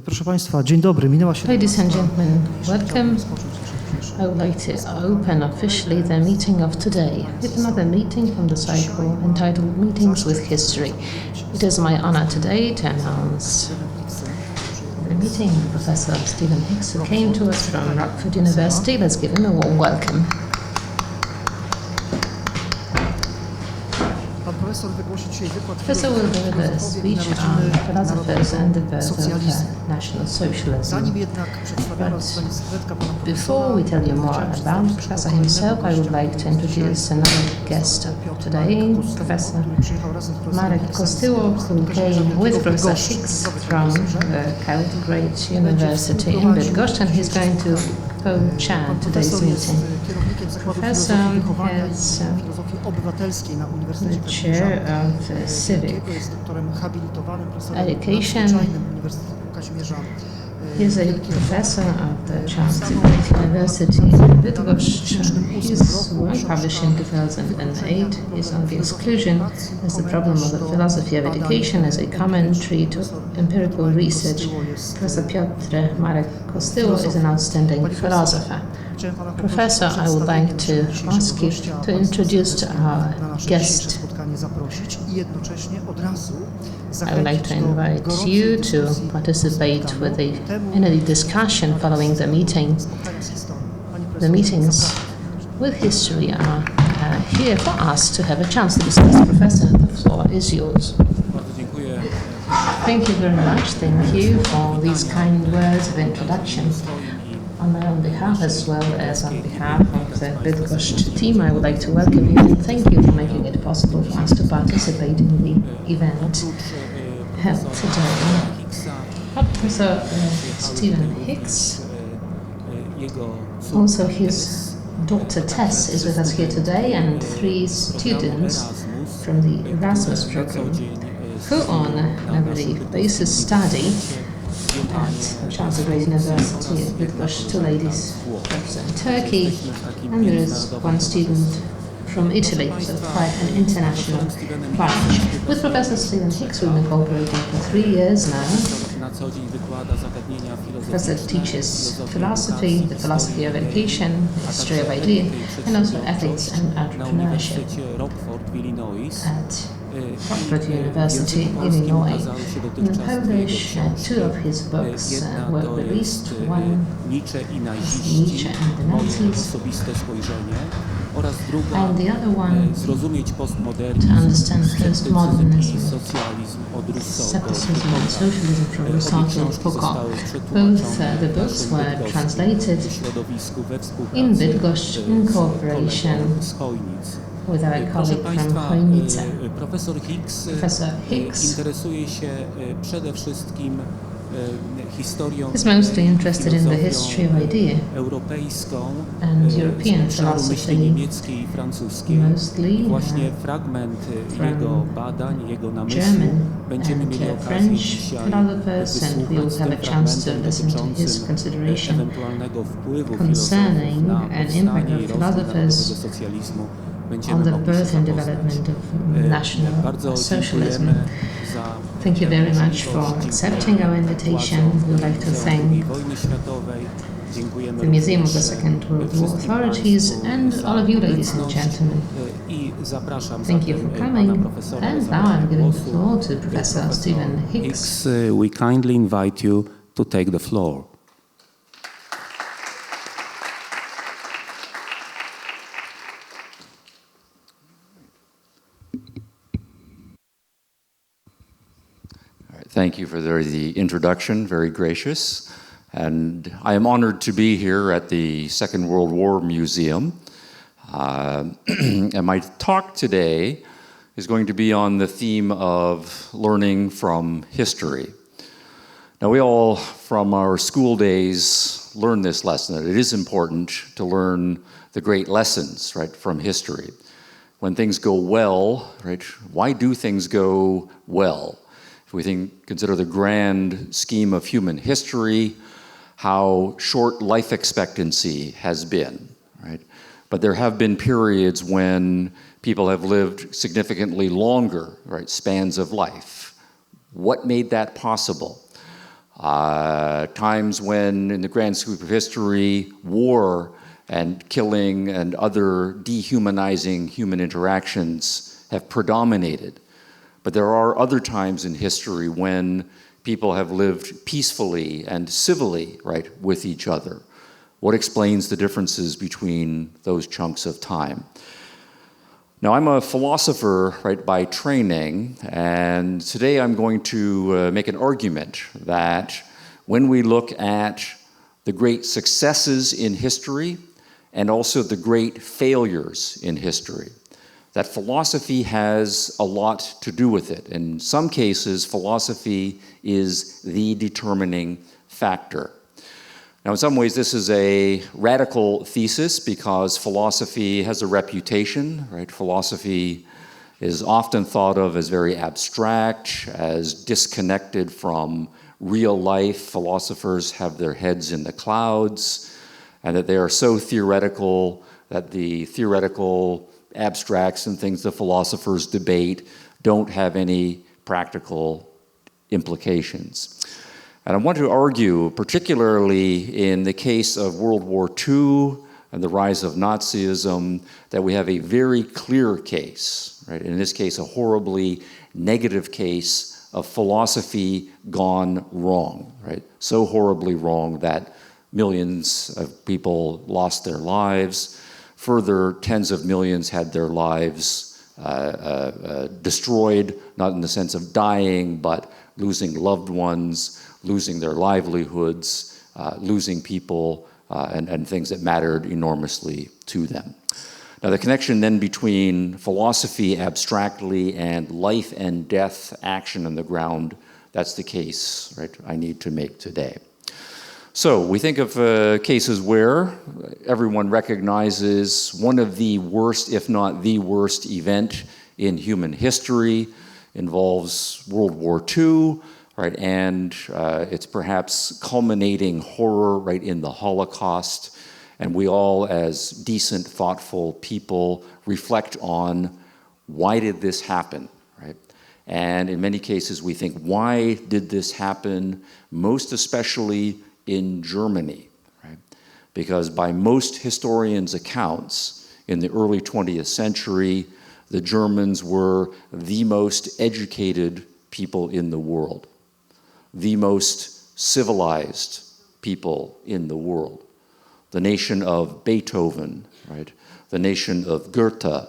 Proszę Państwa, dzień dobry. Minęła się... Ladies and gentlemen, welcome. I would like to open officially the meeting of today with another meeting from the cycle entitled Meetings with History. It is my honor today to announce the meeting with Professor Stephen Hicks, who came to us from Rockford University. Let's give him a warm welcome. Professor will deliver a speech on philosophers and the birth of National Socialism. But before we tell you more about Professor himself, I would like to introduce another guest today, Professor Marek Kostyło, who came with Professor Hicks from Great University in Bydgoszcz, and he's going to co-chair today's meeting. Professor is the chair of civic education. He's a professor of the Charles Great University in Bydgoszcz. His work, published in 2008, is on the exclusion as the problem of the philosophy of education as a commentary to empirical research. Professor Piotr Marek Kostyło is an outstanding philosopher. Professor, I would like to ask you to introduce our guest. I would like to invite you to participate in a discussion following the meeting. The meetings with history are here for us to have a chance to discuss. Professor, the floor is yours. Thank you very much. Thank you for these kind words of introduction. On my own behalf, as well as on behalf of the Bydgoszcz team, I would like to welcome you and thank you for making it possible for us to participate in the event held today. Professor Stephen Hicks, also his daughter Tess is with us here today, and 3 students from the Erasmus program who on a very basic study at Charles the Great University at Bydgoszcz. 2 ladies represent Turkey, and there is 1 student from Italy, so quite an international bunch. With Professor Stephen Hicks, we've been cooperating for 3 years now. Professor teaches philosophy, the philosophy of education, history of idea, and also ethics and entrepreneurship at Rockford University, Illinois. In Polish, 2 of his books were released. One is Nietzsche and the Nazis, and the other one to understand postmodernism, skepticism and socialism from Sartre and Foucault. Both the books were translated in Bydgoszcz in cooperation with our colleague from Chojnice. Professor Hicks interesuje się przede wszystkim historią is mostly interested in the history of idea and European philosophy, niemieckiej i francuskiej. mostly Właśnie fragment jego badań, jego namysłu będziemy mieli okazję French dzisiaj philosophers, and we will have a chance to listen to his consideration ewentualnego wpływu concerning an impact of philosophers socjalizmu. on the birth and development of National Socialism. Thank you very much for accepting our invitation. We would like to thank the Museum of the Second World War authorities and all of you, ladies and gentlemen. Thank you for coming. And now I'm giving the floor to Professor Stephen Hicks. We kindly invite you to take the floor. Thank you for the introduction, very gracious. And I am honored to be here at the Second World War Museum. And my talk today is going to be on the theme of learning from history. Now, we all, from our school days, learn this lesson, that it is important to learn the great lessons, right, from history. When things go well, right, why do things go well? If we consider the grand scheme of human history, how short life expectancy has been, right? But there have been periods when people have lived significantly longer, right, spans of life. What made that possible? Times when, in the grand sweep of history, war and killing and other dehumanizing human interactions have predominated. But there are other times in history when people have lived peacefully and civilly, right, with each other. What explains the differences between those chunks of time? Now, I'm a philosopher, right, by training, and today I'm going to make an argument that when we look at the great successes in history and also the great failures in history, that philosophy has a lot to do with it. In some cases, philosophy is the determining factor. Now, in some ways, this is a radical thesis because philosophy has a reputation, right? Philosophy is often thought of as very abstract, as disconnected from real life. Philosophers have their heads in the clouds, and that they are so theoretical that the theoretical abstracts and things the philosophers debate don't have any practical implications. And I want to argue, particularly in the case of World War II and the rise of Nazism, that we have a very clear case, right? In this case, a horribly negative case of philosophy gone wrong, right? So horribly wrong that millions of people lost their lives. Further, tens of millions had their lives destroyed, not in the sense of dying, but losing loved ones, losing their livelihoods, losing people, and things that mattered enormously to them. Now, the connection then between philosophy abstractly and life and death action on the ground, that's the case, right, I need to make today. So we think of cases where everyone recognizes one of the worst, if not the worst, event in human history involves World War II, right, and it's perhaps culminating horror right in the Holocaust, and we all, as decent, thoughtful people, reflect on why did this happen, right? And in many cases we think, why did this happen, most especially in Germany, right? Because by most historians' accounts, in the early 20th century, the Germans were the most educated people in the world, the most civilized people in the world, the nation of Beethoven, right? The nation of Goethe,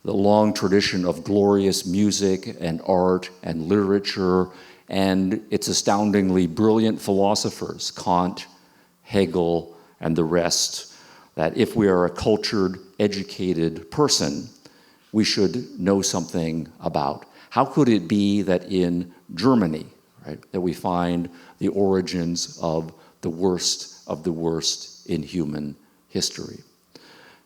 the long tradition of glorious music and art and literature, and its astoundingly brilliant philosophers, Kant, Hegel, and the rest, that if we are a cultured, educated person, we should know something about. How could it be that in Germany, right, that we find the origins of the worst in human history?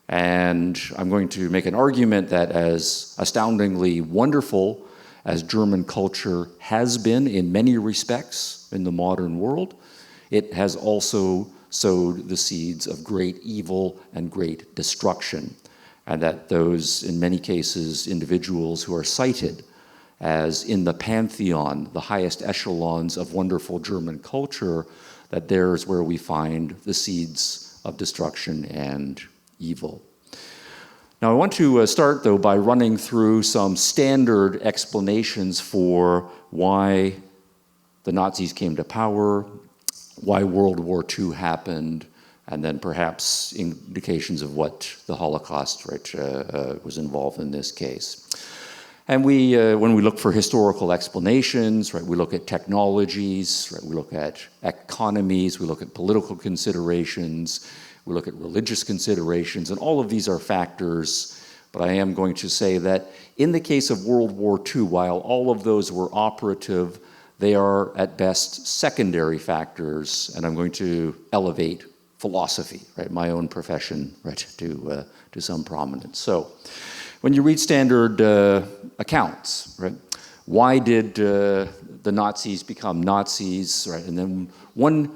And I'm going to make an argument that as astoundingly wonderful as German culture has been in many respects in the modern world, it has also sowed the seeds of great evil and great destruction, and that those, in many cases, individuals who are cited as in the pantheon, the highest echelons of wonderful German culture, that there's where we find the seeds of destruction and evil. Now, I want to start, though, by running through some standard explanations for why the Nazis came to power, why World War II happened, and then perhaps indications of what the Holocaust, right, was involved in this case. And we, when we look for historical explanations, right, we look at technologies, right, we look at economies, we look at political considerations, we look at religious considerations, and all of these are factors. But I am going to say that in the case of World War II, while all of those were operative, they are at best secondary factors, and I'm going to elevate philosophy, right, my own profession, right, to some prominence. So, when you read standard accounts, right, why did the Nazis become Nazis, right? And then one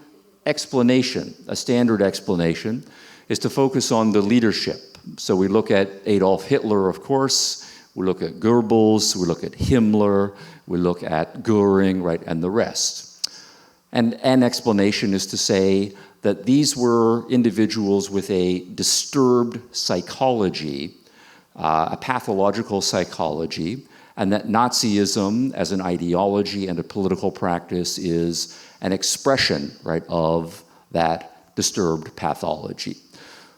explanation, a standard explanation, is to focus on the leadership. So we look at Adolf Hitler, of course, we look at Goebbels, we look at Himmler, we look at Goering, right, and the rest. And an explanation is to say that these were individuals with a disturbed psychology, a pathological psychology, and that Nazism as an ideology and a political practice is an expression, right, of that disturbed pathology.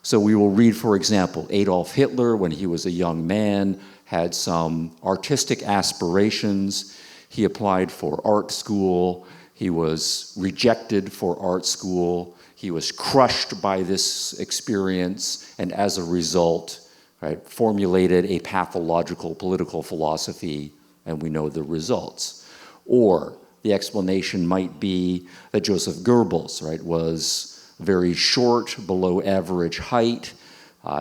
So we will read, for example, Adolf Hitler, when he was a young man, had some artistic aspirations. He applied for art school. He was rejected for art school. He was crushed by this experience, and as a result, right, formulated a pathological political philosophy, and we know the results. Or the explanation might be that Joseph Goebbels, right, was very short, below average height.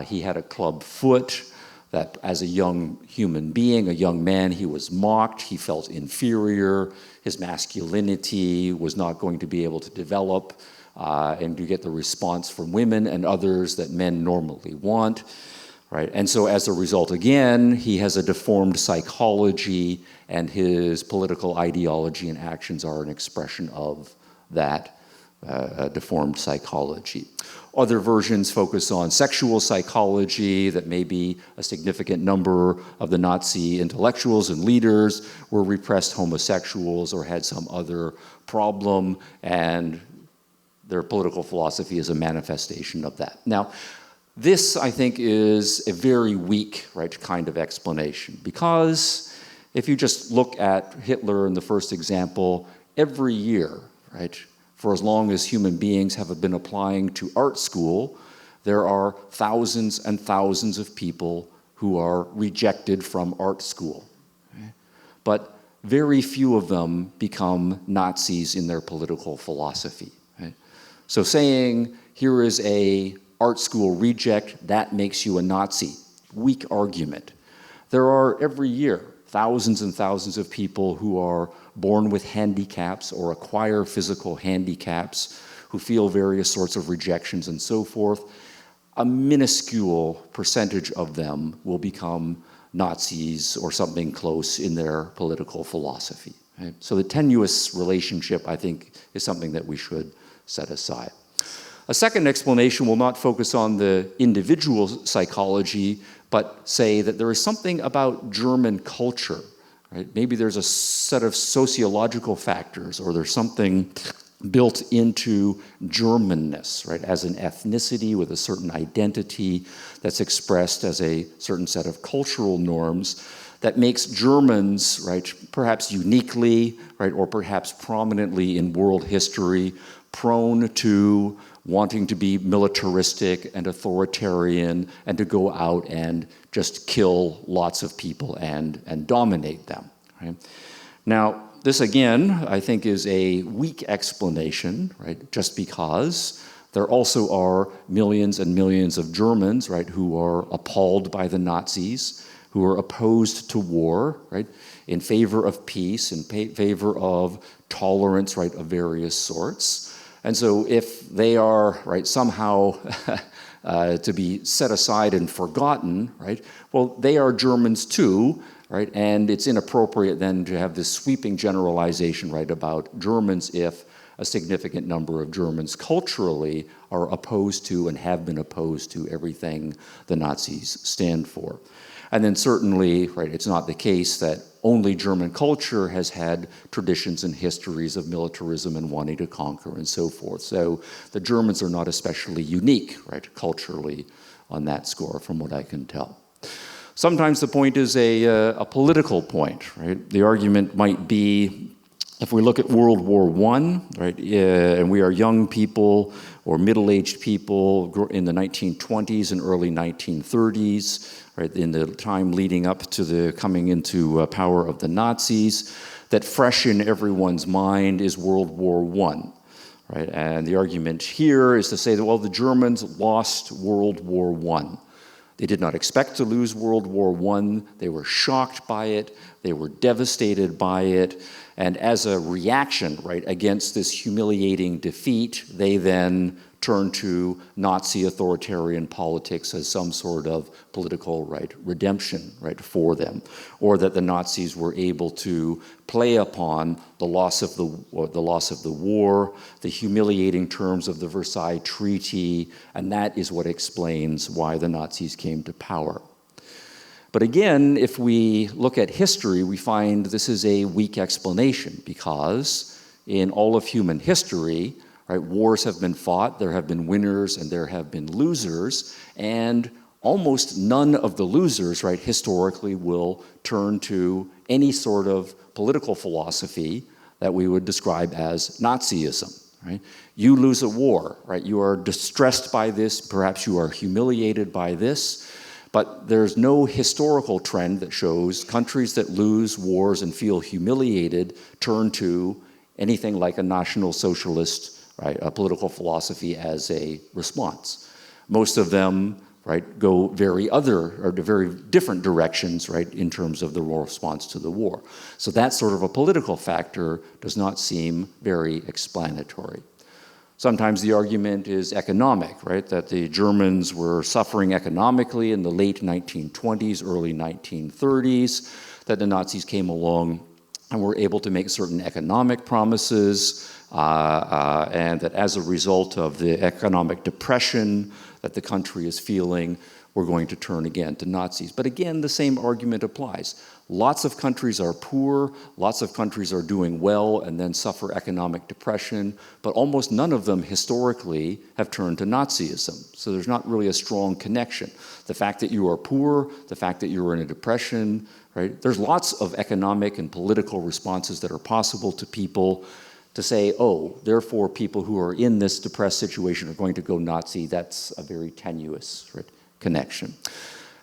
He had a club foot, that as a young human being, a young man, he was mocked, he felt inferior, his masculinity was not going to be able to develop and to get the response from women and others that men normally want, right? And so as a result, again, he has a deformed psychology, and his political ideology and actions are an expression of that deformed psychology. Other versions focus on sexual psychology, that maybe a significant number of the Nazi intellectuals and leaders were repressed homosexuals or had some other problem, and their political philosophy is a manifestation of that. Now, this, I think, is a very weak, right, kind of explanation, because if you just look at Hitler in the first example, every year, right, for as long as human beings have been applying to art school, there are thousands and thousands of people who are rejected from art school. Okay? But very few of them become Nazis in their political philosophy. Okay? So saying, here is a art school reject, that makes you a Nazi. Weak argument. There are every year thousands and thousands of people who are born with handicaps or acquire physical handicaps, who feel various sorts of rejections and so forth. A minuscule percentage of them will become Nazis or something close in their political philosophy. Right? So the tenuous relationship, I think, is something that we should set aside. A second explanation will not focus on the individual psychology, but say that there is something about German culture, right? Maybe there's a set of sociological factors, or there's something built into Germanness, right, as an ethnicity with a certain identity that's expressed as a certain set of cultural norms that makes Germans, right, perhaps uniquely, right, or perhaps prominently in world history, prone to wanting to be militaristic and authoritarian and to go out and just kill lots of people and dominate them. Right? Now, this again, I think, is a weak explanation, right? Just because there also are millions and millions of Germans, right, who are appalled by the Nazis, who are opposed to war, right, in favor of peace, in favor of tolerance, right, of various sorts. And so if they are, right, somehow to be set aside and forgotten, right, well, they are Germans too, right, and it's inappropriate then to have this sweeping generalization, right, about Germans if a significant number of Germans culturally are opposed to and have been opposed to everything the Nazis stand for. And then certainly, right, it's not the case that only German culture has had traditions and histories of militarism and wanting to conquer and so forth. So the Germans are not especially unique, right, culturally on that score, from what I can tell. Sometimes the point is a political point, right? The argument might be, if we look at World War I, right, and we are young people or middle-aged people in the 1920s and early 1930s, right, in the time leading up to the coming into power of the Nazis, that fresh in everyone's mind is World War I, right? And the argument here is to say that, well, the Germans lost World War I. They did not expect to lose World War I. They were shocked by it. They were devastated by it. And as a reaction, right, against this humiliating defeat, they then turn to Nazi authoritarian politics as some sort of political redemption for them, or that the Nazis were able to play upon the loss of the war, the humiliating terms of the Versailles Treaty, and that is what explains why the Nazis came to power. But again, if we look at history, we find this is a weak explanation, because in all of human history, wars have been fought, there have been winners and there have been losers, and almost none of the losers, historically will turn to any sort of political philosophy that we would describe as Nazism. You lose a war, you are distressed by this, perhaps you are humiliated by this, but there's no historical trend that shows countries that lose wars and feel humiliated turn to anything like a National Socialist a political philosophy as a response. Most of them go very different directions in terms of the response to the war. So that sort of a political factor does not seem very explanatory. Sometimes the argument is economic, that the Germans were suffering economically in the late 1920s, early 1930s, that the Nazis came along and were able to make certain economic promises, and that as a result of the economic depression that the country is feeling, we're going to turn again to Nazis. But again, the same argument applies. Lots of countries are poor, lots of countries are doing well and then suffer economic depression, but almost none of them historically have turned to Nazism. So there's not really a strong connection. The fact that you are poor, the fact that you're in a depression, there's lots of economic and political responses that are possible to people. To say, oh, therefore people who are in this depressed situation are going to go Nazi, that's a very tenuous connection.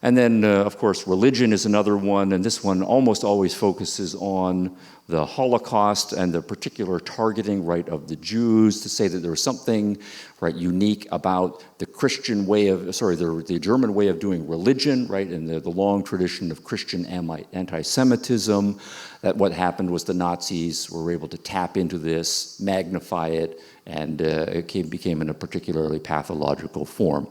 And then, of course, religion is another one, and this one almost always focuses on the Holocaust and the particular targeting of the Jews, to say that there was something unique about the Christian way of, the German way of doing religion, and the long tradition of Christian anti-Semitism, that what happened was the Nazis were able to tap into this, magnify it, and it became in a particularly pathological form.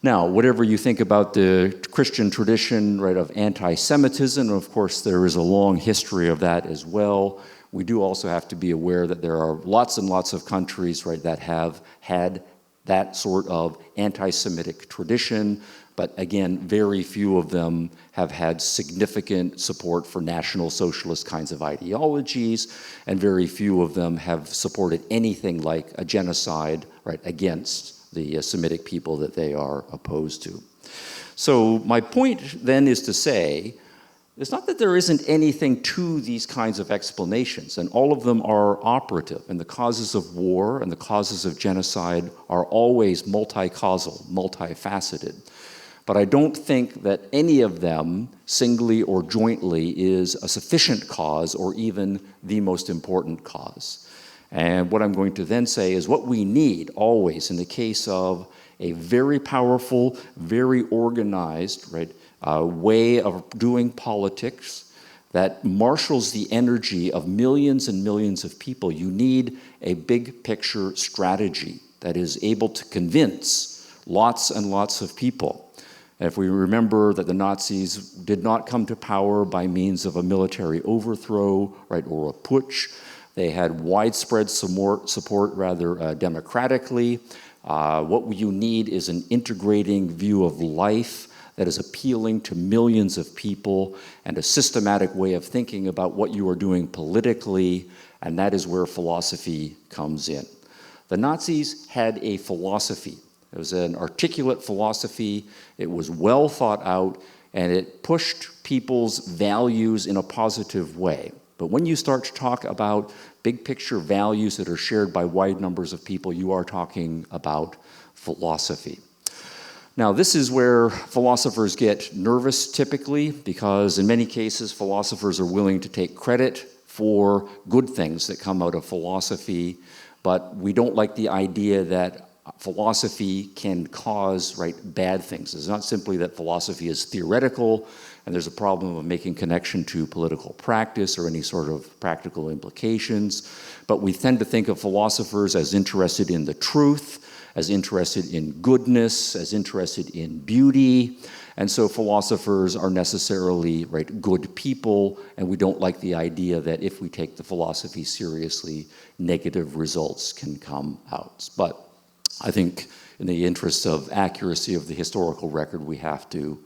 Now, whatever you think about the Christian tradition, of anti-Semitism, of course, there is a long history of that as well. We do also have to be aware that there are lots and lots of countries, that have had that sort of anti-Semitic tradition, but again, very few of them have had significant support for National Socialist kinds of ideologies, and very few of them have supported anything like a genocide, against the Semitic people that they are opposed to. So my point then is to say, it's not that there isn't anything to these kinds of explanations, and all of them are operative, and the causes of war and the causes of genocide are always multi-causal, multifaceted. But I don't think that any of them, singly or jointly, is a sufficient cause or even the most important cause. And what I'm going to then say is what we need always in the case of a very powerful, very organized way of doing politics that marshals the energy of millions and millions of people, you need a big picture strategy that is able to convince lots and lots of people. And if we remember that the Nazis did not come to power by means of a military overthrow, or a putsch, they had widespread support rather democratically. What you need is an integrating view of life that is appealing to millions of people, and a systematic way of thinking about what you are doing politically, and that is where philosophy comes in. The Nazis had a philosophy. It was an articulate philosophy. It was well thought out, and it pushed people's values in a positive way. But when you start to talk about big picture values that are shared by wide numbers of people, you are talking about philosophy. Now, this is where philosophers get nervous typically, because in many cases, philosophers are willing to take credit for good things that come out of philosophy, but we don't like the idea that philosophy can cause bad things. It's not simply that philosophy is theoretical and there's a problem of making connection to political practice or any sort of practical implications, but we tend to think of philosophers as interested in the truth, as interested in goodness, as interested in beauty. And so philosophers are necessarily, right, good people, and we don't like the idea that if we take the philosophy seriously, negative results can come out. But I think in the interest of accuracy of the historical record, we have to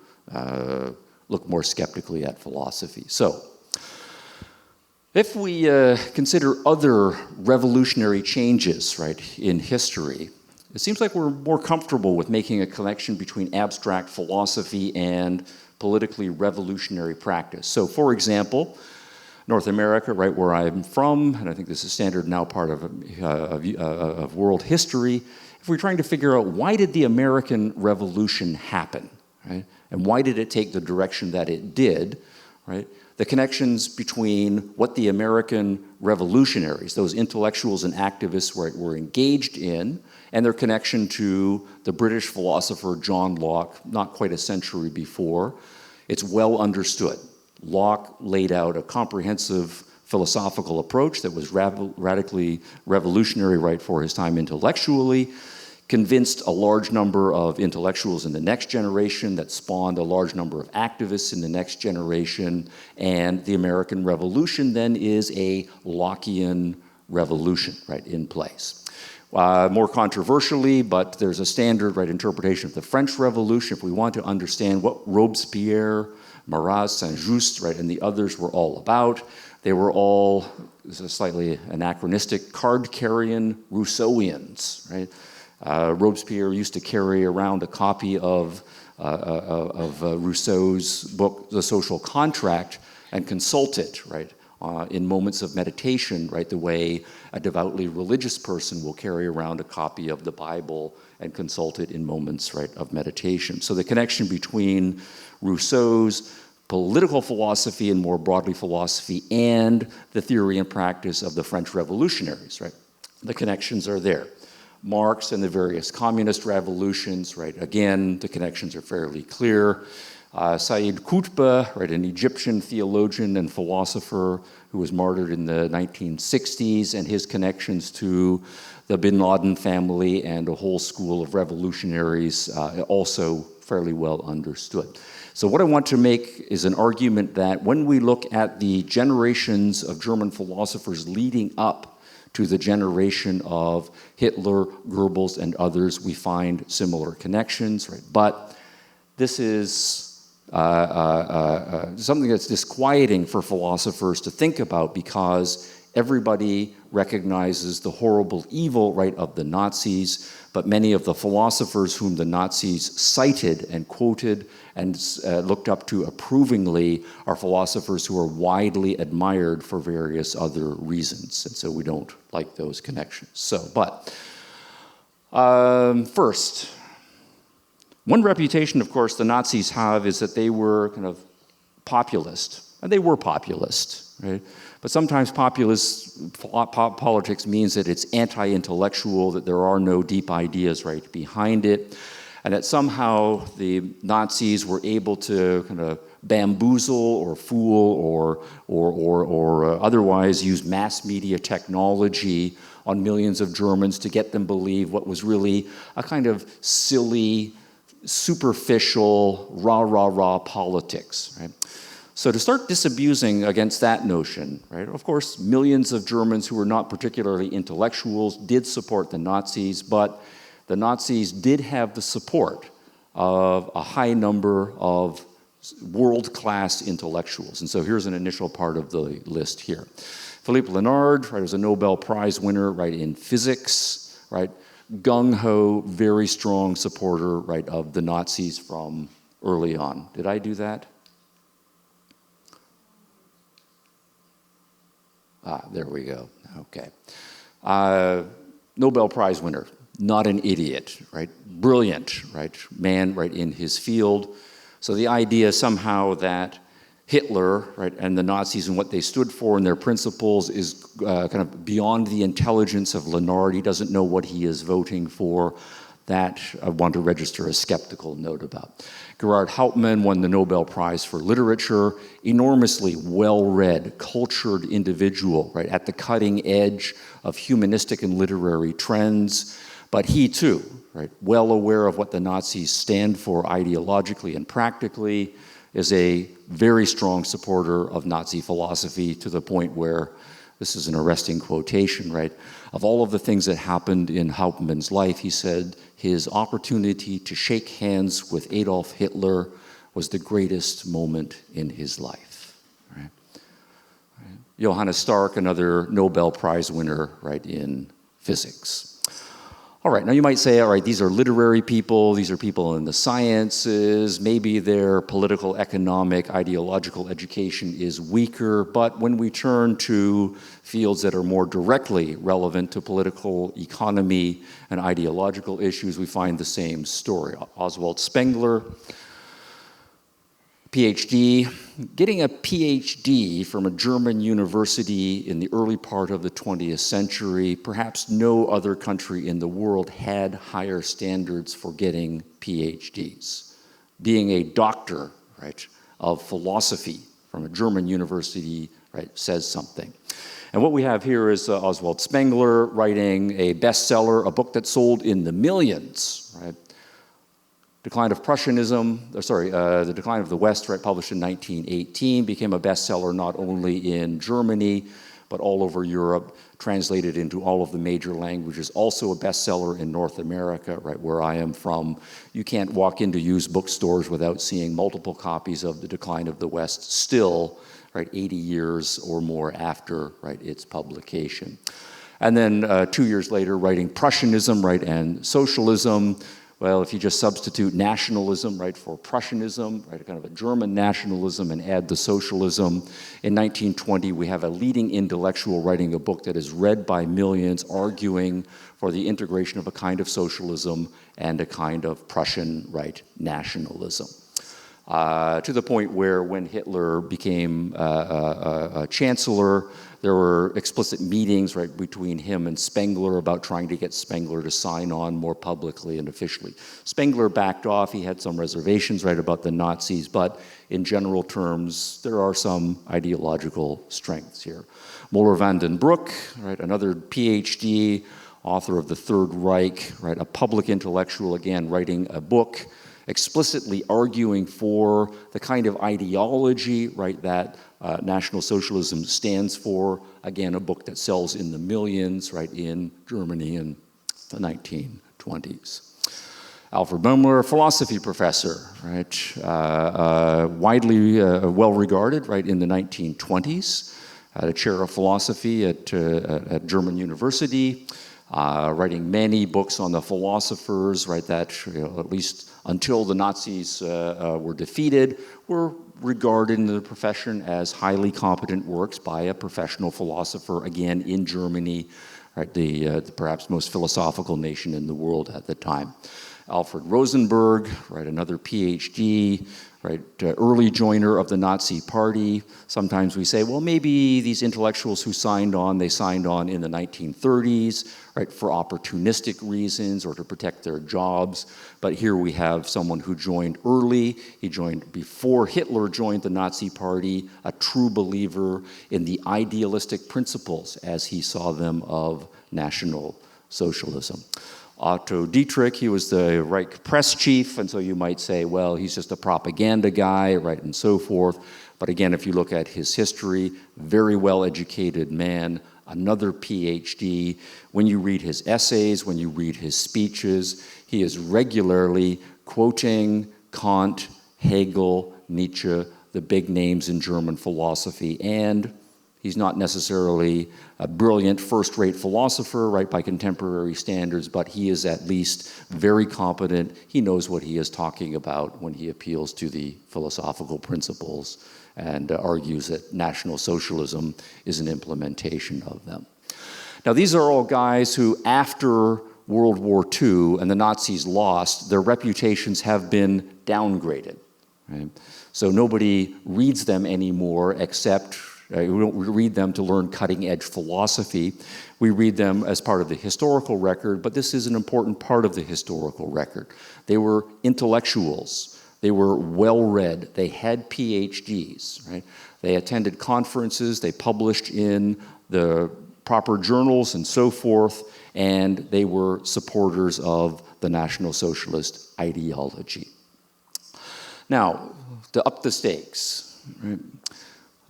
look more skeptically at philosophy. So, if we consider other revolutionary changes, right, in history, it seems like we're more comfortable with making a connection between abstract philosophy and politically revolutionary practice. So, for example, North America, right where I'm from, and I think this is standard now part of world history, if we're trying to figure out why did the American Revolution happen, right, and why did it take the direction that it did, right, the connections between what the American revolutionaries, those intellectuals and activists were engaged in, and their connection to the British philosopher John Locke, not quite a century before, it's well understood. Locke laid out a comprehensive philosophical approach that was radically revolutionary right for his time intellectually, convinced a large number of intellectuals in the next generation, that spawned a large number of activists in the next generation, and the American Revolution then is a Lockean revolution, right, in place. More controversially, but there's a standard, right, interpretation of the French Revolution. If we want to understand what Robespierre, Marat, Saint-Just, right, and the others were all about, they were all, this is slightly anachronistic, card-carrying Rousseauians, right? Robespierre used to carry around a copy of Rousseau's book, The Social Contract, and consult it, right, in moments of meditation, right, the way a devoutly religious person will carry around a copy of the Bible and consult it in moments, right, of meditation. So the connection between Rousseau's political philosophy and more broadly philosophy and the theory and practice of the French revolutionaries, right, the connections are there. Marx and the various communist revolutions, right? Again, the connections are fairly clear. Said Qutb, right, an Egyptian theologian and philosopher who was martyred in the 1960s, and his connections to the Bin Laden family and a whole school of revolutionaries, also fairly well understood. So what I want to make is an argument that when we look at the generations of German philosophers leading up to the generation of Hitler, Goebbels, and others, we find similar connections, right? But this is something that's disquieting for philosophers to think about because everybody recognizes the horrible evil, right, of the Nazis, but many of the philosophers whom the Nazis cited and quoted and looked up to approvingly are philosophers who are widely admired for various other reasons, and so we don't like those connections. So, but first, one reputation, of course, the Nazis have is that they were kind of populist, and they were populist, right? But sometimes populist politics means that it's anti-intellectual, that there are no deep ideas right behind it, and that somehow the Nazis were able to kind of bamboozle or fool or otherwise use mass media technology on millions of Germans to get them believe what was really a kind of silly, superficial, rah politics, right? So to start disabusing against that notion, right, of course, millions of Germans who were not particularly intellectuals did support the Nazis, but the Nazis did have the support of a high number of world-class intellectuals. And so here's an initial part of the list here. Philippe Lenard, right, was a Nobel Prize winner, right, in physics, right, gung-ho, very strong supporter, right, of the Nazis from early on. Did I do that? There we go. Okay. Nobel Prize winner, not an idiot, right? Brilliant, right? Man, right, in his field. So the idea somehow that Hitler, right, and the Nazis and what they stood for and their principles is kind of beyond the intelligence of Lenard. He doesn't know what he is voting for. That I want to register a skeptical note about. Gerhard Hauptmann won the Nobel Prize for Literature, enormously well-read, cultured individual, right, at the cutting edge of humanistic and literary trends, But he too, right, well aware of what the Nazis stand for ideologically and practically, is a very strong supporter of Nazi philosophy, to the point where, this is an arresting quotation, right, of all of the things that happened in Hauptmann's life, he said, his opportunity to shake hands with Adolf Hitler was the greatest moment in his life. Right? Right. Johannes Stark, another Nobel Prize winner, right, in physics. All right, now you might say, all right, these are literary people, these are people in the sciences, maybe their political, economic, ideological education is weaker, but when we turn to fields that are more directly relevant to political economy and ideological issues, we find the same story. Oslo Spangler, PhD, getting a PhD from a German university in the early part of the 20th century, perhaps no other country in the world had higher standards for getting PhDs. Being a doctor, right, of philosophy from a German university, right, says something. And what we have here is Oslo Spangler writing a bestseller, a book that sold in the millions, right? Decline of Prussianism, the Decline of the West, right, published in 1918, became a bestseller not only in Germany, but all over Europe, translated into all of the major languages, also a bestseller in North America, right, where I am from. You can't walk into used bookstores without seeing multiple copies of The Decline of the West still, right, 80 years or more after, right, its publication. And then 2 years later, writing Prussianism, right, and Socialism. Well, if you just substitute nationalism, right, for Prussianism, right, kind of a German nationalism, and add the socialism, in 1920 we have a leading intellectual writing a book that is read by millions, arguing for the integration of a kind of socialism and a kind of Prussian, right, nationalism. To the point where when Hitler became a chancellor, there were explicit meetings, right, between him and Spangler about trying to get Spangler to sign on more publicly and officially. Spangler backed off. He had some reservations, right, about the Nazis, but in general terms, there are some ideological strengths here. Moller van den Broek, right, another PhD, author of The Third Reich, right, a public intellectual, again, writing a book explicitly arguing for the kind of ideology, right, that National Socialism stands for. Again, a book that sells in the millions, right, in Germany in the 1920s. Alfred Böhmler, philosophy professor, right, widely well regarded, right, in the 1920s. Had a chair of philosophy at German University, writing many books on the philosophers, right, that, you know, at least until the Nazis were defeated, were regarded in the profession as highly competent works by a professional philosopher, again, in Germany, right, the perhaps most philosophical nation in the world at the time. Alfred Rosenberg, right, another PhD, right, early joiner of the Nazi Party. Sometimes we say, well, maybe these intellectuals who signed on, they signed on in the 1930s, right, for opportunistic reasons or to protect their jobs. But here we have someone who joined early. He joined before Hitler joined the Nazi Party, a true believer in the idealistic principles as he saw them of National Socialism. Otto Dietrich, he was the Reich press chief, and so you might say, well, he's just a propaganda guy, right, and so forth. But again, if you look at his history, very well-educated man, another PhD. When you read his essays, when you read his speeches, he is regularly quoting Kant, Hegel, Nietzsche, the big names in German philosophy, and he's not necessarily a brilliant first-rate philosopher, right, by contemporary standards, but he is at least very competent. He knows what he is talking about when he appeals to the philosophical principles and argues that National Socialism is an implementation of them. Now, these are all guys who, after World War II and the Nazis lost, their reputations have been downgraded, right? So nobody reads them anymore except we don't read them to learn cutting-edge philosophy. We read them as part of the historical record, but this is an important part of the historical record. They were intellectuals. They were well-read. They had PhDs, right? They attended conferences. They published in the proper journals and so forth, and they were supporters of the National Socialist ideology. Now, to up the stakes, right?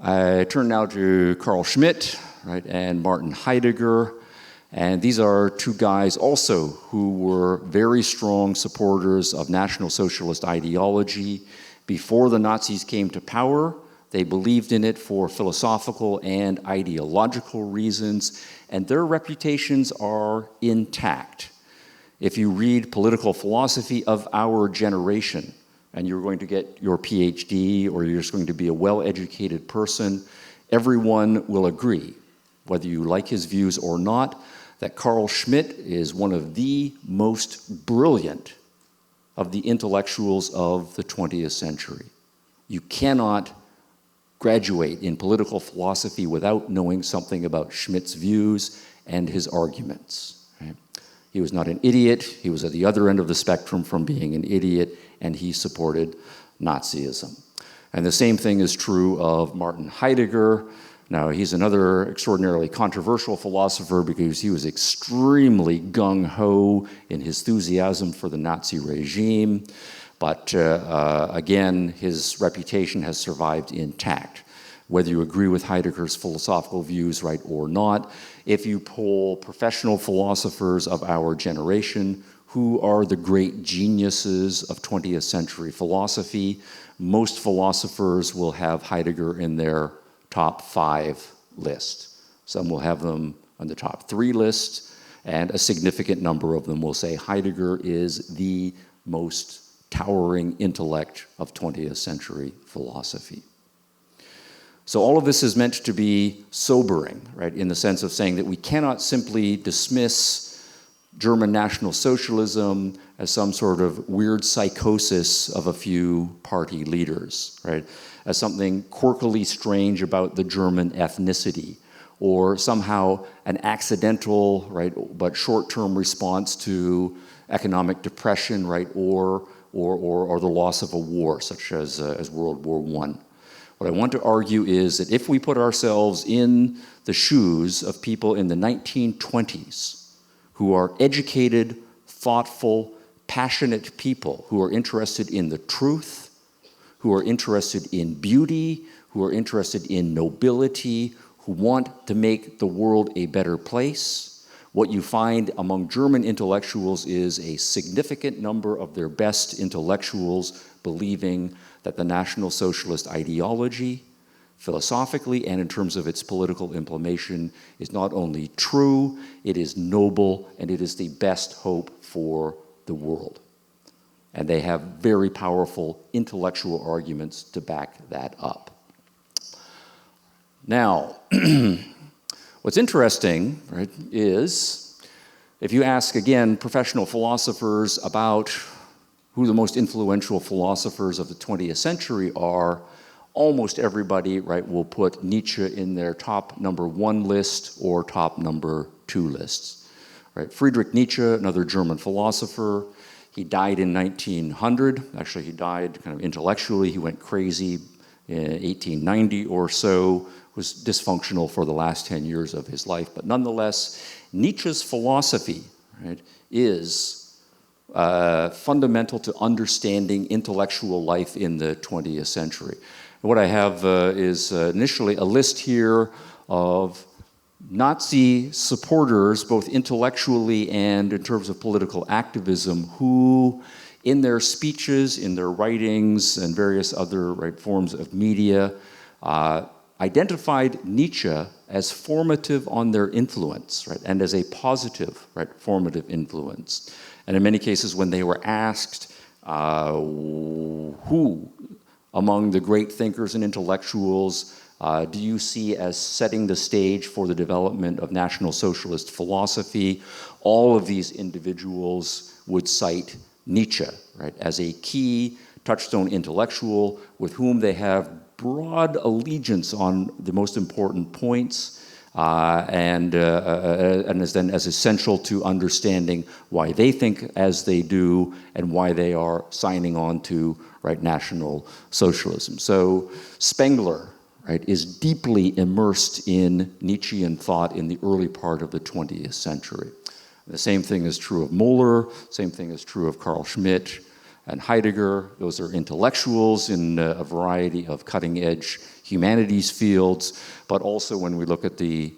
I turn now to Carl Schmitt, right, and Martin Heidegger, and these are two guys also who were very strong supporters of National Socialist ideology. Before the Nazis came to power, they believed in it for philosophical and ideological reasons, and their reputations are intact. If you read political philosophy of our generation, and you're going to get your PhD or you're just going to be a well-educated person, everyone will agree, whether you like his views or not, that Carl Schmitt is one of the most brilliant of the intellectuals of the 20th century. You cannot graduate in political philosophy without knowing something about Schmitt's views and his arguments. Right? He was not an idiot. He was at the other end of the spectrum from being an idiot, and he supported Nazism. And the same thing is true of Martin Heidegger. Now, he's another extraordinarily controversial philosopher because he was extremely gung-ho in his enthusiasm for the Nazi regime. But again, his reputation has survived intact. Whether you agree with Heidegger's philosophical views, right, or not, if you poll professional philosophers of our generation, who are the great geniuses of 20th century philosophy, most philosophers will have Heidegger in their top 5 list. Some will have them on the top 3 list, and a significant number of them will say Heidegger is the most towering intellect of 20th century philosophy. So all of this is meant to be sobering, right, in the sense of saying that we cannot simply dismiss German National Socialism as some sort of weird psychosis of a few party leaders, right, as something quirkily strange about the German ethnicity, or somehow an accidental, right, but short-term response to economic depression, right, or the loss of a war, such as World War I. What I want to argue is that if we put ourselves in the shoes of people in the 1920s who are educated, thoughtful, passionate people who are interested in the truth, who are interested in beauty, who are interested in nobility, who want to make the world a better place, what you find among German intellectuals is a significant number of their best intellectuals believing that the National Socialist ideology, philosophically and in terms of its political implementation, is not only true, it is noble, and it is the best hope for the world. And they have very powerful intellectual arguments to back that up. Now, what's interesting, right, is if you ask, again, professional philosophers about who the most influential philosophers of the 20th century are, almost everybody, right, will put Nietzsche in their top number 1 list or top number 2 lists. Right? Friedrich Nietzsche, another German philosopher, he died in 1900. Actually, he died kind of intellectually. He went crazy in 1890 or so, was dysfunctional for the last 10 years of his life. But nonetheless, Nietzsche's philosophy, right, is fundamental to understanding intellectual life in the 20th century. And what I have is initially a list here of Nazi supporters, both intellectually and in terms of political activism, who in their speeches, in their writings, and various other, right, forms of media, identified Nietzsche as formative on their influence, right, and as a positive, right, formative influence. And in many cases, when they were asked who among the great thinkers and intellectuals do you see as setting the stage for the development of National Socialist philosophy, all of these individuals would cite Nietzsche, right, as a key touchstone intellectual with whom they have broad allegiance on the most important points, and is then as essential to understanding why they think as they do and why they are signing on to, right, National Socialism. So Spangler, right, is deeply immersed in Nietzschean thought in the early part of the 20th century. The same thing is true of Moeller, same thing is true of Carl Schmitt and Heidegger. Those are intellectuals in a variety of cutting-edge humanities fields, but also when we look at the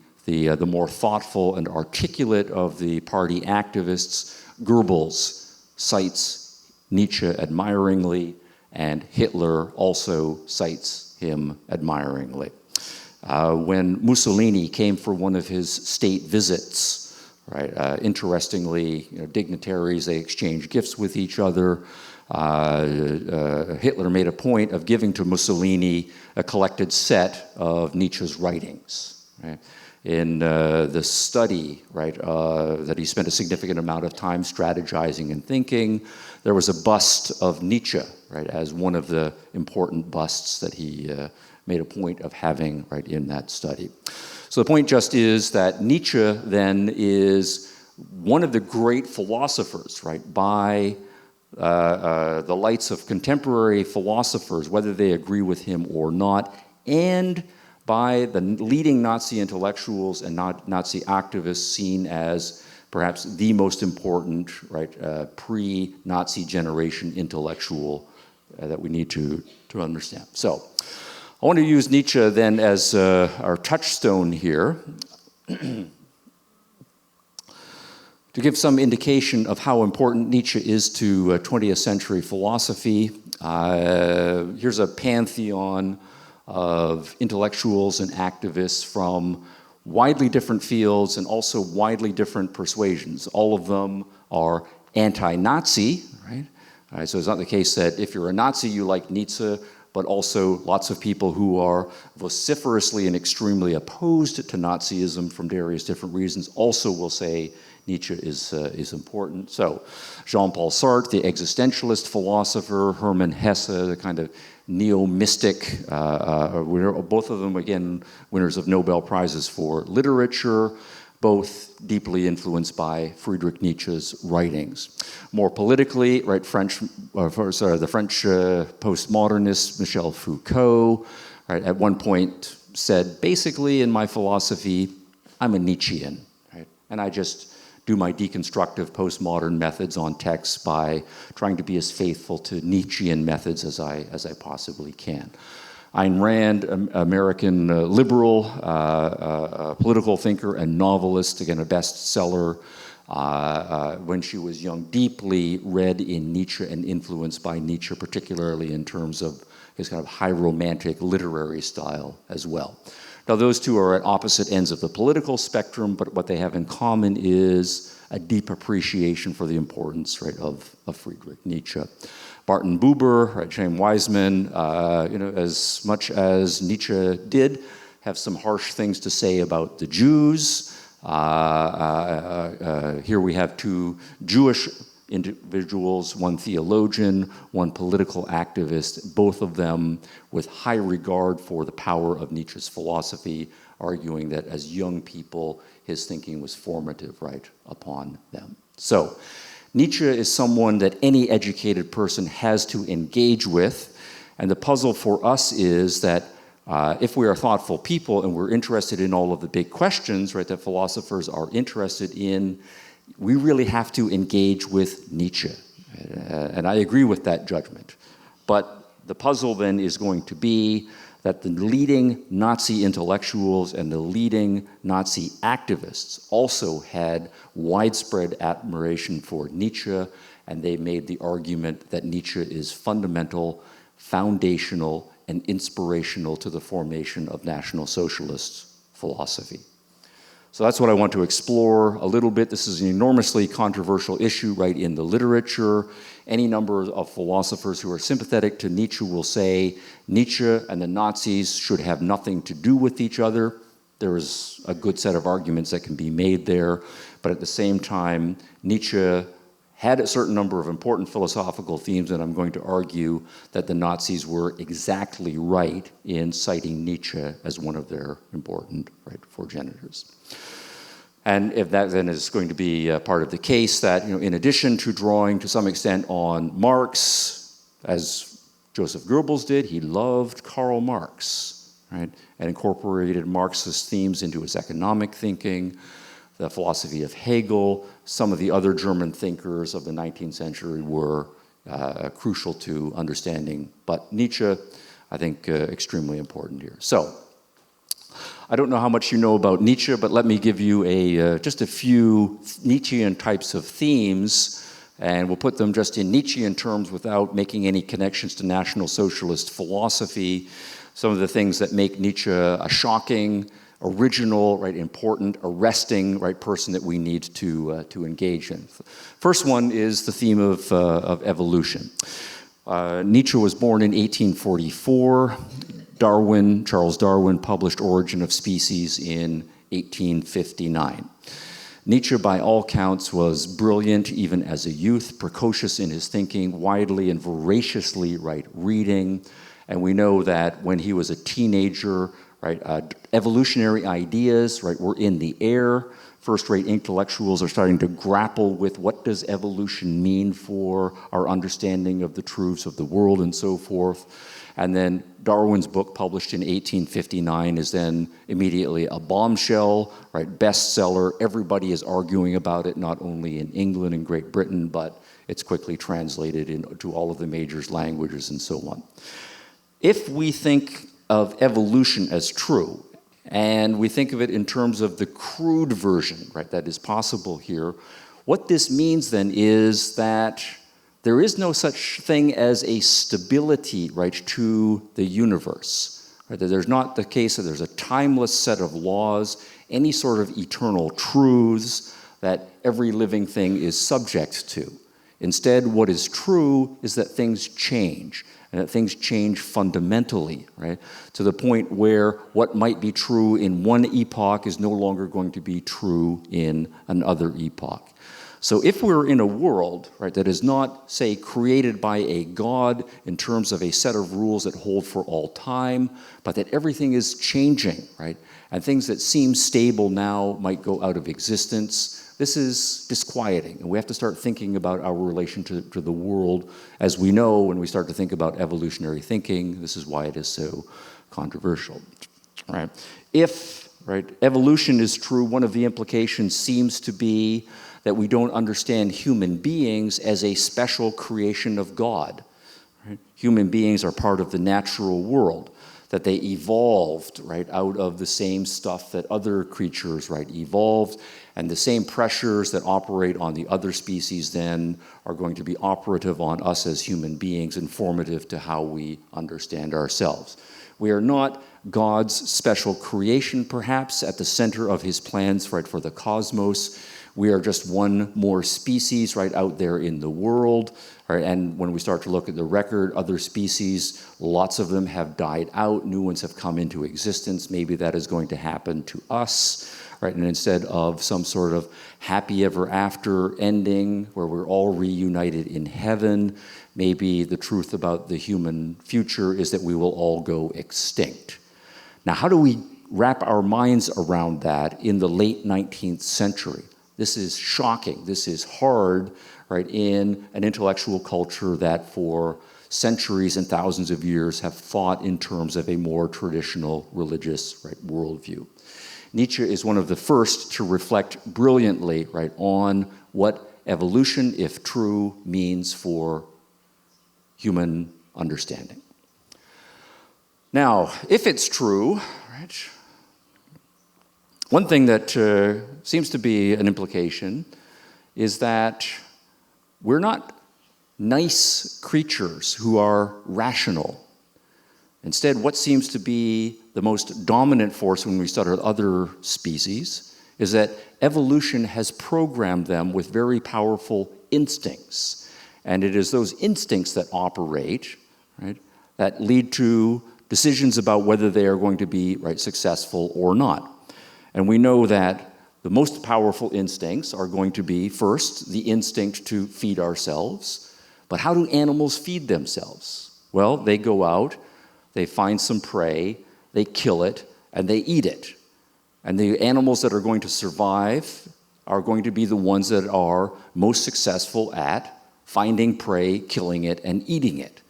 more thoughtful and articulate of the party activists, Goebbels cites Nietzsche admiringly, and Hitler also cites him admiringly. When Mussolini came for one of his state visits, right, interestingly, dignitaries, they exchanged gifts with each other. Hitler made a point of giving to Mussolini a collected set of Nietzsche's writings. Right? In the study, right, that he spent a significant amount of time strategizing and thinking, there was a bust of Nietzsche, right, as one of the important busts that he made a point of having, right, in that study. So the point just is that Nietzsche then is one of the great philosophers, right, by the lights of contemporary philosophers, whether they agree with him or not, and by the leading Nazi intellectuals and Nazi activists seen as perhaps the most important, right, pre-Nazi generation intellectual that we need to understand. So I want to use Nietzsche then as our touchstone here to give some indication of how important Nietzsche is to 20th century philosophy. Here's a pantheon of intellectuals and activists from widely different fields and also widely different persuasions. All of them are anti-Nazi, right? So it's not the case that if you're a Nazi, you like Nietzsche, but also lots of people who are vociferously and extremely opposed to Nazism from various different reasons also will say Nietzsche is important. So Jean-Paul Sartre, the existentialist philosopher, Hermann Hesse, the kind of neo-mystic, both of them, again, winners of Nobel Prizes for literature, both deeply influenced by Friedrich Nietzsche's writings. More politically, right, the French postmodernist Michel Foucault, right, at one point said, basically in my philosophy, I'm a Nietzschean, right? And I just do my deconstructive postmodern methods on texts by trying to be as faithful to Nietzschean methods as I possibly can. Ayn Rand, American liberal, political thinker and novelist, again a bestseller when she was young, deeply read in Nietzsche and influenced by Nietzsche, particularly in terms of his kind of high romantic literary style as well. Now those two are at opposite ends of the political spectrum, but what they have in common is a deep appreciation for the importance, right, of Friedrich Nietzsche. Martin Buber, right, Chaim Weizmann, as much as Nietzsche did have some harsh things to say about the Jews, here we have two Jewish individuals, one theologian, one political activist, both of them with high regard for the power of Nietzsche's philosophy, arguing that as young people, his thinking was formative, right, upon them. So Nietzsche is someone that any educated person has to engage with, and the puzzle for us is that if we are thoughtful people and we're interested in all of the big questions, right, that philosophers are interested in, we really have to engage with Nietzsche. And I agree with that judgment. But the puzzle then is going to be that the leading Nazi intellectuals and the leading Nazi activists also had widespread admiration for Nietzsche, and they made the argument that Nietzsche is fundamental, foundational, and inspirational to the formation of National Socialist philosophy. So that's what I want to explore a little bit. This is an enormously controversial issue, right, in the literature. Any number of philosophers who are sympathetic to Nietzsche will say Nietzsche and the Nazis should have nothing to do with each other. There is a good set of arguments that can be made there, but at the same time, Nietzsche had a certain number of important philosophical themes, and I'm going to argue that the Nazis were exactly right in citing Nietzsche as one of their important, right, progenitors. And if that then is going to be part of the case, that, in addition to drawing to some extent on Marx, as Joseph Goebbels did, he loved Karl Marx, right, and incorporated Marxist themes into his economic thinking, the philosophy of Hegel. Some of the other German thinkers of the 19th century were crucial to understanding, but Nietzsche, I think, extremely important here. So, I don't know how much you know about Nietzsche, but let me give you just a few Nietzschean types of themes, and we'll put them just in Nietzschean terms without making any connections to National Socialist philosophy. Some of the things that make Nietzsche a shocking, original, right, important, arresting, right, person that we need to engage in. First one is the theme of evolution. Nietzsche was born in 1844. Charles Darwin published Origin of Species in 1859. Nietzsche, by all counts, was brilliant even as a youth, precocious in his thinking, widely and voraciously, right, reading. And we know that when he was a teenager, right, evolutionary ideas, right, were in the air. First-rate intellectuals are starting to grapple with what does evolution mean for our understanding of the truths of the world and so forth. And then Darwin's book, published in 1859, is then immediately a bombshell, right, bestseller. Everybody is arguing about it, not only in England and Great Britain, but it's quickly translated into all of the major languages and so on. If we think of evolution as true, and we think of it in terms of the crude version, right, that is possible here, what this means then is that there is no such thing as a stability, right, to the universe. Right? That there's not the case that there's a timeless set of laws, any sort of eternal truths that every living thing is subject to. Instead, what is true is that things change, and that things change fundamentally, right? To the point where what might be true in one epoch is no longer going to be true in another epoch. So if we're in a world, right, that is not, say, created by a God in terms of a set of rules that hold for all time, but that everything is changing, right, and things that seem stable now might go out of existence, this is disquieting. And we have to start thinking about our relation to the world. As we know, when we start to think about evolutionary thinking, this is why it is so controversial, right? If, right, evolution is true, one of the implications seems to be that we don't understand human beings as a special creation of God. Right? Human beings are part of the natural world, that they evolved, right, out of the same stuff that other creatures, right, evolved, and the same pressures that operate on the other species then are going to be operative on us as human beings, informative to how we understand ourselves. We are not God's special creation, perhaps, at the center of his plans, right, for the cosmos. We are just one more species right out there in the world, right? And when we start to look at the record, other species, lots of them have died out, new ones have come into existence. Maybe that is going to happen to us, right? And instead of some sort of happy ever after ending where we're all reunited in heaven, maybe the truth about the human future is that we will all go extinct. Now, how do we wrap our minds around that in the late 19th century? This is shocking. This is hard, right, in an intellectual culture that for centuries and thousands of years have thought in terms of a more traditional religious, right, worldview. Nietzsche is one of the first to reflect brilliantly, right, on what evolution, if true, means for human understanding. Now, if it's true, right, one thing that seems to be an implication is that we're not nice creatures who are rational. Instead, what seems to be the most dominant force when we study other species is that evolution has programmed them with very powerful instincts. And it is those instincts that operate, right, that lead to decisions about whether they are going to be, right, successful or not. And we know that the most powerful instincts are going to be, first, the instinct to feed ourselves. But how do animals feed themselves? Well, they go out, they find some prey, they kill it, and they eat it. And the animals that are going to survive are going to be the ones that are most successful at finding prey, killing it, and eating it.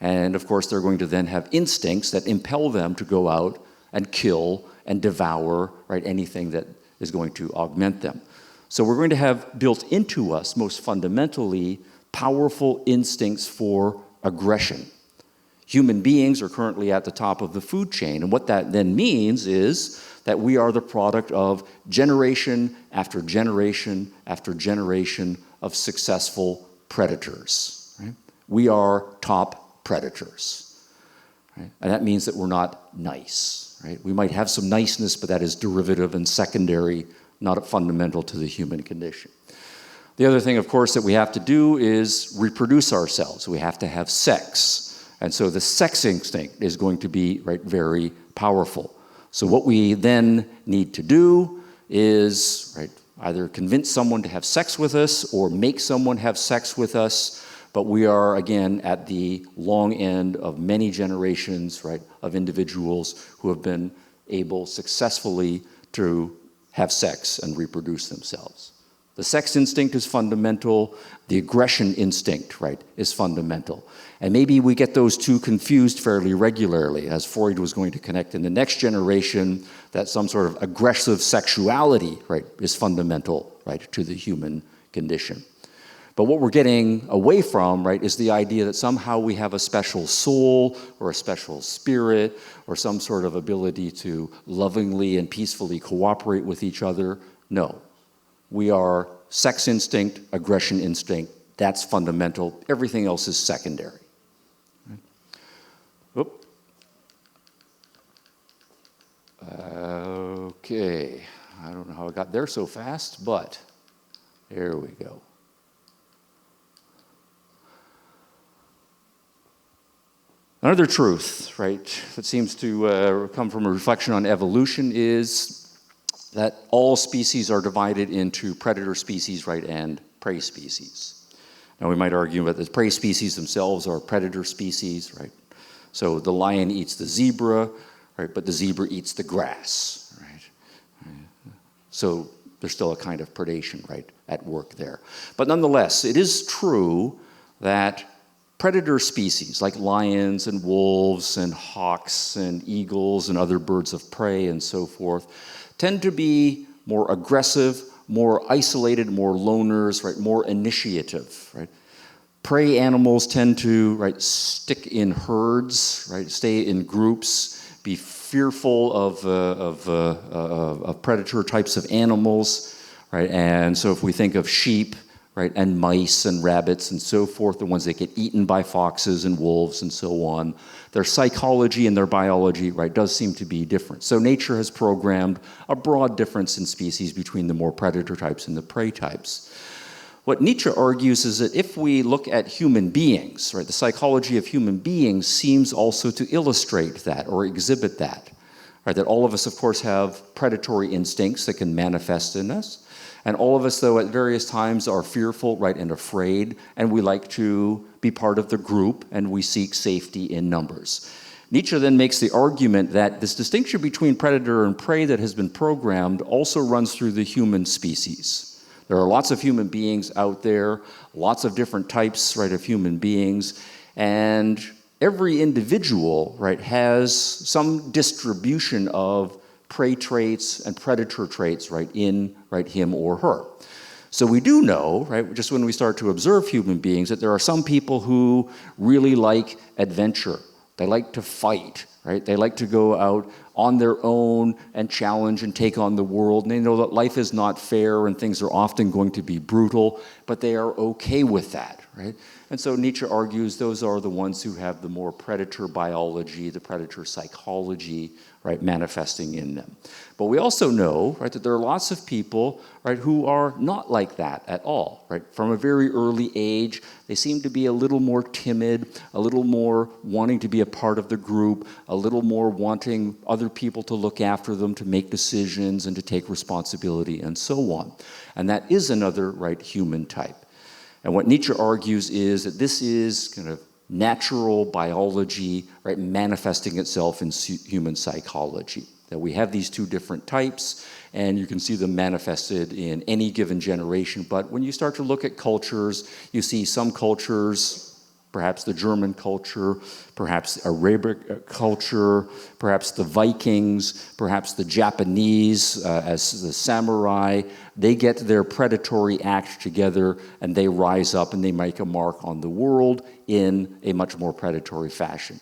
And of course, they're going to then have instincts that impel them to go out and kill and devour, right, anything that is going to augment them. So we're going to have built into us, most fundamentally, powerful instincts for aggression. Human beings are currently at the top of the food chain, and what that then means is that we are the product of generation after generation after generation of successful predators. Right? We are top predators. Right? And that means that we're not nice. Right? We might have some niceness, but that is derivative and secondary, not fundamental to the human condition. The other thing, of course, that we have to do is reproduce ourselves. We have to have sex. And so the sex instinct is going to be, right, very powerful. So what we then need to do is, right, either convince someone to have sex with us or make someone have sex with us. But we are, again, at the long end of many generations, right, of individuals who have been able successfully to have sex and reproduce themselves. The sex instinct is fundamental. The aggression instinct, right, is fundamental. And maybe we get those two confused fairly regularly, as Freud was going to connect in the next generation, that some sort of aggressive sexuality, right, is fundamental, right, to the human condition. But what we're getting away from, right, is the idea that somehow we have a special soul or a special spirit or some sort of ability to lovingly and peacefully cooperate with each other. No. We are sex instinct, aggression instinct. That's fundamental. Everything else is secondary. Oop. Okay. I don't know how I got there so fast, but there we go. Another truth, right, that seems to come from a reflection on evolution is that all species are divided into predator species, right, and prey species. Now we might argue that the prey species themselves are predator species, right? So the lion eats the zebra, right, but the zebra eats the grass, right? So there's still a kind of predation, right, at work there. But nonetheless, it is true that predator species like lions and wolves and hawks and eagles and other birds of prey and so forth tend to be more aggressive, more isolated, more loners, right, more initiative, right? Prey animals tend to, right, stick in herds, right, stay in groups, be fearful of predator types of animals, right? And so if we think of sheep, right, and mice and rabbits and so forth, the ones that get eaten by foxes and wolves and so on, their psychology and their biology, right, does seem to be different. So nature has programmed a broad difference in species between the more predator types and the prey types. What Nietzsche argues is that if we look at human beings, right, the psychology of human beings seems also to illustrate that or exhibit that, right, that all of us, of course, have predatory instincts that can manifest in us. And all of us, though, at various times are fearful, right, and afraid, and we like to be part of the group, and we seek safety in numbers. Nietzsche then makes the argument that this distinction between predator and prey that has been programmed also runs through the human species. There are lots of human beings out there, lots of different types, right, of human beings, and every individual, right, has some distribution of prey traits and predator traits, right, in, right, him or her. So we do know, right, just when we start to observe human beings, that there are some people who really like adventure. They like to fight, right? They like to go out on their own and challenge and take on the world. And they know that life is not fair and things are often going to be brutal, but they are okay with that, right? And so Nietzsche argues those are the ones who have the more predator biology, the predator psychology, right, manifesting in them. But we also know, right, that there are lots of people, right, who are not like that at all, right? From a very early age, they seem to be a little more timid, a little more wanting to be a part of the group, a little more wanting other people to look after them, to make decisions and to take responsibility and so on. And that is another, right, human type. And what Nietzsche argues is that this is kind of natural biology, right, manifesting itself in human psychology. That we have these two different types, and you can see them manifested in any given generation. But when you start to look at cultures, you see some cultures Perhaps the German culture, perhaps Arabic culture, perhaps the Vikings, perhaps the Japanese as the samurai. They get their predatory act together and they rise up and they make a mark on the world in a much more predatory fashion.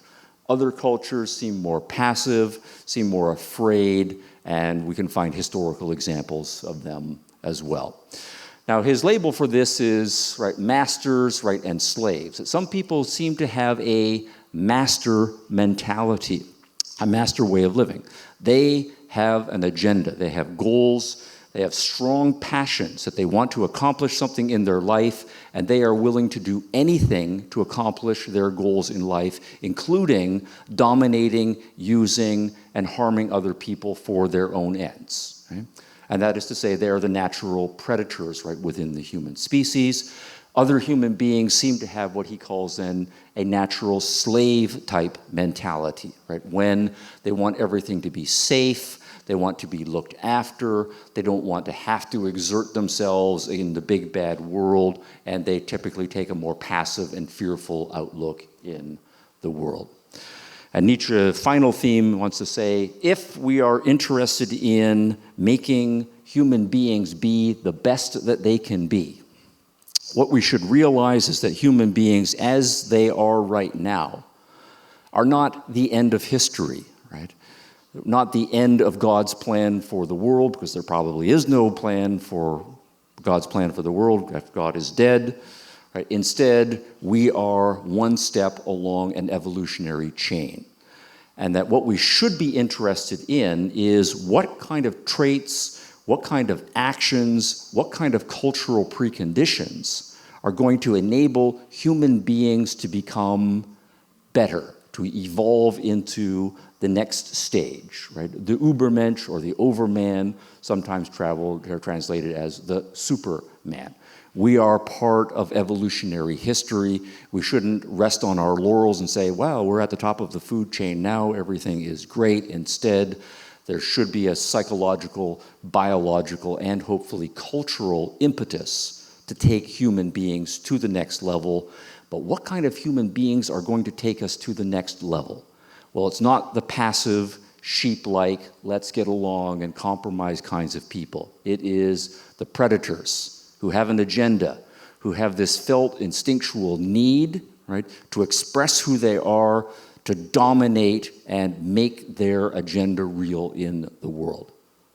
Other cultures seem more passive, seem more afraid, and we can find historical examples of them as well. Now, his label for this is, right, masters, right, and slaves. Some people seem to have a master mentality, a master way of living. They have an agenda, they have goals, they have strong passions that they want to accomplish something in their life, and they are willing to do anything to accomplish their goals in life, including dominating, using, and harming other people for their own ends. Right? And that is to say, they are the natural predators, right, within the human species. Other human beings seem to have what he calls then a natural slave-type mentality, right? When they want everything to be safe, they want to be looked after, they don't want to have to exert themselves in the big bad world, and they typically take a more passive and fearful outlook in the world. And Nietzsche's final theme wants to say, if we are interested in making human beings be the best that they can be, what we should realize is that human beings, as they are right now, are not the end of history, right? Not the end of God's plan for the world, because there probably is no plan for God's plan for the world if God is dead. Right? Instead, we are one step along an evolutionary chain. And that what we should be interested in is what kind of traits, what kind of actions, what kind of cultural preconditions are going to enable human beings to become better, to evolve into the next stage, right? The Übermensch or the Overman, sometimes translated as the Superman. We are part of evolutionary history. We shouldn't rest on our laurels and say, wow, we're at the top of the food chain now, everything is great. Instead, there should be a psychological, biological, and hopefully cultural impetus to take human beings to the next level. But what kind of human beings are going to take us to the next level? Well, it's not the passive, sheep-like, let's get along and compromise kinds of people. It is the predators who have an agenda, who have this felt instinctual need, right, to express who they are, to dominate and make their agenda real in the world.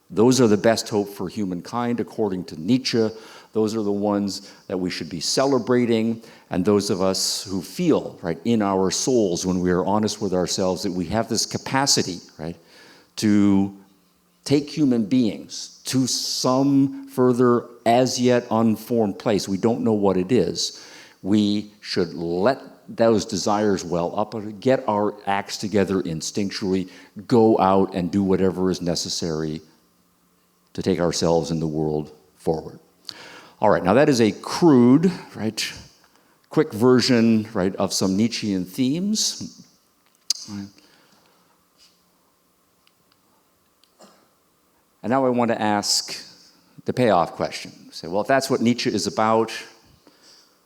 Those are the best hope for humankind, according to Nietzsche. Those are the ones that we should be celebrating, and those of us who feel, right, in our souls, when we are honest with ourselves, that we have this capacity, right, to take human beings to some further as yet unformed place. We don't know what it is. We should let those desires well up, get our acts together instinctually, go out and do whatever is necessary to take ourselves and the world forward. All right, now that is a crude, right, quick version, right, of some Nietzschean themes. And now I want to ask the payoff question. Say, well, if that's what Nietzsche is about,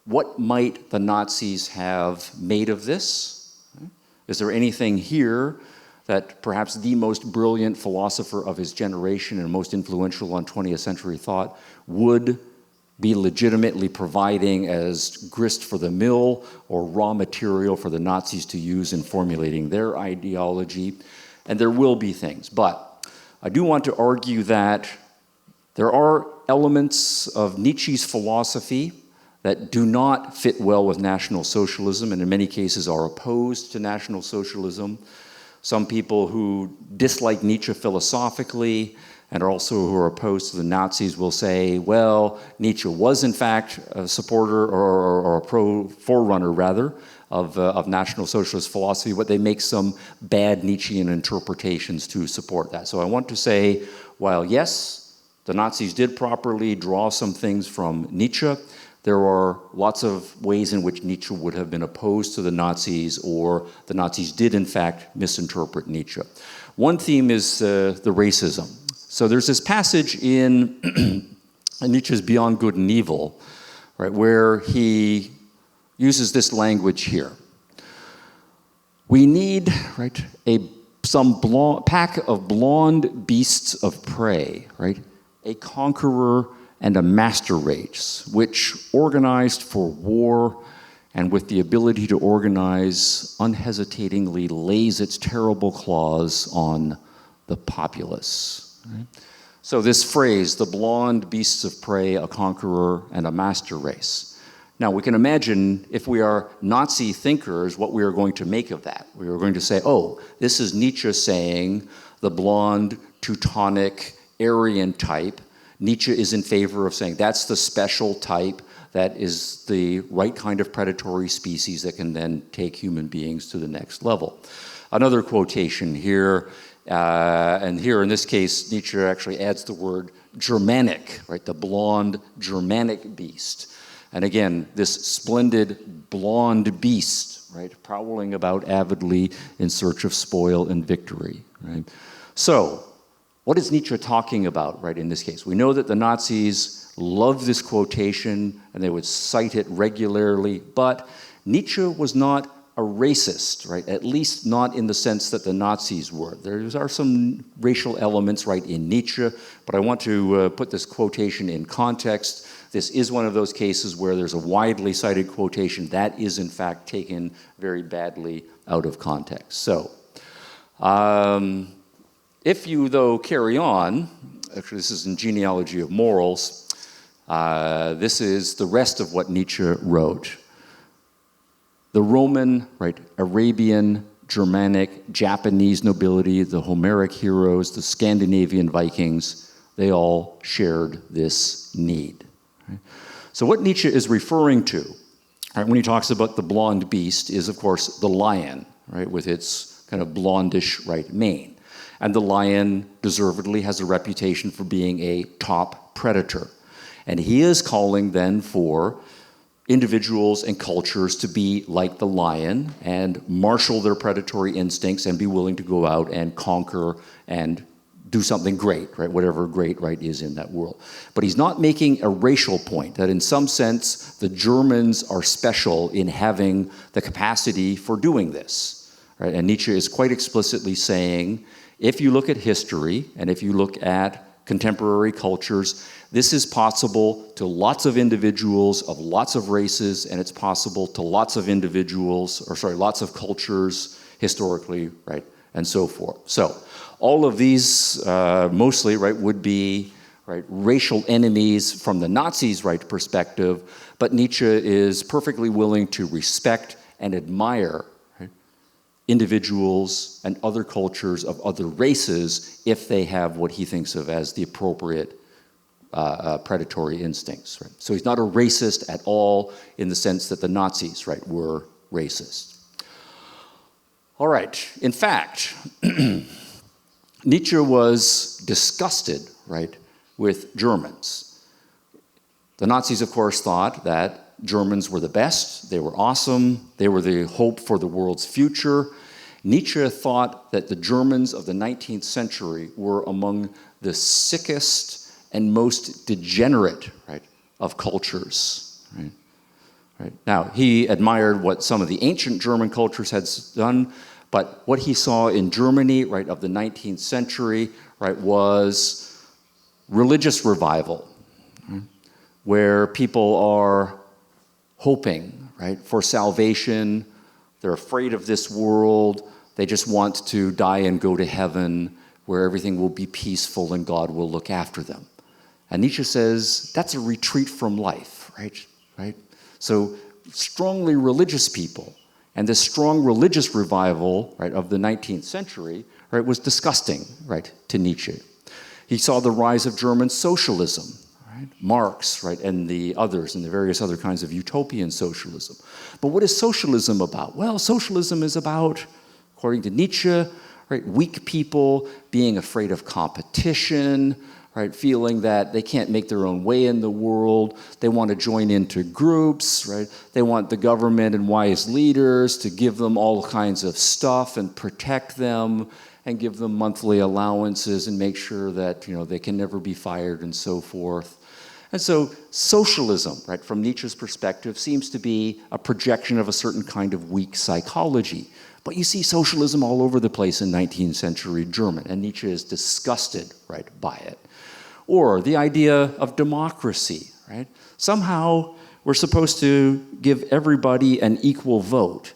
what might the Nazis have made of this? Is there anything here that perhaps the most brilliant philosopher of his generation and most influential on 20th century thought would be legitimately providing as grist for the mill or raw material for the Nazis to use in formulating their ideology? And there will be things, but I do want to argue that there are elements of Nietzsche's philosophy that do not fit well with National Socialism, and in many cases are opposed to National Socialism. Some people who dislike Nietzsche philosophically and also who are opposed to the Nazis will say, well, Nietzsche was in fact a supporter or a forerunner rather of National Socialist philosophy, but they make some bad Nietzschean interpretations to support that. So I want to say, while yes, the Nazis did properly draw some things from Nietzsche, there are lots of ways in which Nietzsche would have been opposed to the Nazis, or the Nazis did in fact misinterpret Nietzsche. One theme is the racism. So there's this passage in Nietzsche's Beyond Good and Evil, right, where he uses this language here. We need, right, some pack of blonde beasts of prey, right? A conqueror and a master race, which organized for war and with the ability to organize unhesitatingly lays its terrible claws on the populace. Right? So this phrase, the blonde beasts of prey, a conqueror and a master race. Now, we can imagine if we are Nazi thinkers, what we are going to make of that. We are going to say, oh, this is Nietzsche saying the blonde, Teutonic, Aryan type. Nietzsche is in favor of saying that's the special type that is the right kind of predatory species that can then take human beings to the next level. Another quotation here, and here in this case, Nietzsche actually adds the word Germanic, right? The blonde Germanic beast. And again, this splendid blonde beast, right, prowling about avidly in search of spoil and victory, right? So, what is Nietzsche talking about, right, in this case? We know that the Nazis loved this quotation and they would cite it regularly, but Nietzsche was not a racist, right? At least not in the sense that the Nazis were. There are some racial elements, right, in Nietzsche, but I want to put this quotation in context. This is one of those cases where there's a widely cited quotation that is in fact taken very badly out of context. So, if you though carry on, actually this is in Genealogy of Morals, this is the rest of what Nietzsche wrote. The Roman, right, Arabian, Germanic, Japanese nobility, the Homeric heroes, the Scandinavian Vikings, they all shared this need. Right? So what Nietzsche is referring to, right, when he talks about the blonde beast is, of course, the lion, right, with its kind of blondish, right, mane. And the lion deservedly has a reputation for being a top predator. And he is calling then for individuals and cultures to be like the lion and marshal their predatory instincts and be willing to go out and conquer and do something great, right? Whatever great, right, is in that world. But he's not making a racial point, that in some sense the Germans are special in having the capacity for doing this, right? And Nietzsche is quite explicitly saying, if you look at history and if you look at contemporary cultures, this is possible to lots of individuals of lots of races, and it's possible to lots of lots of cultures historically, right, and so forth. So all of these mostly, right, would be, right, racial enemies from the Nazis' right perspective, but Nietzsche is perfectly willing to respect and admire, right, individuals and other cultures of other races if they have what he thinks of as the appropriate predatory instincts. Right? So he's not a racist at all in the sense that the Nazis, right, were racist. All right, in fact, Nietzsche was disgusted, right, with Germans. The Nazis, of course, thought that Germans were the best, they were awesome, they were the hope for the world's future. Nietzsche thought that the Germans of the 19th century were among the sickest and most degenerate, right, of cultures. Right? Right. Now, he admired what some of the ancient German cultures had done, but what he saw in Germany, right, of the 19th century, right, was religious revival, right, where people are hoping, right, for salvation. They're afraid of this world. They just want to die and go to heaven, where everything will be peaceful and God will look after them. And Nietzsche says that's a retreat from life, right? Right? So strongly religious people, and this strong religious revival, right, of the 19th century, right, was disgusting, right, to Nietzsche. He saw the rise of German socialism, right, Marx, right, and the others, and the various other kinds of utopian socialism. But what is socialism about? Well, socialism is about, according to Nietzsche, right, weak people being afraid of competition, right, feeling that they can't make their own way in the world. They want to join into groups, right? They want the government and wise leaders to give them all kinds of stuff and protect them and give them monthly allowances and make sure that, you know, they can never be fired and so forth. And so socialism, right, from Nietzsche's perspective, seems to be a projection of a certain kind of weak psychology. But you see socialism all over the place in 19th century German, and Nietzsche is disgusted, right, by it. Or the idea of democracy, right? Somehow we're supposed to give everybody an equal vote.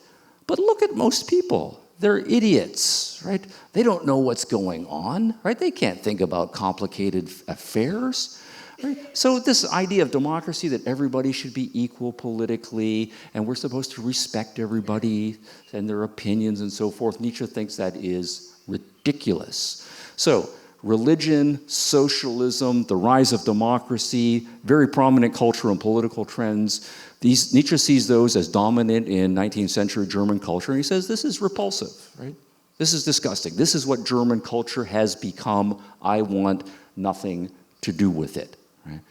But look at most people. They're idiots, right? They don't know what's going on, right? They can't think about complicated affairs. Right? So this idea of democracy, that everybody should be equal politically, and we're supposed to respect everybody and their opinions and so forth, Nietzsche thinks that is ridiculous. So religion, socialism, the rise of democracy, very prominent cultural and political trends, Nietzsche sees those as dominant in 19th century German culture, and he says this is repulsive, right? This is disgusting. This is what German culture has become. I want nothing to do with it. Right?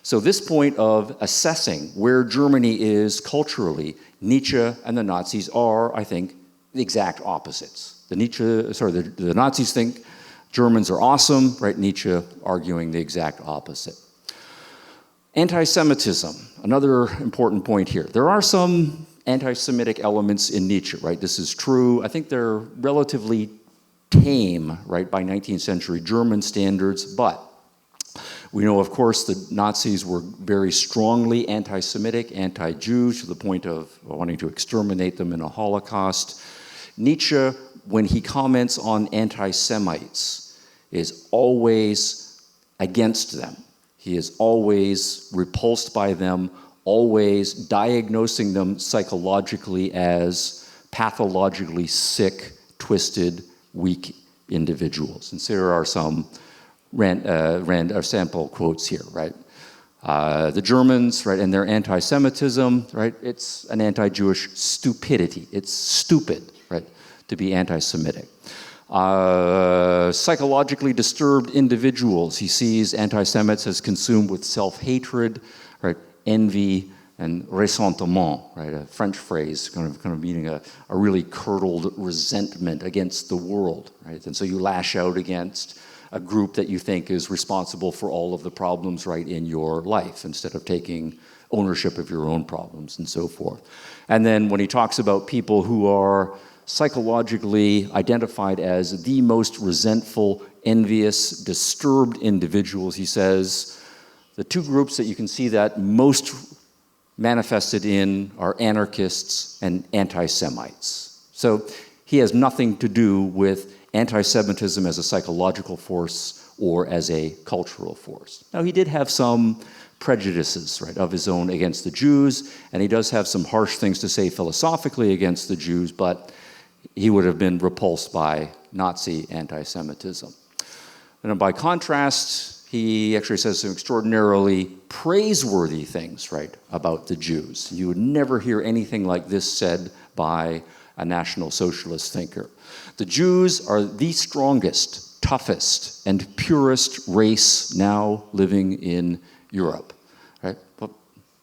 So this point of assessing where Germany is culturally, Nietzsche and the Nazis are, I think, the exact opposites. The Nazis think Germans are awesome, right? Nietzsche arguing the exact opposite. Anti-Semitism, another important point here. There are some anti-Semitic elements in Nietzsche, right? This is true. I think they're relatively tame, right, by 19th century German standards, but we know, of course, the Nazis were very strongly anti-Semitic, anti-Jews, to the point of wanting to exterminate them in a Holocaust. Nietzsche, when he comments on anti-Semites, is always against them. He is always repulsed by them, always diagnosing them psychologically as pathologically sick, twisted, weak individuals. And so there are some sample quotes here, right? The Germans, right, and their anti-Semitism, right, it's an anti-Jewish stupidity. It's stupid, right, to be anti-Semitic. Psychologically disturbed individuals, he sees anti-Semites as consumed with self-hatred, right, envy, and ressentiment, right, a French phrase kind of meaning a really curdled resentment against the world, right? And so you lash out against a group that you think is responsible for all of the problems, right, in your life, instead of taking ownership of your own problems and so forth. And then when he talks about people who are psychologically identified as the most resentful, envious, disturbed individuals, he says, the two groups that you can see that most manifested in are anarchists and anti-Semites. So he has nothing to do with anti-Semitism as a psychological force or as a cultural force. Now, he did have some prejudices, right, of his own against the Jews, and he does have some harsh things to say philosophically against the Jews, but he would have been repulsed by Nazi anti-Semitism. And by contrast, he actually says some extraordinarily praiseworthy things, right, about the Jews. You would never hear anything like this said by a National Socialist thinker. The Jews are the strongest, toughest, and purest race now living in Europe, right? But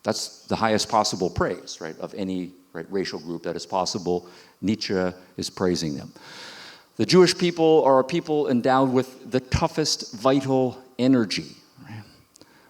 that's the highest possible praise, right, of any racial group that is possible. Nietzsche is praising them. The Jewish people are a people endowed with the toughest vital energy. Right?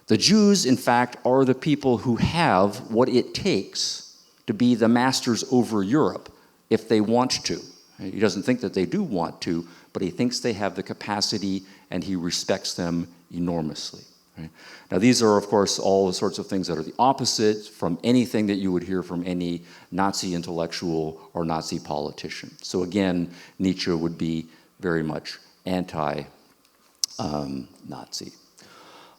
The Jews, in fact, are the people who have what it takes to be the masters over Europe if they want to. He doesn't think that they do want to, but he thinks they have the capacity, and he respects them enormously. Right? Now, these are, of course, all the sorts of things that are the opposite from anything that you would hear from any Nazi intellectual or Nazi politician. So again, Nietzsche would be very much anti-Nazi.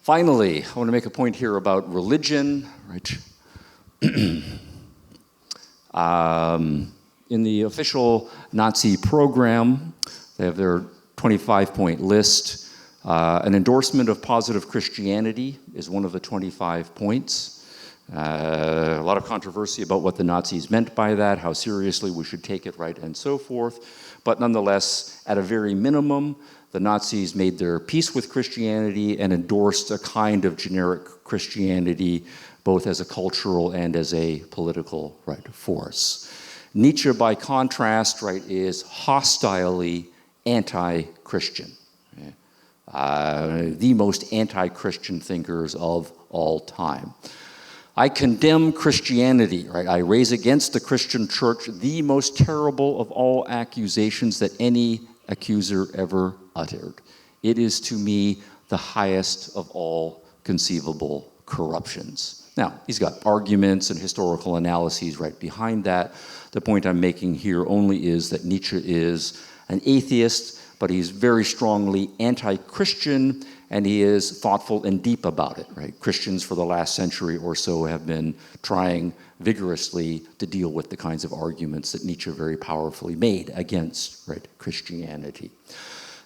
Finally, I want to make a point here about religion. Right? In the official Nazi program, they have their 25-point list. An endorsement of positive Christianity is one of the 25 points. A lot of controversy about what the Nazis meant by that, how seriously we should take it, right, and so forth. But nonetheless, at a very minimum, the Nazis made their peace with Christianity and endorsed a kind of generic Christianity, both as a cultural and as a political, right, force. Nietzsche, by contrast, right, is hostilely anti-Christian. the most anti-Christian thinkers of all time. I condemn Christianity, right? I raise against the Christian church the most terrible of all accusations that any accuser ever uttered. It is to me the highest of all conceivable corruptions. Now, he's got arguments and historical analyses right behind that. The point I'm making here only is that Nietzsche is an atheist, but he's very strongly anti-Christian, and he is thoughtful and deep about it, right? Christians for the last century or so have been trying vigorously to deal with the kinds of arguments that Nietzsche very powerfully made against, right, Christianity.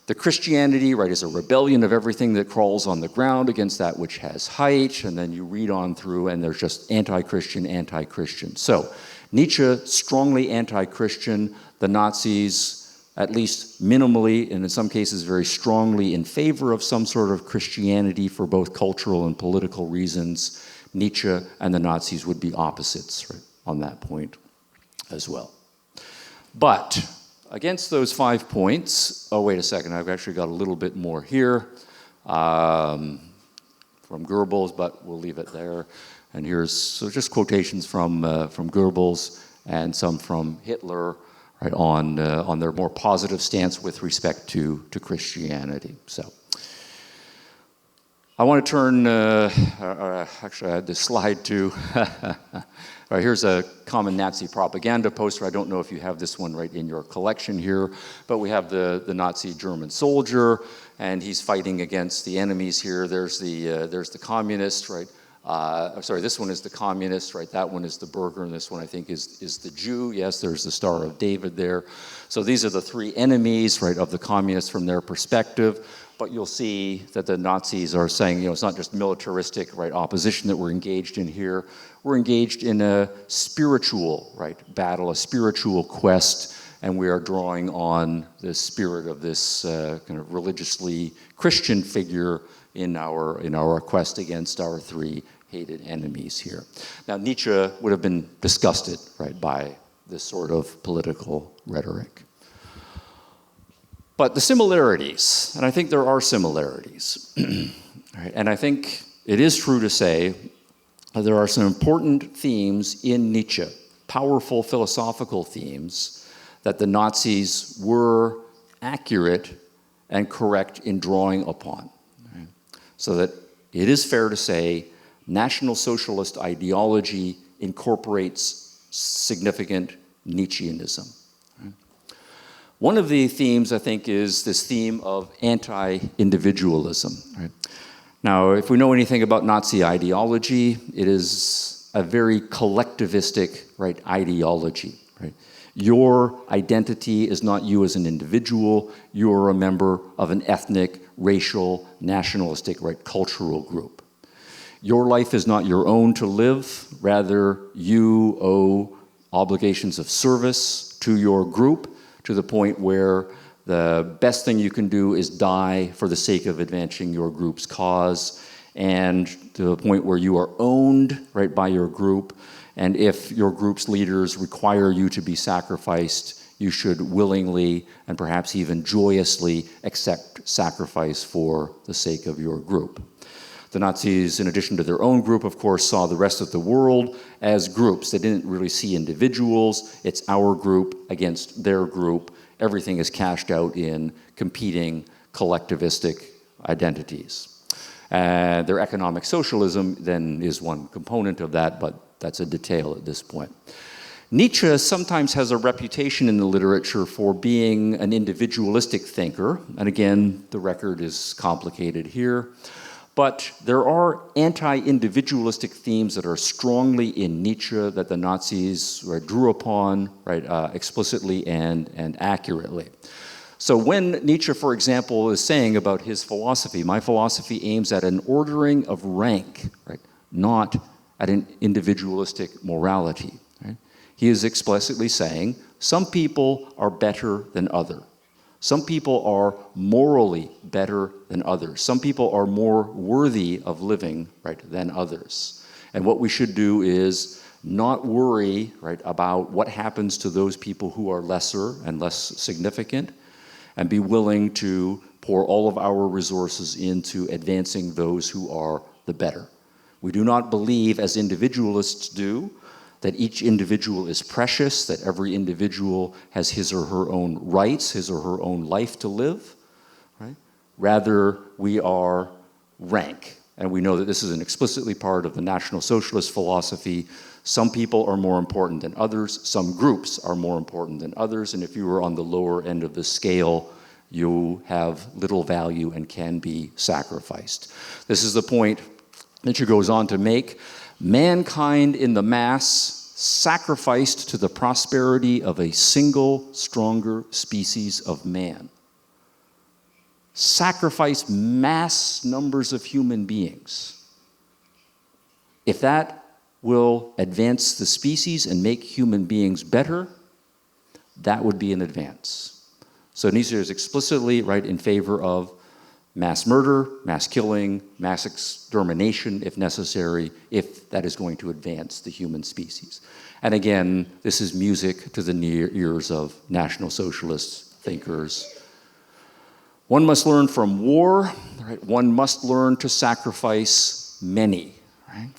The Christianity, right, is a rebellion of everything that crawls on the ground against that which has height, and then you read on through, and there's just anti-Christian, anti-Christian. So Nietzsche, strongly anti-Christian, the Nazis, at least minimally, and in some cases very strongly in favor of some sort of Christianity for both cultural and political reasons. Nietzsche and the Nazis would be opposites, right, on that point as well. But against those 5 points, oh, wait a second, I've actually got a little bit more here from Goebbels, but we'll leave it there. And here's so just quotations from Goebbels and some from Hitler, right, on their more positive stance with respect to Christianity. So I want to turn, actually I had this slide too. All right, here's a common Nazi propaganda poster. I don't know if you have this one right in your collection here, but we have the Nazi German soldier, and he's fighting against the enemies here. There's the communist, right? Sorry, this one is the communist, right? That one is the burgher, and this one I think is the Jew. Yes, there's the Star of David there. So these are the three enemies, right, of the communists from their perspective. But you'll see that the Nazis are saying, it's not just militaristic, right, opposition that we're engaged in here. We're engaged in a spiritual, right, battle, a spiritual quest, and we are drawing on the spirit of this kind of religiously Christian figure in our quest against our three hated enemies here. Now, Nietzsche would have been disgusted, right, by this sort of political rhetoric. But the similarities, and I think there are similarities, right, and I think it is true to say that there are some important themes in Nietzsche, powerful philosophical themes, that the Nazis were accurate and correct in drawing upon. Right? So that it is fair to say National Socialist ideology incorporates significant Nietzscheanism. One of the themes, I think, is this theme of anti-individualism. Right? Now, if we know anything about Nazi ideology, it is a very collectivistic, right, ideology. Right? Your identity is not you as an individual. You are a member of an ethnic, racial, nationalistic, right, cultural group. Your life is not your own to live. Rather, you owe obligations of service to your group, to the point where the best thing you can do is die for the sake of advancing your group's cause, and to the point where you are owned, right, by your group, and if your group's leaders require you to be sacrificed, you should willingly and perhaps even joyously accept sacrifice for the sake of your group. The Nazis, in addition to their own group, of course, saw the rest of the world as groups. They didn't really see individuals. It's our group against their group. Everything is cashed out in competing collectivistic identities. Their economic socialism then is one component of that, but that's a detail at this point. Nietzsche sometimes has a reputation in the literature for being an individualistic thinker, and again, the record is complicated here. But there are anti-individualistic themes that are strongly in Nietzsche that the Nazis drew upon, right, explicitly and accurately. So when Nietzsche, for example, is saying about his philosophy, my philosophy aims at an ordering of rank, right, not at an individualistic morality. Right? He is explicitly saying some people are better than others. Some people are morally better than others. Some people are more worthy of living, right, than others. And what we should do is not worry, right, about what happens to those people who are lesser and less significant, and be willing to pour all of our resources into advancing those who are the better. We do not believe, as individualists do, that each individual is precious, that every individual has his or her own rights, his or her own life to live. Right? Rather, we are rank. And we know that this is an explicitly part of the National Socialist philosophy. Some people are more important than others. Some groups are more important than others. And if you are on the lower end of the scale, you have little value and can be sacrificed. This is the point Nietzsche goes on to make. Mankind in the mass sacrificed to the prosperity of a single, stronger species of man. Sacrifice mass numbers of human beings. If that will advance the species and make human beings better, that would be an advance. So Nietzsche is explicitly right in favor of mass murder, mass killing, mass extermination if necessary, if that is going to advance the human species. And again, this is music to the ears of National Socialist thinkers. One must learn from war, right? One must learn to sacrifice many. Right?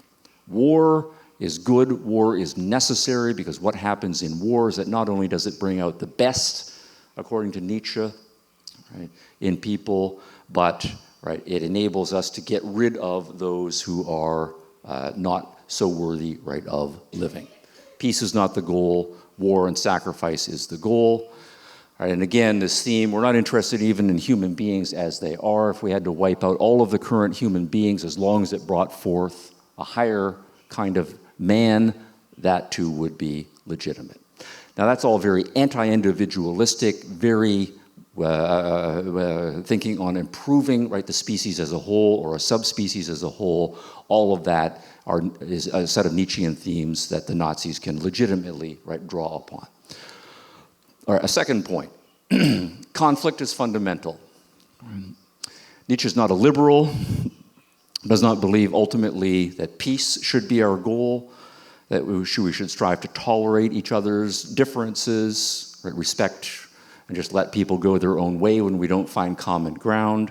War is good, war is necessary, because what happens in war is that not only does it bring out the best, according to Nietzsche, right, in people, but right, it enables us to get rid of those who are not so worthy, right, of living. Peace is not the goal, war and sacrifice is the goal. Right, and again, this theme, we're not interested even in human beings as they are. If we had to wipe out all of the current human beings, as long as it brought forth a higher kind of man, that too would be legitimate. Now that's all very anti-individualistic, very thinking on improving, right, the species as a whole or a subspecies as a whole. All of that is a set of Nietzschean themes that the Nazis can legitimately, right, draw upon. All right, a second point. Conflict is fundamental. Nietzsche is not a liberal, does not believe ultimately that peace should be our goal, that we should strive to tolerate each other's differences, right, respect and just let people go their own way when we don't find common ground,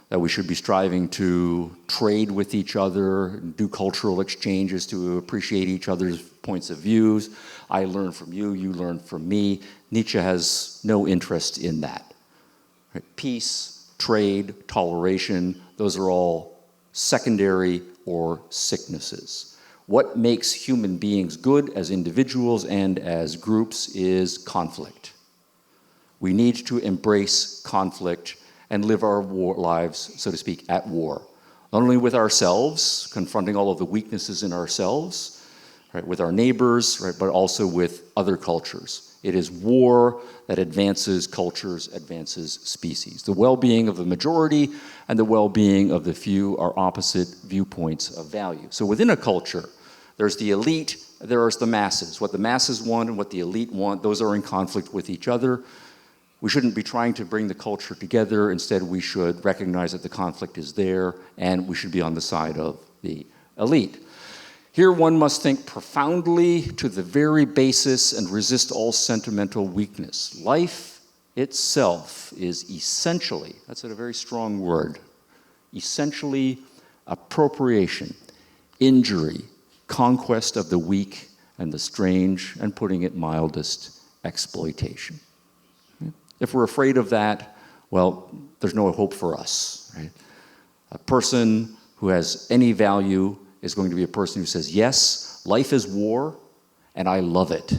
that we should be striving to trade with each other, do cultural exchanges to appreciate each other's points of views. I learn from you, you learn from me. Nietzsche has no interest in that. Right? Peace, trade, toleration, those are all secondary or sicknesses. What makes human beings good as individuals and as groups is conflict. We need to embrace conflict and live our lives, so to speak, at war. Not only with ourselves, confronting all of the weaknesses in ourselves, right, with our neighbors, right, but also with other cultures. It is war that advances cultures, advances species. The well-being of the majority and the well-being of the few are opposite viewpoints of value. So within a culture, there's the elite, there's the masses. What the masses want and what the elite want, those are in conflict with each other. We shouldn't be trying to bring the culture together. Instead, we should recognize that the conflict is there, and we should be on the side of the elite. Here one must think profoundly to the very basis and resist all sentimental weakness. Life itself is essentially, that's a very strong word, essentially appropriation, injury, conquest of the weak and the strange, and putting it mildest, exploitation. If we're afraid of that, well, there's no hope for us. Right? A person who has any value is going to be a person who says, yes, life is war, and I love it,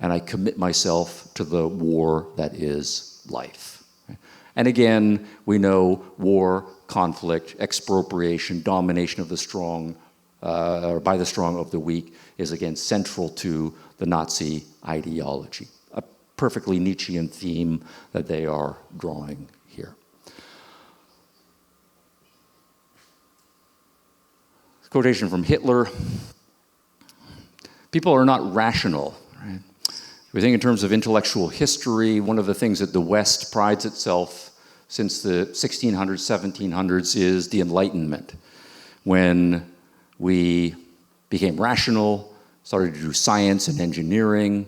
and I commit myself to the war that is life. Right? And again, we know war, conflict, expropriation, domination of the strong, or by the strong of the weak, is again central to the Nazi ideology. Perfectly Nietzschean theme that they are drawing here. Quotation from Hitler. People are not rational. Right? We think in terms of intellectual history, one of the things that the West prides itself since the 1600s, 1700s is the Enlightenment, when we became rational, started to do science and engineering,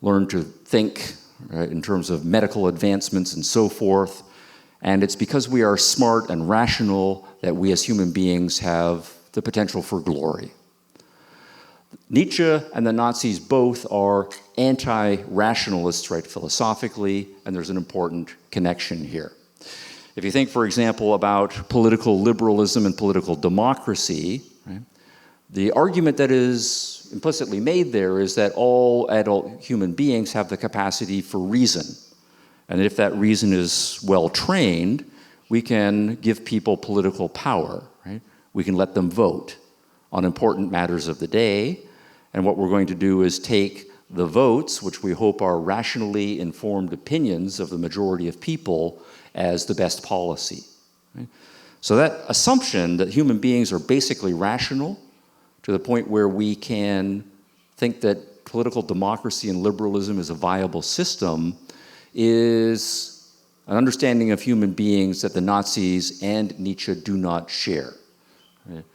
learned to think, right, in terms of medical advancements and so forth, And it's because we are smart and rational that we as human beings have the potential for glory. Nietzsche and the Nazis both are anti-rationalists, right, philosophically, and there's an important connection here. If you think, for example, about political liberalism and political democracy, right, the argument that is implicitly made there is that all adult human beings have the capacity for reason. And if that reason is well trained, we can give people political power, right? We can let them vote on important matters of the day. And what we're going to do is take the votes, which we hope are rationally informed opinions of the majority of people, as the best policy. Right? So that assumption that human beings are basically rational to the point where we can think that political democracy and liberalism is a viable system is an understanding of human beings that the Nazis and Nietzsche do not share. Right?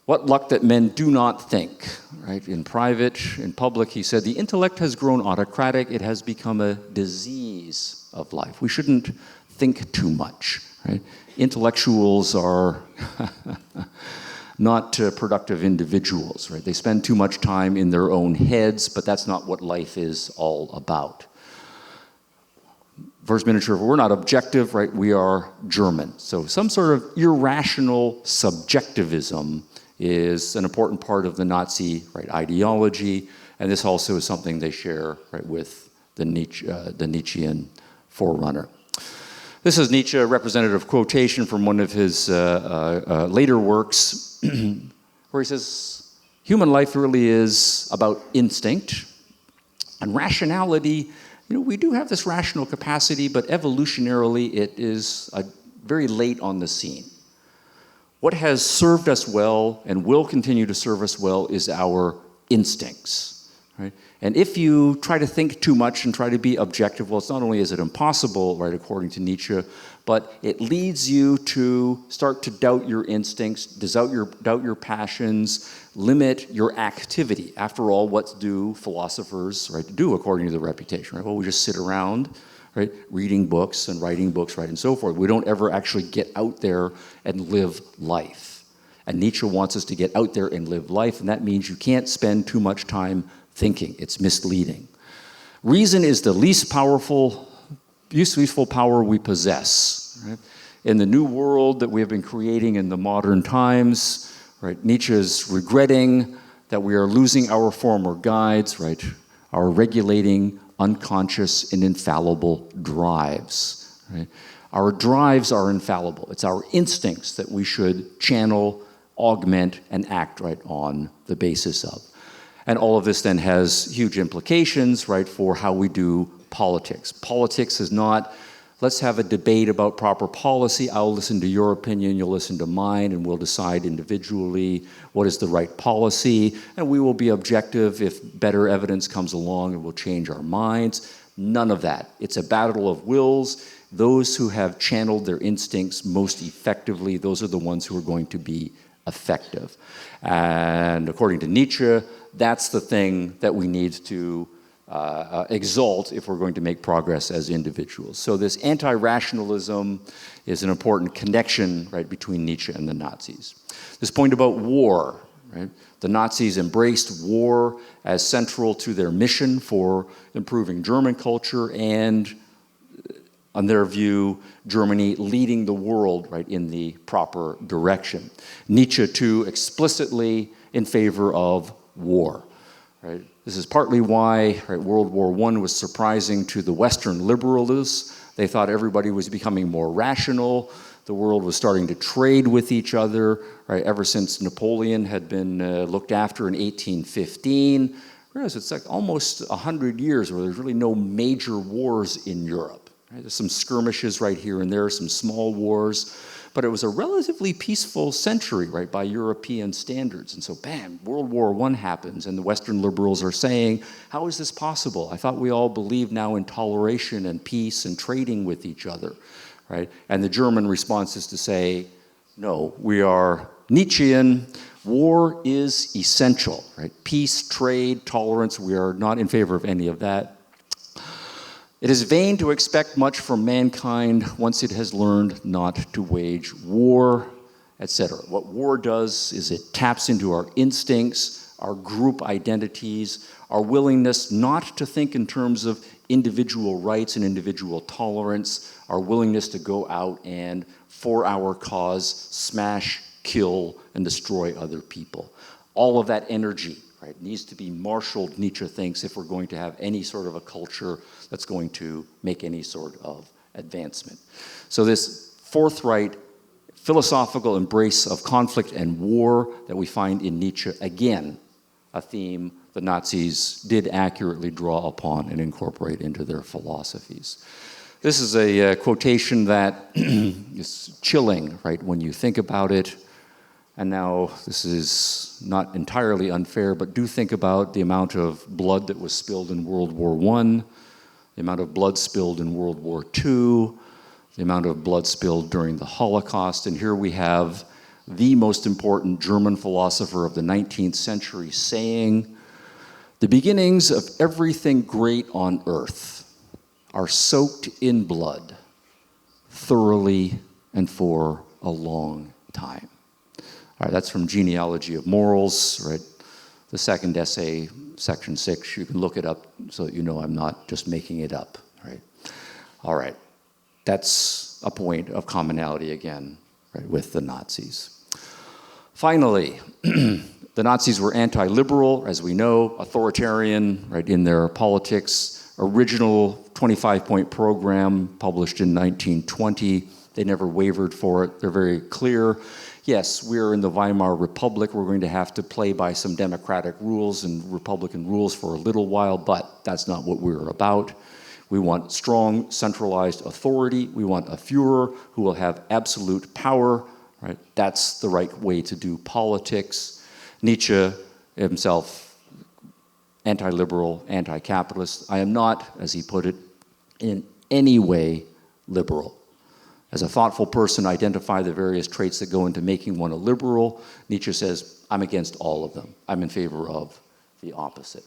What luck that men do not think, right? In private, in public, he said, the intellect has grown autocratic, it has become a disease of life. We shouldn't think too much, right? Intellectuals are not productive individuals, right? They spend too much time in their own heads, but that's not what life is all about. First miniature, we're not objective, right? We are German. So some sort of irrational subjectivism is an important part of the Nazi, right, ideology, and this also is something they share, right, with the Nietzschean forerunner. This is Nietzsche, a representative quotation from one of his later works, where he says, human life really is about instinct, and rationality. You know, we do have this rational capacity, but evolutionarily it is very late on the scene. What has served us well and will continue to serve us well is our instincts, right? And if you try to think too much and try to be objective, well, it's not only is it impossible, right, according to Nietzsche, but it leads you to start to doubt your instincts, doubt your passions, limit your activity. After all, what do philosophers, right, do according to the reputation, right? Well, we just sit around, right, reading books and writing books, right, and so forth. We don't ever actually get out there and live life. And Nietzsche wants us to get out there and live life, and that means you can't spend too much time thinking. It's misleading. Reason is the least useful power we possess. Right? In the new world that we have been creating in the modern times, right, Nietzsche is regretting that we are losing our former guides, right, our regulating, unconscious, and infallible drives. Right? Our drives are infallible. It's our instincts that we should channel, augment, and act, right, on the basis of. And all of this then has huge implications, right, for how we do politics. Politics is not, let's have a debate about proper policy. I'll listen to your opinion, you'll listen to mine, and we'll decide individually what is the right policy. And we will be objective if better evidence comes along and we'll change our minds. None of that. It's a battle of wills. Those who have channeled their instincts most effectively, those are the ones who are going to be effective. And according to Nietzsche, that's the thing that we need to exalt if we're going to make progress as individuals. So this anti-rationalism is an important connection, right, between Nietzsche and the Nazis. This point about war, right? The Nazis embraced war as central to their mission for improving German culture and, on their view, Germany leading the world, right, in the proper direction. Nietzsche, too, explicitly in favor of war. Right? This is partly why, right, World War I was surprising to the Western liberals. They thought everybody was becoming more rational. The world was starting to trade with each other, right, ever since Napoleon had been looked after in 1815. Whereas it's like almost 100 years where there's really no major wars in Europe. Right? There's some skirmishes right here and there, some small wars. But it was a relatively peaceful century, right, by European standards. And so, bam, World War I happens, and the Western liberals are saying, how is this possible? I thought we all believed now in toleration and peace and trading with each other, right? And the German response is to say, no, we are Nietzschean. War is essential, right? Peace, trade, tolerance, we are not in favor of any of that. It is vain to expect much from mankind once it has learned not to wage war, etc. What war does is it taps into our instincts, our group identities, our willingness not to think in terms of individual rights and individual tolerance, our willingness to go out and, for our cause, smash, kill, and destroy other people. All of that energy, right, needs to be marshaled, Nietzsche thinks, if we're going to have any sort of a culture that's going to make any sort of advancement. So this forthright philosophical embrace of conflict and war that we find in Nietzsche, again, a theme the Nazis did accurately draw upon and incorporate into their philosophies. This is a quotation that is chilling, right, when you think about it. And now, this is not entirely unfair, but do think about the amount of blood that was spilled in World War I, the amount of blood spilled in World War II, the amount of blood spilled during the Holocaust. And here we have the most important German philosopher of the 19th century saying, "The beginnings of everything great on earth are soaked in blood, thoroughly and for a long time." All right, that's from Genealogy of Morals, right? The second essay, section 6. You can look it up so that you know I'm not just making it up, right? All right, that's a point of commonality again, right, with the Nazis. Finally, the Nazis were anti-liberal, as we know, authoritarian, right, in their politics. Original 25-point program published in 1920. They never wavered for it. They're very clear. Yes, we're in the Weimar Republic. We're going to have to play by some democratic rules and Republican rules for a little while, but that's not what we're about. We want strong, centralized authority. We want a Führer who will have absolute power. Right? That's the right way to do politics. Nietzsche himself, anti-liberal, anti-capitalist. I am not, as he put it, in any way liberal. As a thoughtful person, identify the various traits that go into making one a liberal. Nietzsche says, I'm against all of them. I'm in favor of the opposite.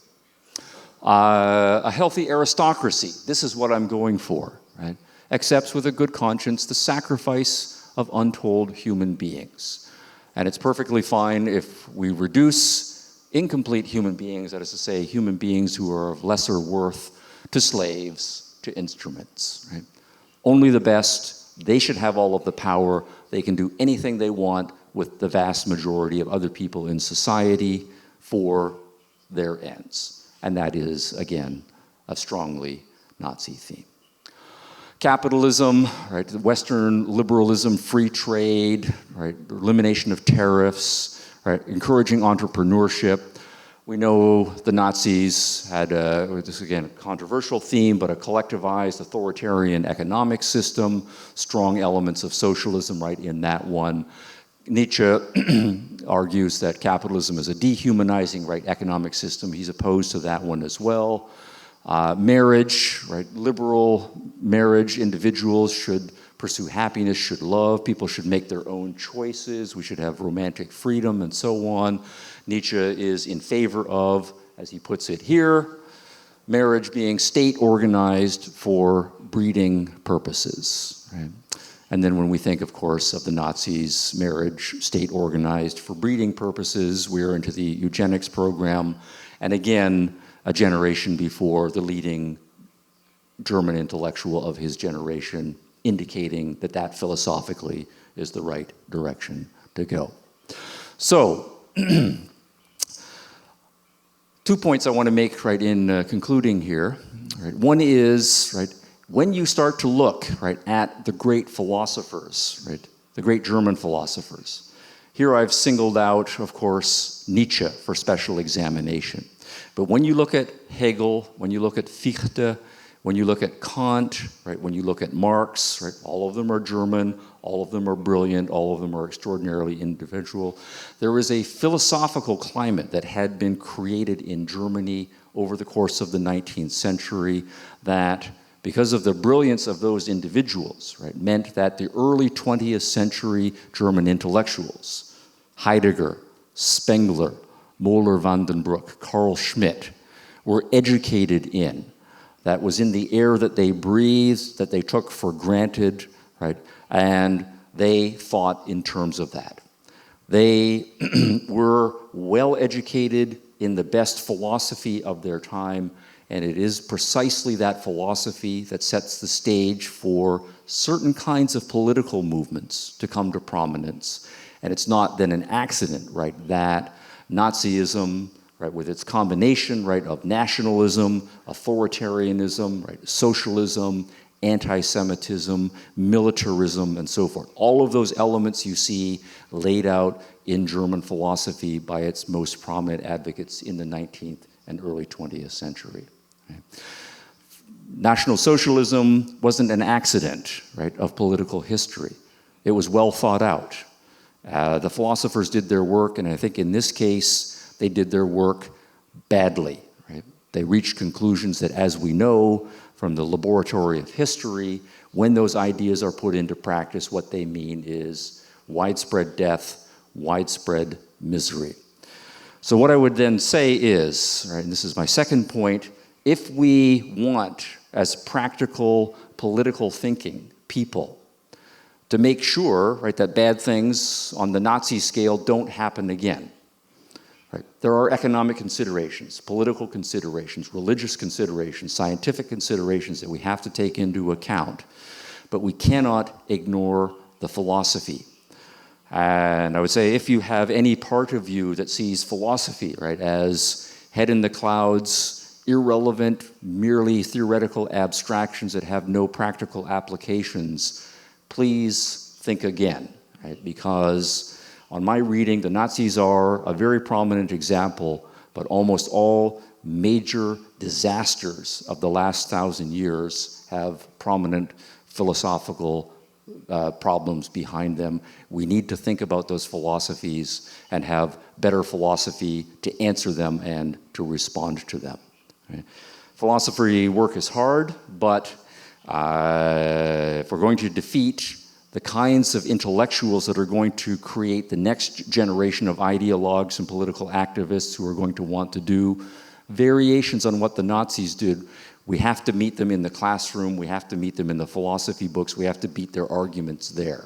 A healthy aristocracy. This is what I'm going for. Right? Accepts with a good conscience the sacrifice of untold human beings. And it's perfectly fine if we reduce incomplete human beings, that is to say, human beings who are of lesser worth, to slaves, to instruments. Right? Only the best, they should have all of the power, they can do anything they want with the vast majority of other people in society for their ends. And that is, again, a strongly Nazi theme. Capitalism, right, Western liberalism, free trade, right, elimination of tariffs, right, encouraging entrepreneurship. We know the Nazis had, this is again a controversial theme, but a collectivized authoritarian economic system, strong elements of socialism right in that one. Nietzsche argues that capitalism is a dehumanizing, right, economic system. He's opposed to that one as well. Marriage, right? Liberal marriage, individuals should pursue happiness, should love, people should make their own choices, we should have romantic freedom and so on. Nietzsche is in favor of, as he puts it here, marriage being state-organized for breeding purposes. Right? And then when we think, of course, of the Nazis' marriage state-organized for breeding purposes, we're into the eugenics program, and again, a generation before the leading German intellectual of his generation, indicating that that philosophically is the right direction to go. So, 2 points I want to make right in concluding here. Right? One is, right, when you start to look, right, at the great philosophers, right, the great German philosophers, here I've singled out, of course, Nietzsche for special examination. But when you look at Hegel, when you look at Fichte, when you look at Kant, right, when you look at Marx, right, all of them are German, all of them are brilliant, all of them are extraordinarily individual. There is a philosophical climate that had been created in Germany over the course of the 19th century that, because of the brilliance of those individuals, right, meant that the early 20th century German intellectuals, Heidegger, Spengler, Moeller van den Broek, Carl Schmitt, were educated in that was in the air that they breathed, that they took for granted, right? And they thought in terms of that. They were well educated in the best philosophy of their time, and it is precisely that philosophy that sets the stage for certain kinds of political movements to come to prominence. And it's not then an accident, right, that Nazism, right, with its combination, right, of nationalism, authoritarianism, right, socialism, anti-Semitism, militarism, and so forth. All of those elements you see laid out in German philosophy by its most prominent advocates in the 19th and early 20th century. Right? National Socialism wasn't an accident, right, of political history. It was well thought out. The philosophers did their work, and I think in this case, they did their work badly. Right? They reached conclusions that, as we know from the laboratory of history, when those ideas are put into practice, what they mean is widespread death, widespread misery. So what I would then say is, right, and this is my second point, if we want, as practical political thinking people, to make sure, right, that bad things on the Nazi scale don't happen again. Right? There are economic considerations, political considerations, religious considerations, scientific considerations that we have to take into account, but we cannot ignore the philosophy. And I would say if you have any part of you that sees philosophy, right, as head in the clouds, irrelevant, merely theoretical abstractions that have no practical applications, please think again, right? Because on my reading, the Nazis are a very prominent example, but almost all major disasters of the last 1,000 years have prominent philosophical problems behind them. We need to think about those philosophies and have better philosophy to answer them and to respond to them. Right? Philosophy work is hard, but if we're going to defeat the kinds of intellectuals that are going to create the next generation of ideologues and political activists who are going to want to do variations on what the Nazis did, we have to meet them in the classroom, we have to meet them in the philosophy books, we have to beat their arguments there.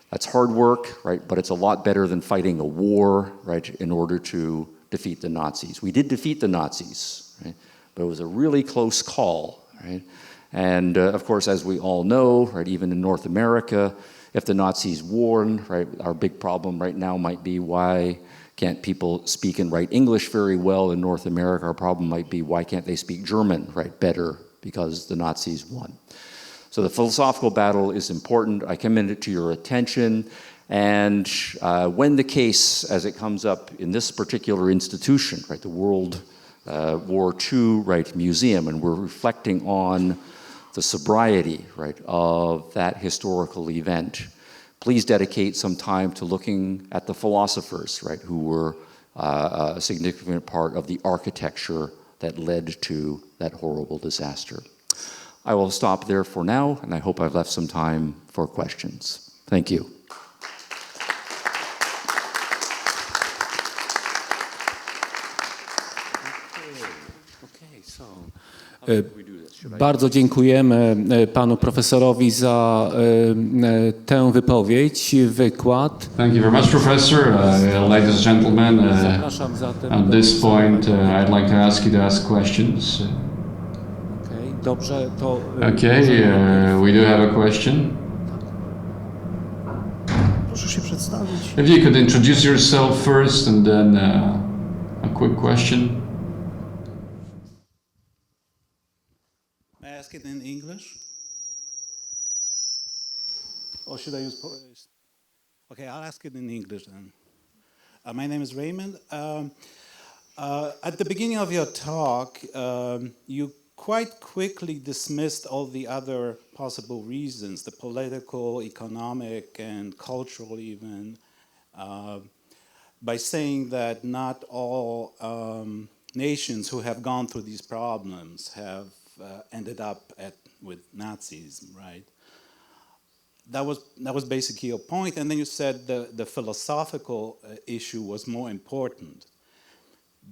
That's hard work, right? But it's a lot better than fighting a war, right, in order to defeat the Nazis. We did defeat the Nazis, right? But it was a really close call, right? And of course, as we all know, right, even in North America, if the Nazis won, right, our big problem right now might be why can't people speak and write English very well in North America? Our problem might be why can't they speak German, right, better because the Nazis won. So the philosophical battle is important. I commend it to your attention. And when the case, as it comes up in this particular institution, right, the World War II, right, Museum, and we're reflecting on the sobriety, right, of that historical event, please dedicate some time to looking at the philosophers, right, who were a significant part of the architecture that led to that horrible disaster. I will stop there for now, and I hope I've left some time for questions. Thank you. Bardzo dziękujemy panu profesorowi za tę wypowiedź, wykład. Thank you very much, Professor. Ladies and gentlemen, at this point, I'd like to ask you to ask questions. Dobrze, to... We do have a question. Proszę się przedstawić. If you could introduce yourself first and then a quick question. May I ask it in English? Or should I use Polish? Okay, I'll ask it in English then. My name is Raymond. At the beginning of your talk, you quite quickly dismissed all the other possible reasons, the political, economic, and cultural even, by saying that not all nations who have gone through these problems have ended up with Nazism, right? That was basically your point, and then you said the philosophical issue was more important.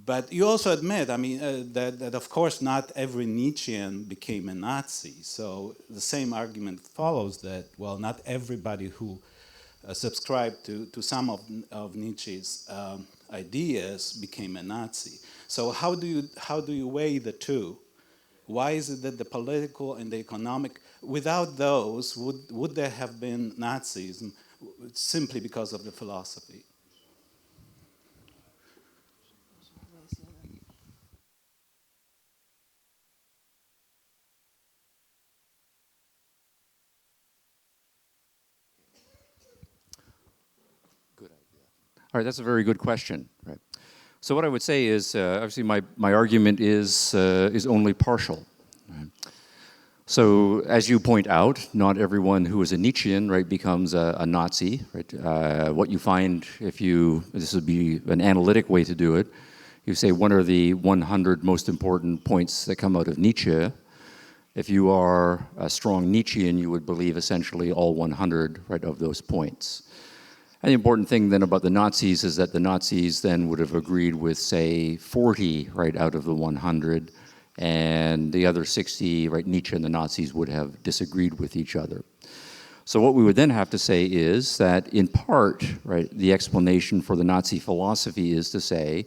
But you also admit, I mean, that of course not every Nietzschean became a Nazi. So the same argument follows that, well, not everybody who subscribed to some of Nietzsche's ideas became a Nazi. So how do you weigh the two? Why is it that the political and the economic, without those, would there have been Nazism simply because of the philosophy? All right, that's a very good question. Right. So what I would say is, obviously, my argument is only partial. Right. So as you point out, not everyone who is a Nietzschean, right, becomes a Nazi. Right. What you find, this would be an analytic way to do it. You say, what are the 100 most important points that come out of Nietzsche? If you are a strong Nietzschean, you would believe essentially all 100, right, of those points. And the important thing then about the Nazis is that the Nazis then would have agreed with, say, 40, right, out of the 100, and the other 60, right, Nietzsche and the Nazis would have disagreed with each other. So what we would then have to say is that, in part, right, the explanation for the Nazi philosophy is to say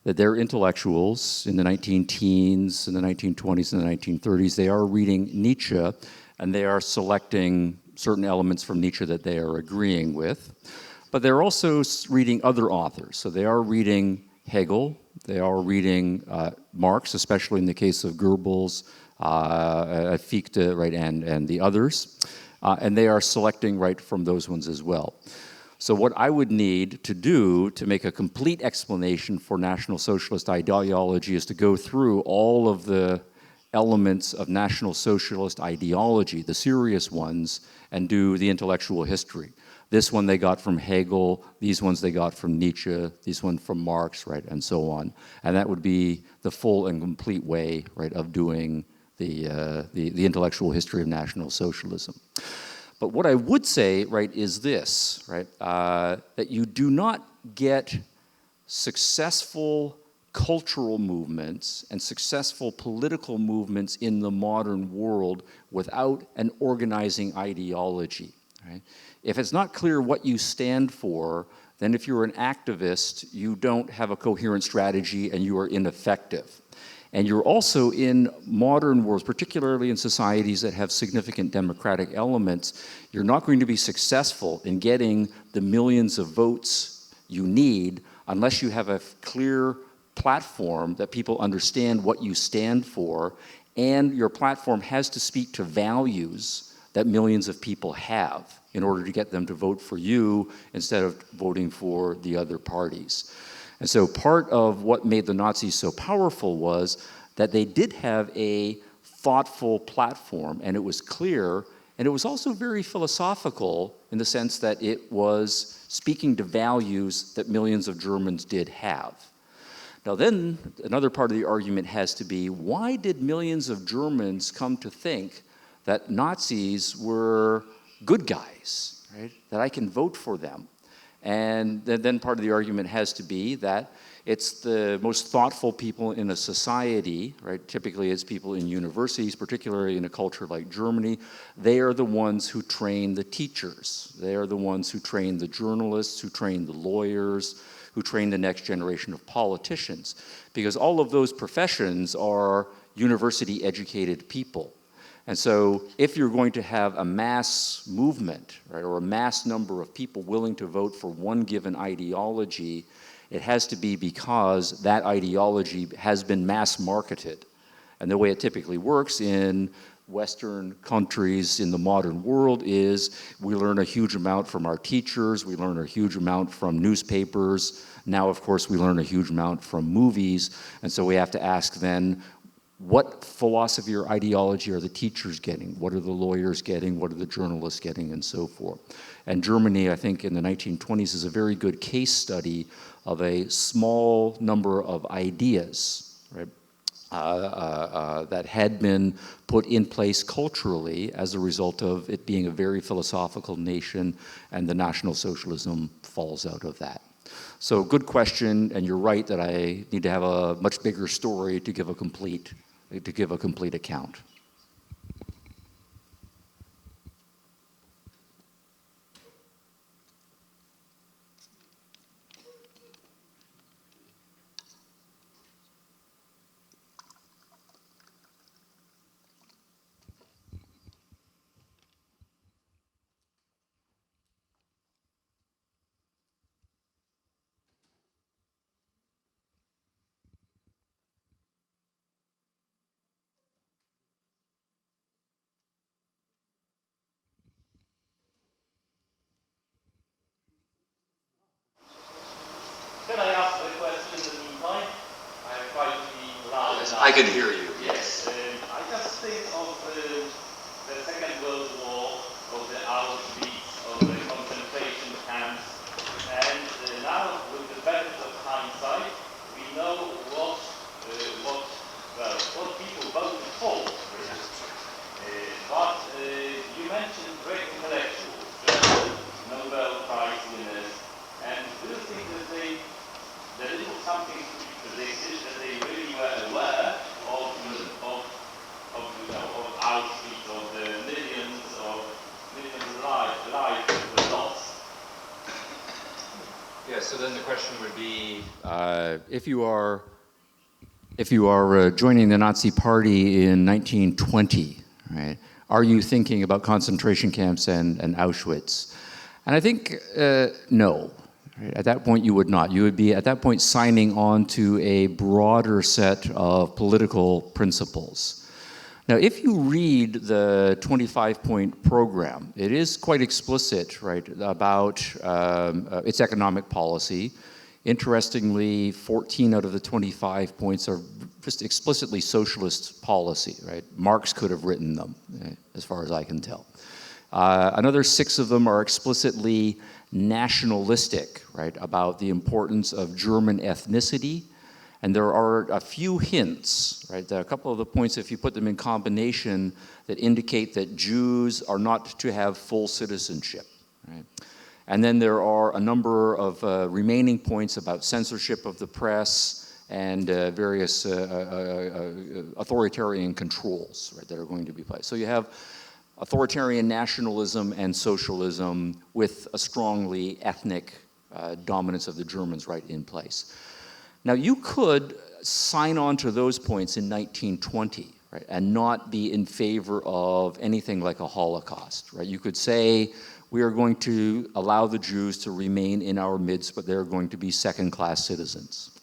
that their intellectuals in the 19-teens, in the 1920s, and the 1930s, they are reading Nietzsche, and they are selecting certain elements from Nietzsche that they are agreeing with. But they're also reading other authors. So they are reading Hegel, they are reading Marx, especially in the case of Goebbels, Fichte, right, and the others. And they are selecting, right, from those ones as well. So what I would need to do to make a complete explanation for National Socialist ideology is to go through all of the elements of National Socialist ideology, the serious ones, and do the intellectual history. This one they got from Hegel, these ones they got from Nietzsche, these one from Marx, right, and so on. And that would be the full and complete way, right, of doing the intellectual history of National Socialism. But what I would say, right, is this, right, that you do not get successful cultural movements and successful political movements in the modern world without an organizing ideology, right? If it's not clear what you stand for, then if you're an activist, you don't have a coherent strategy and you are ineffective. And you're also in modern worlds, particularly in societies that have significant democratic elements, you're not going to be successful in getting the millions of votes you need unless you have a clear platform that people understand what you stand for, and your platform has to speak to values that millions of people have in order to get them to vote for you instead of voting for the other parties. And so part of what made the Nazis so powerful was that they did have a thoughtful platform, and it was clear, and it was also very philosophical in the sense that it was speaking to values that millions of Germans did have. Now then, another part of the argument has to be, why did millions of Germans come to think that Nazis were good guys, right? That I can vote for them? And then part of the argument has to be that it's the most thoughtful people in a society, right? Typically it's people in universities, particularly in a culture like Germany. They are the ones who train the teachers. They are the ones who train the journalists, who train the lawyers, who train the next generation of politicians. Because all of those professions are university-educated people. And so if you're going to have a mass movement, right, or a mass number of people willing to vote for one given ideology, it has to be because that ideology has been mass marketed. And the way it typically works in Western countries in the modern world is we learn a huge amount from our teachers, we learn a huge amount from newspapers, now of course we learn a huge amount from movies, and so we have to ask then, what philosophy or ideology are the teachers getting? What are the lawyers getting? What are the journalists getting? And so forth. And Germany, I think, in the 1920s is a very good case study of a small number of ideas, right, that had been put in place culturally as a result of it being a very philosophical nation, and the National Socialism falls out of that. So good question, and you're right that I need to have a much bigger story to give a complete account. Can I ask a question in the meantime? I have tried to be loud enough. I can hear you, yes. I just think of the Second World War, of the Auschwitz, of the concentration camps, and now with the benefit of hindsight, we know what people voted for. But you mentioned great intellectuals, German Nobel Prize winners, and do you think that it was something to be predicted, that they really were aware of Auschwitz, of the millions of lives that were lost? Yeah, so then the question would be, if you are joining the Nazi Party in 1920, right? Are you thinking about concentration camps and Auschwitz? And I think no. Right? At that point, you would not. You would be, at that point, signing on to a broader set of political principles. Now, if you read the 25-point program, it is quite explicit, right, about its economic policy. Interestingly, 14 out of the 25 points are just explicitly socialist policy, right? Marx could have written them, as far as I can tell. Another 6 of them are explicitly nationalistic, right, about the importance of German ethnicity. And there are a few hints, right, a couple of the points, if you put them in combination, that indicate that Jews are not to have full citizenship, right? And then there are a number of remaining points about censorship of the press and various authoritarian controls, right, that are going to be placed. So you have authoritarian nationalism and socialism with a strongly ethnic dominance of the Germans right in place. Now you could sign on to those points in 1920, right, and not be in favor of anything like a Holocaust, right? You could say, we are going to allow the Jews to remain in our midst, but they're going to be second-class citizens.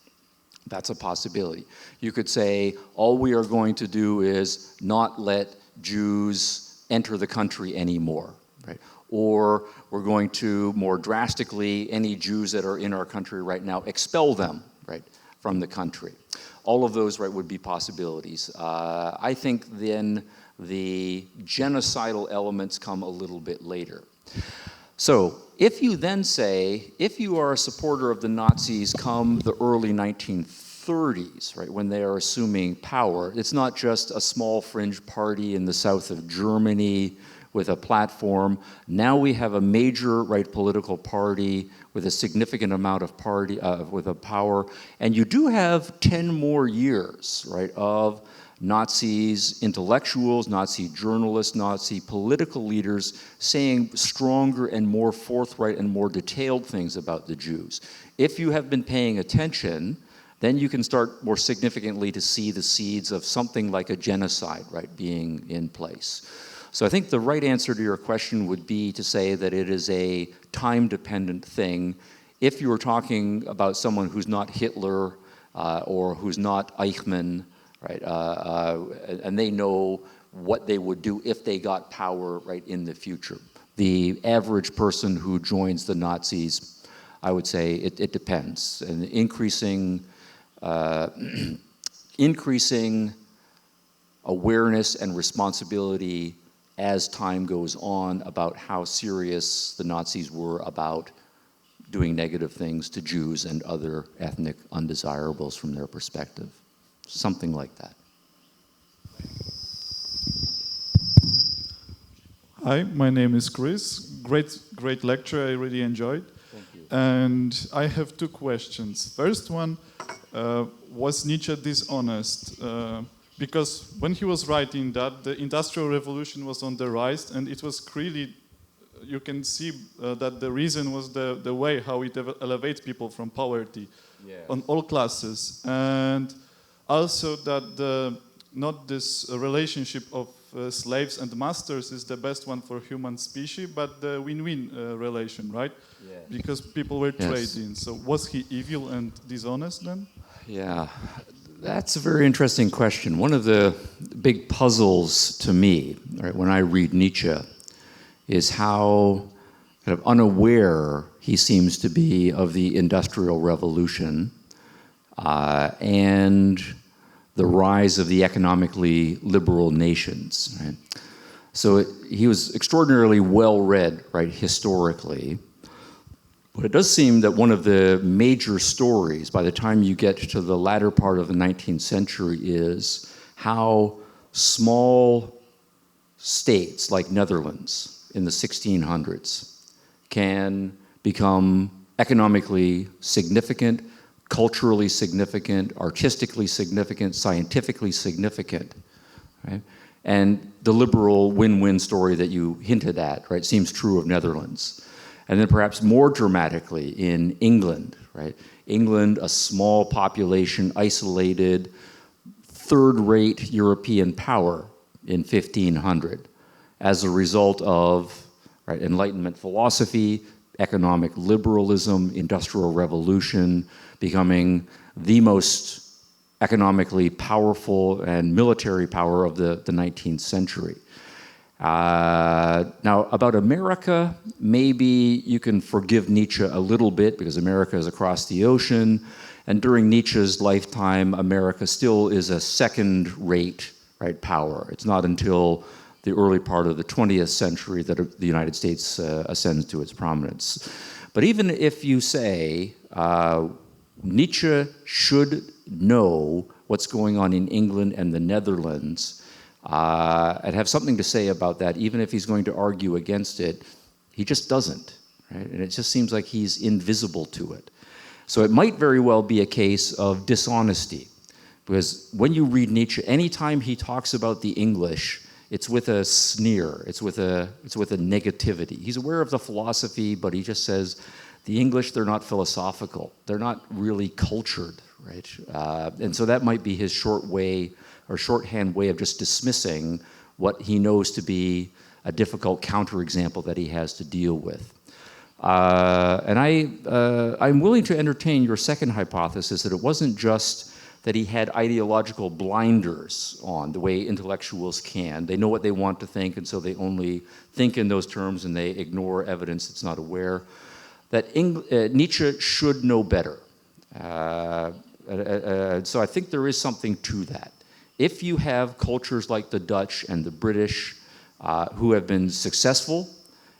That's a possibility. You could say, all we are going to do is not let Jews enter the country anymore, right? Or we're going to, more drastically, any Jews that are in our country right now, expel them, right, from the country. All of those, right, would be possibilities. I think then the genocidal elements come a little bit later. So if you then say, if you are a supporter of the Nazis come the early 1930s, right, when they are assuming power, it's not just a small fringe party in the south of Germany with a platform. Now we have a major, right, political party with a significant amount of with a power, and you do have 10 more years, right, of Nazis, intellectuals, Nazi journalists, Nazi political leaders saying stronger and more forthright and more detailed things about the Jews. If you have been paying attention, then you can start more significantly to see the seeds of something like a genocide, right, being in place. So I think the right answer to your question would be to say that it is a time-dependent thing. If you were talking about someone who's not Hitler or who's not Eichmann, right, and they know what they would do if they got power, right, in the future. The average person who joins the Nazis, I would say it depends. And increasing awareness and responsibility as time goes on about how serious the Nazis were about doing negative things to Jews and other ethnic undesirables from their perspective. Something like that. Hi, my name is Chris. Great lecture, I really enjoyed. Thank you. and I have two questions. First one, was Nietzsche dishonest? Because when he was writing that, the Industrial Revolution was on the rise, and it was clearly, you can see that the reason was the way how it elevates people from poverty on all classes, and also that not this relationship of slaves and masters is the best one for human species, but the win-win relation, right? Yeah. Because people were trading. So was he evil and dishonest then? Yeah, that's a very interesting question. One of the big puzzles to me, right, when I read Nietzsche, is how kind of unaware he seems to be of the Industrial Revolution and the rise of the economically liberal nations. Right? So he was extraordinarily well-read, right, historically. But it does seem that one of the major stories by the time you get to the latter part of the 19th century is how small states like Netherlands in the 1600s can become economically significant, culturally significant, artistically significant, scientifically significant, right? And the liberal win-win story that you hinted at, right, seems true of Netherlands. And then perhaps more dramatically in England, right? England, a small population, isolated, third-rate European power in 1500 as a result of, right, Enlightenment philosophy, economic liberalism, Industrial Revolution, becoming the most economically powerful and military power of the 19th century. Now, about America, maybe you can forgive Nietzsche a little bit because America is across the ocean, and during Nietzsche's lifetime, America still is a second-rate, right, power. It's not until the early part of the 20th century that the United States ascends to its prominence. But even if you say Nietzsche should know what's going on in England and the Netherlands, and have something to say about that, even if he's going to argue against it, he just doesn't, right? And it just seems like he's invisible to it. So it might very well be a case of dishonesty, because when you read Nietzsche, anytime he talks about the English, it's with a sneer, it's with a negativity. He's aware of the philosophy, but he just says, the English, they're not philosophical, they're not really cultured, right? And so that might be his shorthand way of just dismissing what he knows to be a difficult counterexample that he has to deal with. And I'm willing to entertain your second hypothesis that it wasn't just that he had ideological blinders on the way intellectuals can. They know what they want to think, and so they only think in those terms and they ignore evidence that's not aware. That Nietzsche should know better. So I think there is something to that. If you have cultures like the Dutch and the British who have been successful,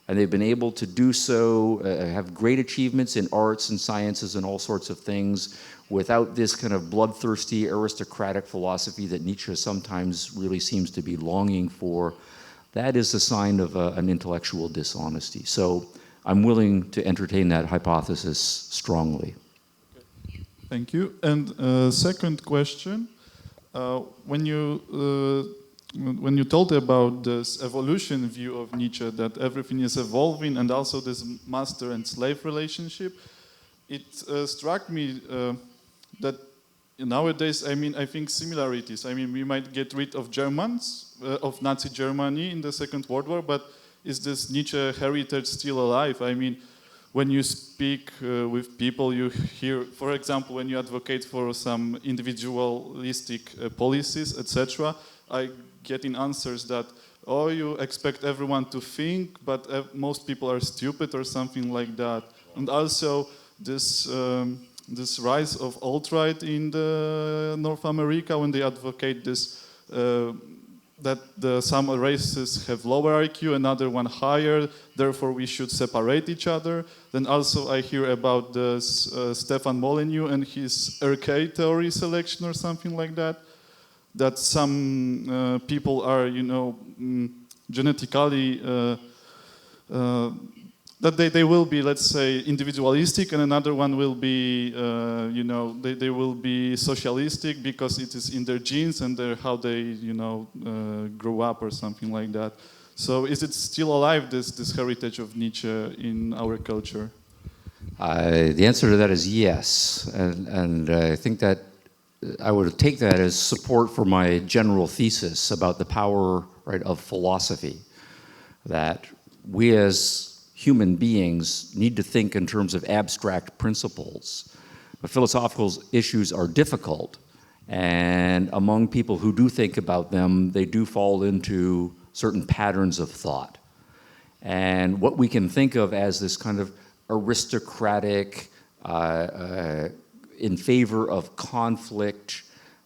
and they've been able to do so, have great achievements in arts and sciences and all sorts of things, without this kind of bloodthirsty aristocratic philosophy that Nietzsche sometimes really seems to be longing for, that is a sign of an intellectual dishonesty. So I'm willing to entertain that hypothesis strongly. Thank you. And second question, when you told about this evolution view of Nietzsche, that everything is evolving, and also this master and slave relationship, it struck me that nowadays, I think similarities. We might get rid of Germans, of Nazi Germany in the Second World War, but is this Nietzsche heritage still alive? When you speak with people, you hear, for example, when you advocate for some individualistic policies, etc., I get in answers that, oh, you expect everyone to think, but most people are stupid or something like that. And also this rise of alt-right in North America, when they advocate this, that some races have lower IQ, another one higher, therefore we should separate each other. Then also I hear about this Stefan Molyneux and his RK theory selection or something like that, that some people are, genetically that they will be, let's say, individualistic, and another one will be, you know, they will be socialistic because it is in their genes and how they, you know, grow up or something like that. So is it still alive, this heritage of Nietzsche in our culture? The answer to that is yes, and I think that I would take that as support for my general thesis about the power, right, of philosophy, that we as human beings need to think in terms of abstract principles. But philosophical issues are difficult, and among people who do think about them, they do fall into certain patterns of thought. And what we can think of as this kind of aristocratic, in favor of conflict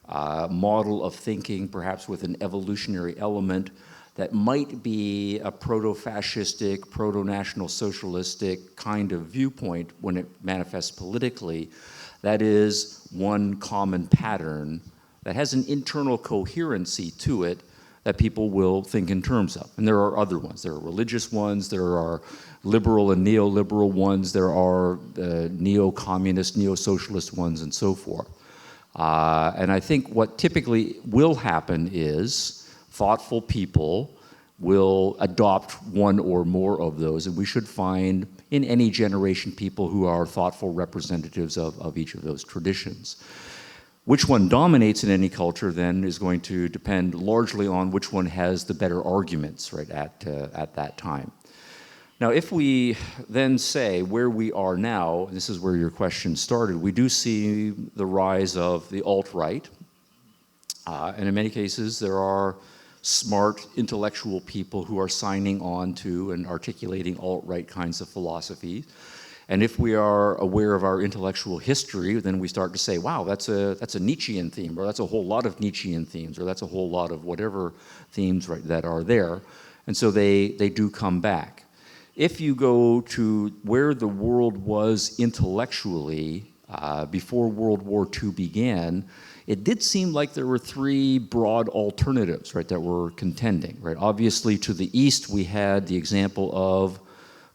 model of thinking, perhaps with an evolutionary element, that might be a proto-fascistic, proto-national socialistic kind of viewpoint when it manifests politically, that is one common pattern that has an internal coherency to it that people will think in terms of. And there are other ones. There are religious ones, there are liberal and neoliberal ones, there are neo-communist, neo-socialist ones, and so forth. And I think what typically will happen is thoughtful people will adopt one or more of those, and we should find in any generation people who are thoughtful representatives of each of those traditions. Which one dominates in any culture then is going to depend largely on which one has the better arguments, right, at that time. Now, if we then say where we are now, and this is where your question started, we do see the rise of the alt-right, and in many cases there are smart intellectual people who are signing on to and articulating alt-right kinds of philosophy. And if we are aware of our intellectual history, then we start to say, wow, that's a Nietzschean theme, or that's a whole lot of Nietzschean themes, or that's a whole lot of whatever themes, right, that are there. And so they do come back. If you go to where the world was intellectually before World War II began, it did seem like there were three broad alternatives, right, that were contending, right? Obviously, to the east, we had the example of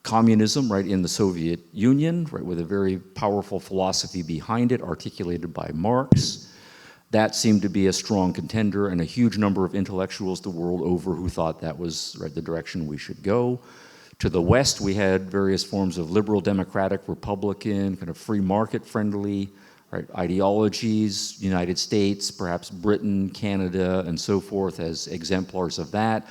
communism, right, in the Soviet Union, right, with a very powerful philosophy behind it, articulated by Marx. That seemed to be a strong contender, and a huge number of intellectuals the world over who thought that was, right, the direction we should go. To the west, we had various forms of liberal, democratic, republican, kind of free market friendly, right, ideologies, United States, perhaps Britain, Canada, and so forth as exemplars of that.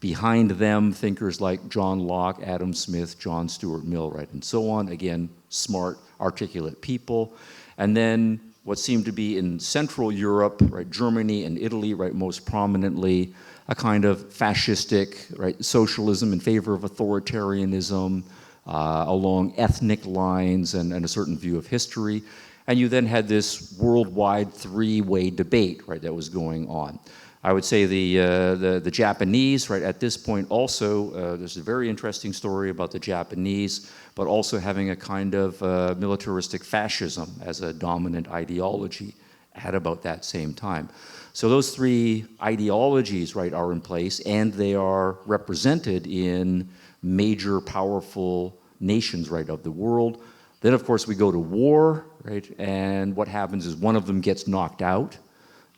Behind them, thinkers like John Locke, Adam Smith, John Stuart Mill, right, and so on. Again, smart, articulate people. And then what seemed to be in Central Europe, right, Germany and Italy, right, most prominently, a kind of fascistic, right, socialism in favor of authoritarianism along ethnic lines and a certain view of history. And you then had this worldwide three-way debate, right, that was going on. I would say the Japanese, right, at this point also, there's a very interesting story about the Japanese, but also having a kind of militaristic fascism as a dominant ideology at about that same time. So those three ideologies, right, are in place, and they are represented in major powerful nations, right, of the world. Then, of course, we go to war, right, and what happens is one of them gets knocked out.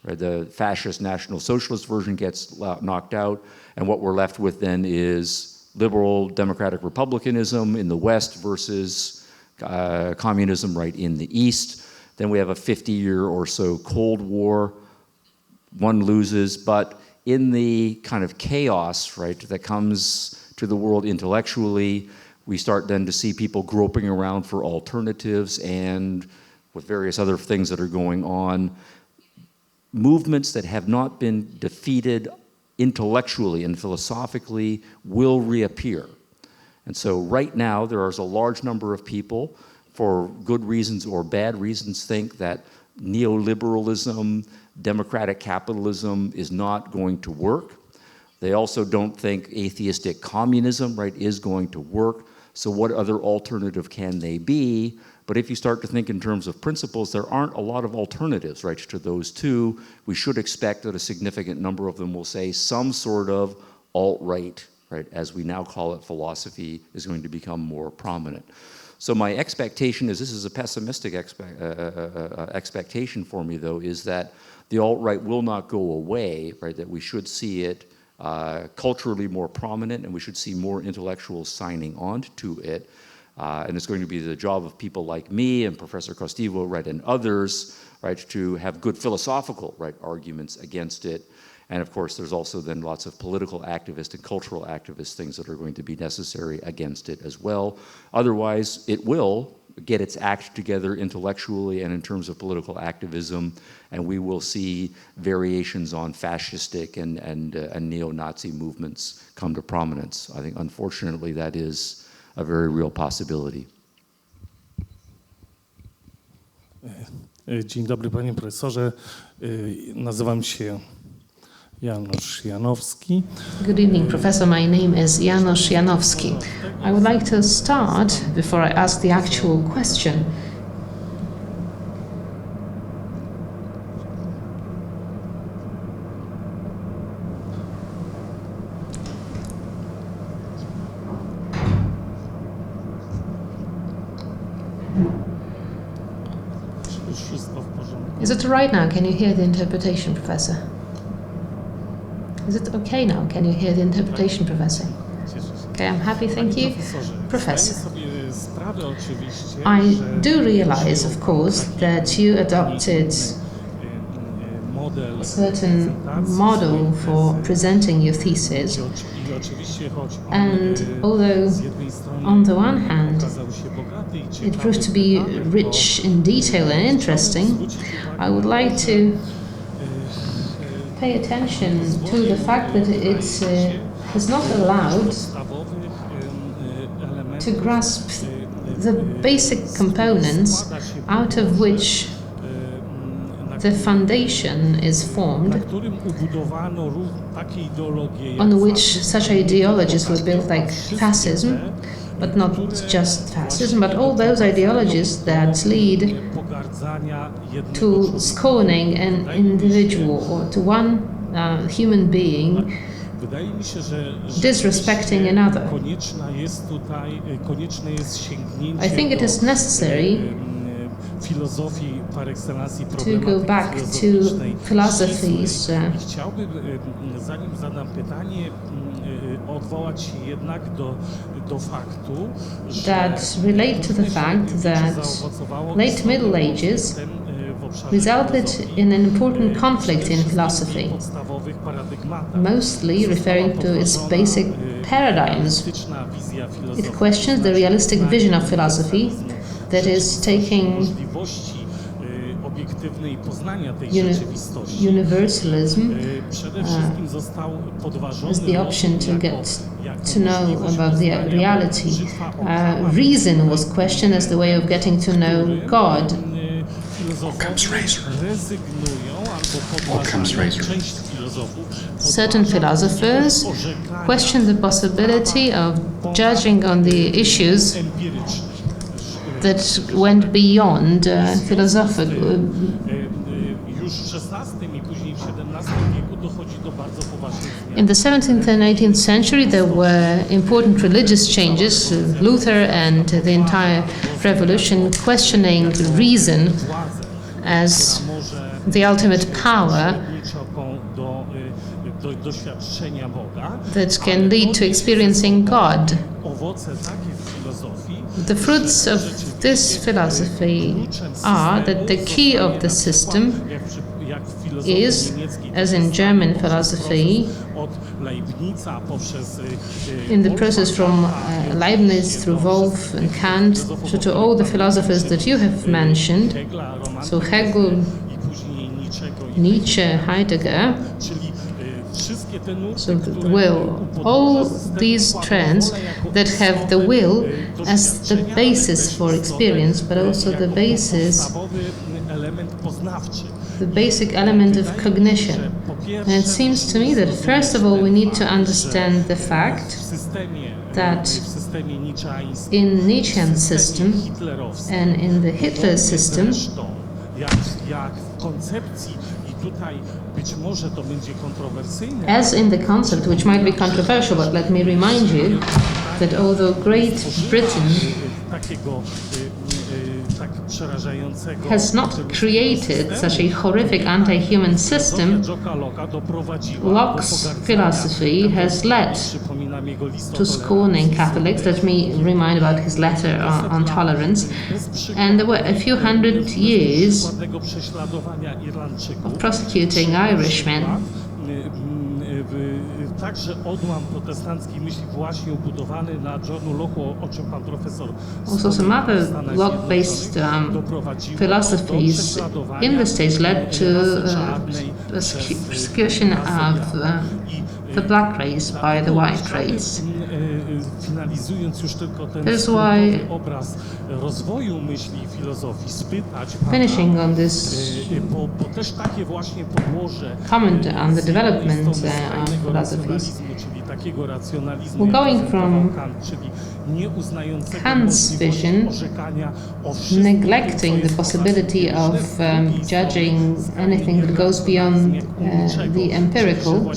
Right, the fascist National Socialist version gets knocked out, and what we're left with then is liberal democratic republicanism in the West versus communism, right, in the East. Then we have a 50-year or so Cold War. One loses, but in the kind of chaos, right, that comes to the world intellectually, we start then to see people groping around for alternatives, and with various other things that are going on, movements that have not been defeated intellectually and philosophically will reappear. And so right now, there is a large number of people, for good reasons or bad reasons, think that neoliberalism, democratic capitalism is not going to work. They also don't think atheistic communism, right, is going to work. So what other alternative can they be? But if you start to think in terms of principles, there aren't a lot of alternatives, right, to those two. We should expect that a significant number of them will say some sort of alt-right right, as we now call it, philosophy, is going to become more prominent. So my expectation is, this is a pessimistic expectation for me though, is that the alt-right will not go away, right, that we should see it culturally more prominent, and we should see more intellectuals signing on to it. And it's going to be the job of people like me and Professor Kostivo, right, and others, right, to have good philosophical, right, arguments against it. And of course, there's also then lots of political activist and cultural activist things that are going to be necessary against it as well. Otherwise, it will get its act together intellectually and in terms of political activism, and we will see variations on fascistic and neo-Nazi movements come to prominence. I think, unfortunately, that is a very real possibility. Dzień dobry, panie profesorze. Nazywam się Janusz Janowski. Good evening, Professor. My name is Janusz Janowski. I would like to start, before I ask the actual question, Is it right now? Can you hear the interpretation, Professor? Is it okay now? Can you hear the interpretation, Professor? Okay, I'm happy, thank you. Professor, I do realize, of course, that you adopted a certain model for presenting your thesis, and although on the one hand it proved to be rich in detail and interesting, I would like to pay attention to the fact that it is not allowed to grasp the basic components out of which the foundation is formed, on which such ideologies were built, like fascism, but not just fascism, but all those ideologies that lead to scorning an individual or to one human being disrespecting another. I think it is necessary to go back to philosophies that relate to the fact that late Middle Ages resulted in an important conflict in philosophy, mostly referring to its basic paradigms. It questions the realistic vision of philosophy, that is taking universalism as the option to get to know about the reality. Reason was questioned as the way of getting to know God. Occam's razor. Occam's razor. Certain philosophers questioned the possibility of judging on the issues that went beyond philosophical. In the 17th and 18th century, there were important religious changes, Luther and the entire revolution questioning reason as the ultimate power that can lead to experiencing God. The fruits of this philosophy are that the key of the system is, as in German philosophy, in the process from Leibniz through Wolff and Kant, so to all the philosophers that you have mentioned, so Hegel, Nietzsche, Heidegger, so the will, all these trends that have the will as the basis for experience, but also the basis, the basic element of cognition. And it seems to me that first of all we need to understand the fact that in Nietzschean system and in the Hitler system, As in the concept, which might be controversial, but let me remind you that although Great Britain has not created such a horrific anti-human system, Locke's philosophy has led to scorning Catholics. Let me remind about his letter on tolerance. And there were a few hundred years of persecuting Irishmen. Also some other Locke-based philosophies in the States led to persecution of the black race by the white race. That's why, finishing on this comment on the development of philosophies, we're going from Kant's vision, neglecting the possibility of judging anything that goes beyond the empirical,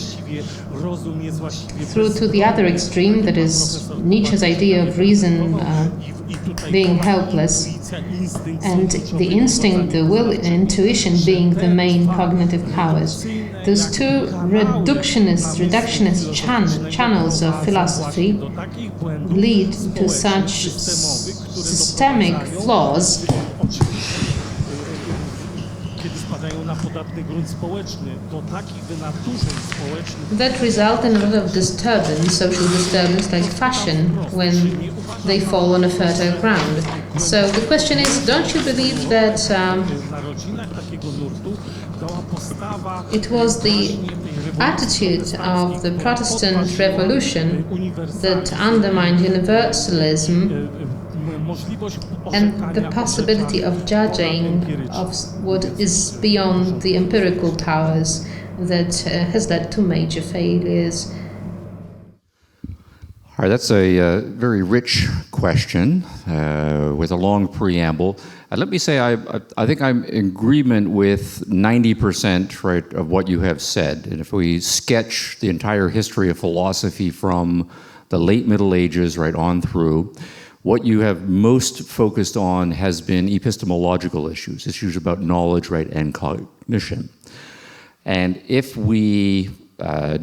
through to the other extreme, that is Nietzsche's idea of reason being helpless, and the instinct, the will, intuition being the main cognitive powers. Those two reductionist channels of philosophy lead to such systemic flaws that result in a lot of disturbance, social disturbance, like fashion, when they fall on a fertile ground. So the question is, don't you believe that it was the attitude of the Protestant Revolution that undermined universalism and the possibility of judging of what is beyond the empirical powers that has led to major failures? All right, that's a very rich question with a long preamble. Let me say I think I'm in agreement with 90%, right, of what you have said. And if we sketch the entire history of philosophy from the late Middle Ages right on through, what you have most focused on has been epistemological issues about knowledge, right, and cognition. And if we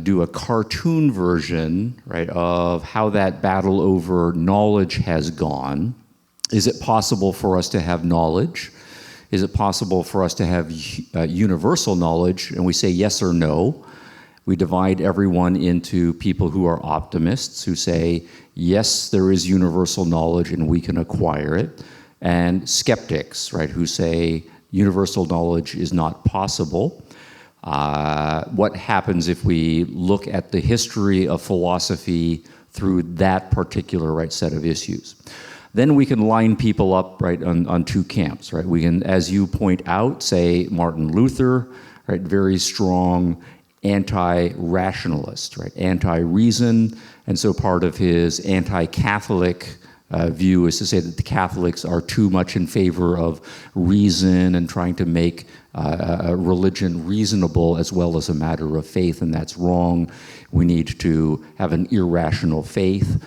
do a cartoon version, right, of how that battle over knowledge has gone, is it possible for us to have knowledge? Is it possible for us to have universal knowledge? And we say yes or no. We divide everyone into people who are optimists, who say, yes, there is universal knowledge and we can acquire it, and skeptics, right, who say universal knowledge is not possible. What happens if we look at the history of philosophy through that particular, right, set of issues? Then we can line people up, right, on two camps, right? We can, as you point out, say Martin Luther, right, very strong anti-rationalist, right, anti-reason, and so part of his anti-Catholic view is to say that the Catholics are too much in favor of reason and trying to make religion reasonable as well as a matter of faith, and that's wrong. We need to have an irrational faith.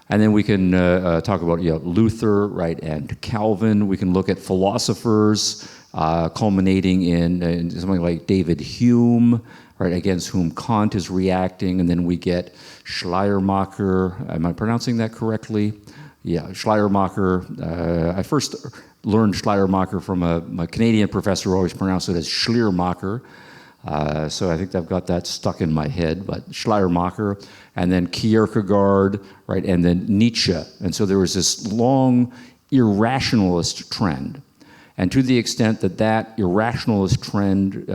And then we can talk about Luther, right, and Calvin. We can look at philosophers culminating in something like David Hume, right, against whom Kant is reacting, and then we get Schleiermacher. Am I pronouncing that correctly? Yeah, Schleiermacher. I first learned Schleiermacher from a Canadian professor who always pronounced it as Schleiermacher. So I think I've got that stuck in my head, but Schleiermacher, and then Kierkegaard, right, and then Nietzsche. And so there was this long irrationalist trend. And to the extent that that irrationalist trend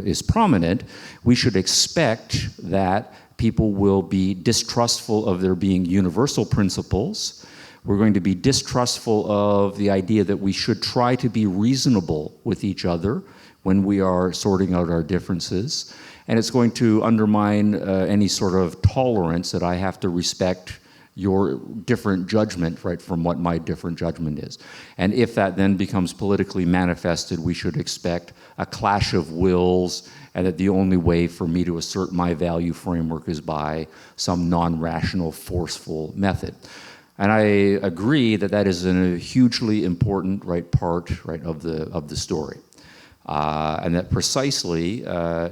is prominent, we should expect that people will be distrustful of there being universal principles. We're going to be distrustful of the idea that we should try to be reasonable with each other when we are sorting out our differences. And it's going to undermine any sort of tolerance that I have to respect your different judgment, right, from what my different judgment is. And if that then becomes politically manifested, we should expect a clash of wills, and that the only way for me to assert my value framework is by some non-rational, forceful method. And I agree that that is a hugely important, right, part, right, of the story. And that precisely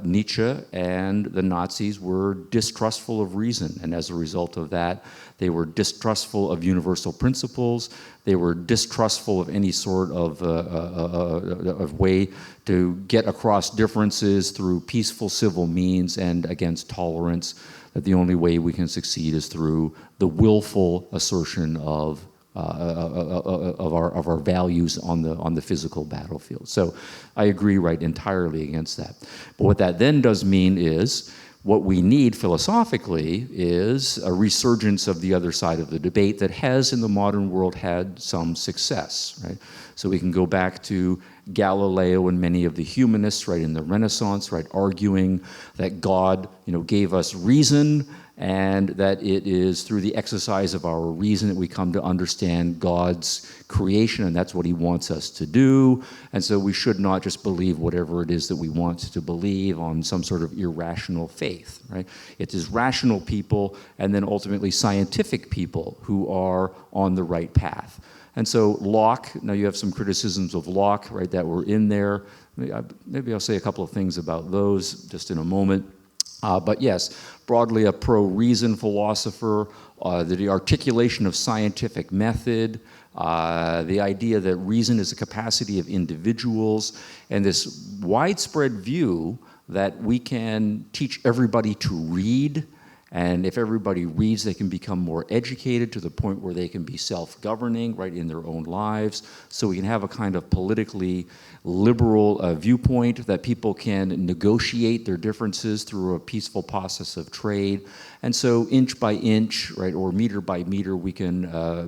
Nietzsche and the Nazis were distrustful of reason, and as a result of that, they were distrustful of universal principles. They were distrustful of any sort of way to get across differences through peaceful civil means and against tolerance. That the only way we can succeed is through the willful assertion of our values on the physical battlefield. So I agree, right, entirely against that. But what that then does mean is what we need philosophically is a resurgence of the other side of the debate that has in the modern world had some success, right? So we can go back to Galileo and many of the humanists, right, in the Renaissance, right, arguing that God, gave us reason, and that it is through the exercise of our reason that we come to understand God's creation, and that's what he wants us to do. And so we should not just believe whatever it is that we want to believe on some sort of irrational faith, right? It is rational people and then ultimately scientific people who are on the right path. And so Locke, now you have some criticisms of Locke, right, that were in there. Maybe I'll say a couple of things about those just in a moment. But yes, broadly a pro-reason philosopher, the articulation of scientific method, the idea that reason is a capacity of individuals, and this widespread view that we can teach everybody to read, and if everybody reads, they can become more educated to the point where they can be self-governing, right, in their own lives. So we can have a kind of politically liberal viewpoint that people can negotiate their differences through a peaceful process of trade. And so inch by inch, right, or meter by meter, we can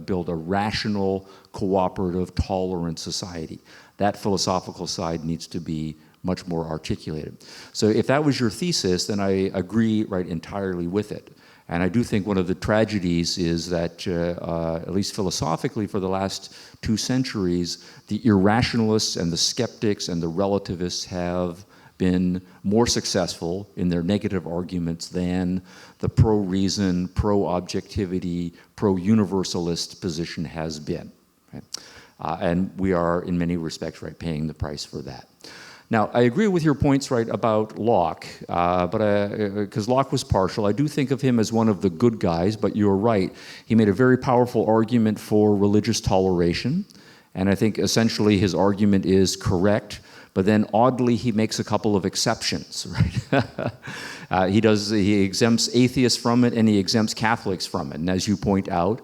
build a rational, cooperative, tolerant society. That philosophical side needs to be much more articulated. So if that was your thesis, then I agree, right, entirely with it. And I do think one of the tragedies is that, at least philosophically for the last 2 centuries, the irrationalists and the skeptics and the relativists have been more successful in their negative arguments than the pro-reason, pro-objectivity, pro-universalist position has been. Right? And we are, in many respects, right, paying the price for that. Now, I agree with your points, right, about Locke, because Locke was partial. I do think of him as one of the good guys, but you're right. He made a very powerful argument for religious toleration, and I think essentially his argument is correct, but then oddly he makes a couple of exceptions, right? He exempts atheists from it, and he exempts Catholics from it, and as you point out,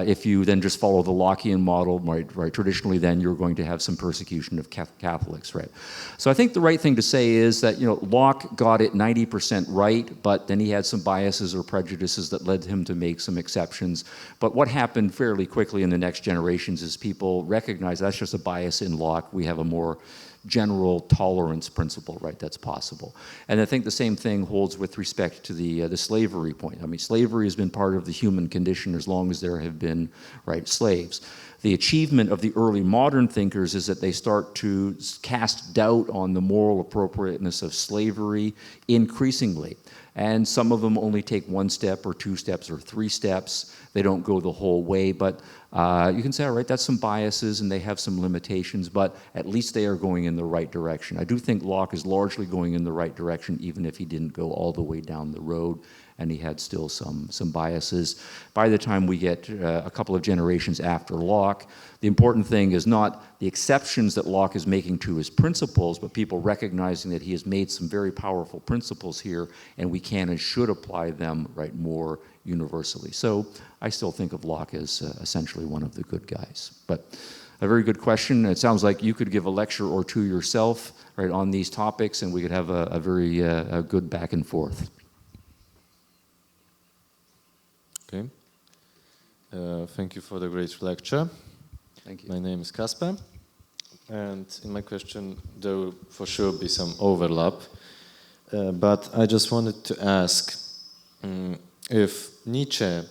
if you then just follow the Lockean model, right, traditionally then you're going to have some persecution of Catholics, right? So I think the right thing to say is that, Locke got it 90% right, but then he had some biases or prejudices that led him to make some exceptions. But what happened fairly quickly in the next generations is people recognize that's just a bias in Locke. We have a more general tolerance principle, right, that's possible. And I think the same thing holds with respect to the slavery point. I mean, slavery has been part of the human condition as long as there have been, right, slaves. The achievement of the early modern thinkers is that they start to cast doubt on the moral appropriateness of slavery increasingly. And some of them only take 1 step or 2 steps or 3 steps. They don't go the whole way, but you can say, all right, that's some biases and they have some limitations, but at least they are going in the right direction. I do think Locke is largely going in the right direction, even if he didn't go all the way down the road, and he had still some biases. By the time we get a couple of generations after Locke, the important thing is not the exceptions that Locke is making to his principles, but people recognizing that he has made some very powerful principles here, and we can and should apply them, right, more universally. So I still think of Locke as essentially one of the good guys. But a very good question. It sounds like you could give a lecture or two yourself, right, on these topics, and we could have a very good back and forth. Okay. Thank you for the great lecture. Thank you. My name is Kasper, and in my question there will for sure be some overlap, but I just wanted to ask if Nietzsche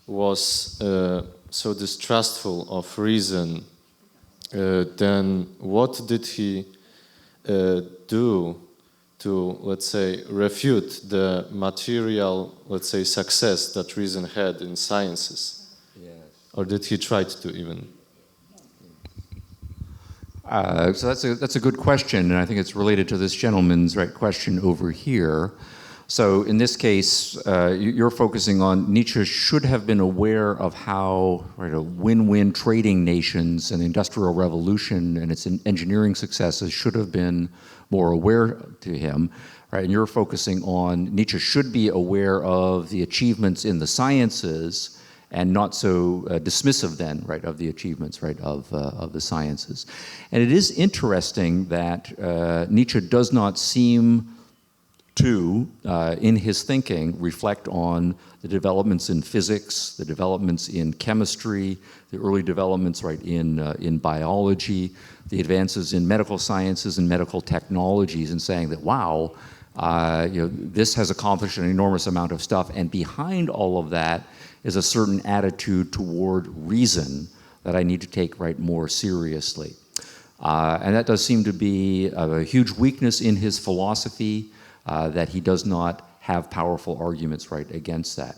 was so distrustful of reason, then what did he do to, let's say, refute the material, let's say, success that reason had in sciences? Yes. Or did he try to even? So that's a good question, and I think it's related to this gentleman's question over here. So in this case, you're focusing on Nietzsche should have been aware of how a win-win trading nations and the Industrial Revolution and its engineering successes should have been more aware to him, right? And you're focusing on Nietzsche should be aware of the achievements in the sciences and not so dismissive then, right, of the achievements, right, of the sciences. And it is interesting that Nietzsche does not seem to, in his thinking, reflect on the developments in physics, the developments in chemistry, the early developments, right, in biology, the advances in medical sciences and medical technologies, and saying that, wow, this has accomplished an enormous amount of stuff, and behind all of that is a certain attitude toward reason that I need to take, right, more seriously. And that does seem to be a huge weakness in his philosophy, that he does not have powerful arguments, right, against that.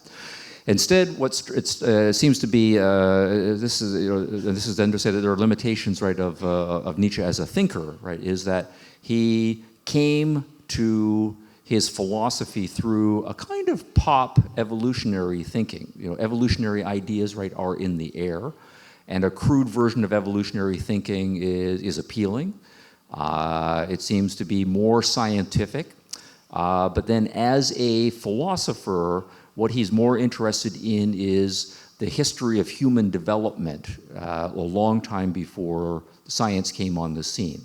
Instead, it seems to be, this is then to say that there are limitations, right, of Nietzsche as a thinker, right, is that he came to his philosophy through a kind of pop evolutionary thinking. Evolutionary ideas, right, are in the air, and a crude version of evolutionary thinking is appealing. It seems to be more scientific. But then as a philosopher, what he's more interested in is the history of human development a long time before science came on the scene.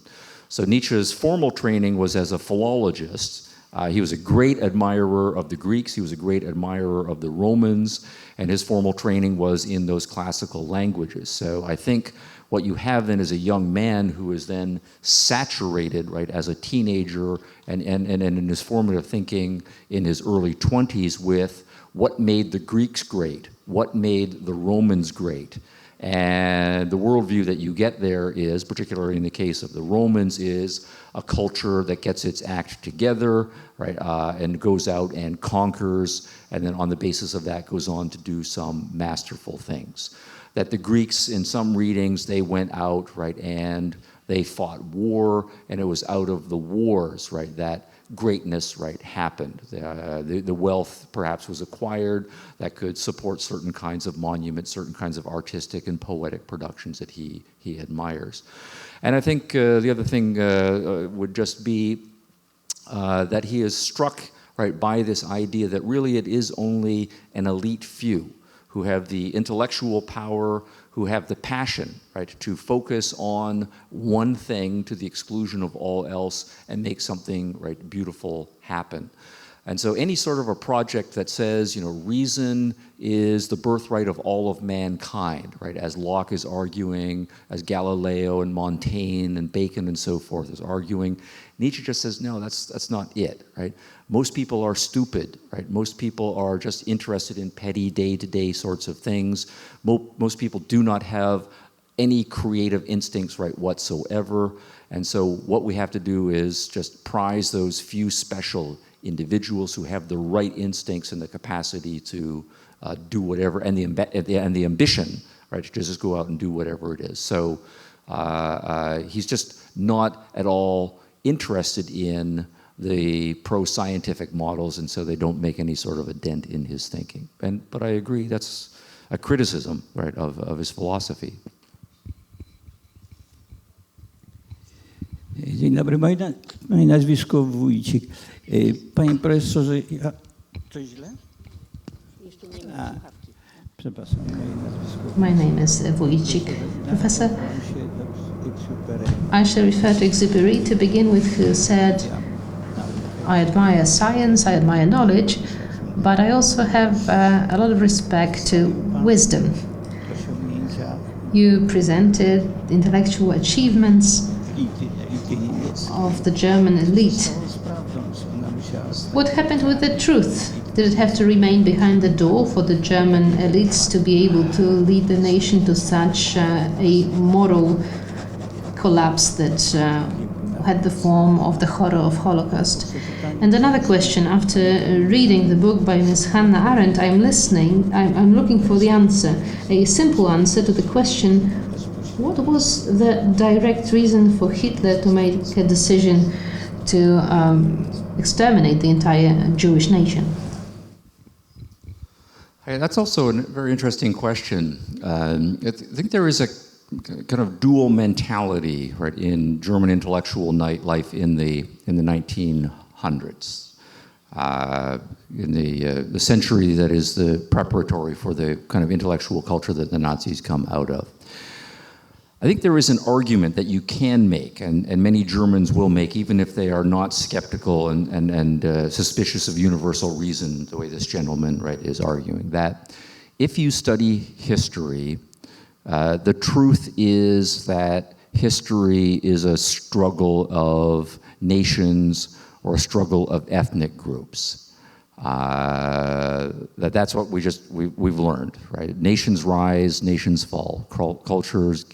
So Nietzsche's formal training was as a philologist. He was a great admirer of the Greeks, he was a great admirer of the Romans, and his formal training was in those classical languages. So I think what you have then is a young man who is then saturated, right, as a teenager and in his formative thinking in his early 20s with what made the Greeks great, what made the Romans great. And the worldview that you get there is, particularly in the case of the Romans, is a culture that gets its act together, right, and goes out and conquers, and then on the basis of that goes on to do some masterful things. That the Greeks, in some readings, they went out, right, and they fought war, and it was out of the wars, right, that greatness, right, happened. The wealth perhaps was acquired that could support certain kinds of monuments, certain kinds of artistic and poetic productions that he admires. And I think the other thing would just be that he is struck, right, by this idea that really it is only an elite few who have the intellectual power, who have the passion, right, to focus on one thing to the exclusion of all else and make something, right, beautiful happen. And so any sort of a project that says, reason is the birthright of all of mankind, right, as Locke is arguing, as Galileo and Montaigne and Bacon and so forth is arguing, Nietzsche just says, no, that's not it, right? Most people are stupid, right? Most people are just interested in petty day-to-day sorts of things. Most people do not have any creative instincts, right, whatsoever. And so what we have to do is just prize those few special individuals who have the right instincts and the capacity to do whatever, and the ambition, right, to just go out and do whatever it is. So he's just not at all interested in the pro-scientific models, and so they don't make any sort of a dent in his thinking. But I agree, that's a criticism, right, of his philosophy. Dzień dobry, moje nazwisko Wójcik. Panie profesorze, coś źle? Przepraszam, moje nazwisko. My name is Wójcik. Professor, I shall refer to Exupéry to begin with, who said, I admire science, I admire knowledge, but I also have a lot of respect to wisdom. You presented intellectual achievements of the German elite. What happened with the truth? Did it have to remain behind the door for the German elites to be able to lead the nation to such a moral collapse that had the form of the horror of Holocaust? And another question, after reading the book by Ms. Hannah Arendt, I'm looking for the answer, a simple answer to the question, what was the direct reason for Hitler to make a decision to exterminate the entire Jewish nation? Hey, that's also a very interesting question. I think there is a kind of dual mentality, right, in German intellectual life in the 1900s, in the century that is the preparatory for the kind of intellectual culture that the Nazis come out of. I think there is an argument that you can make, and many Germans will make, even if they are not skeptical and suspicious of universal reason, the way this gentleman, right, is arguing, that if you study history, the truth is that history is a struggle of nations or a struggle of ethnic groups. That's what we've learned, right? Nations rise, nations fall. Cultures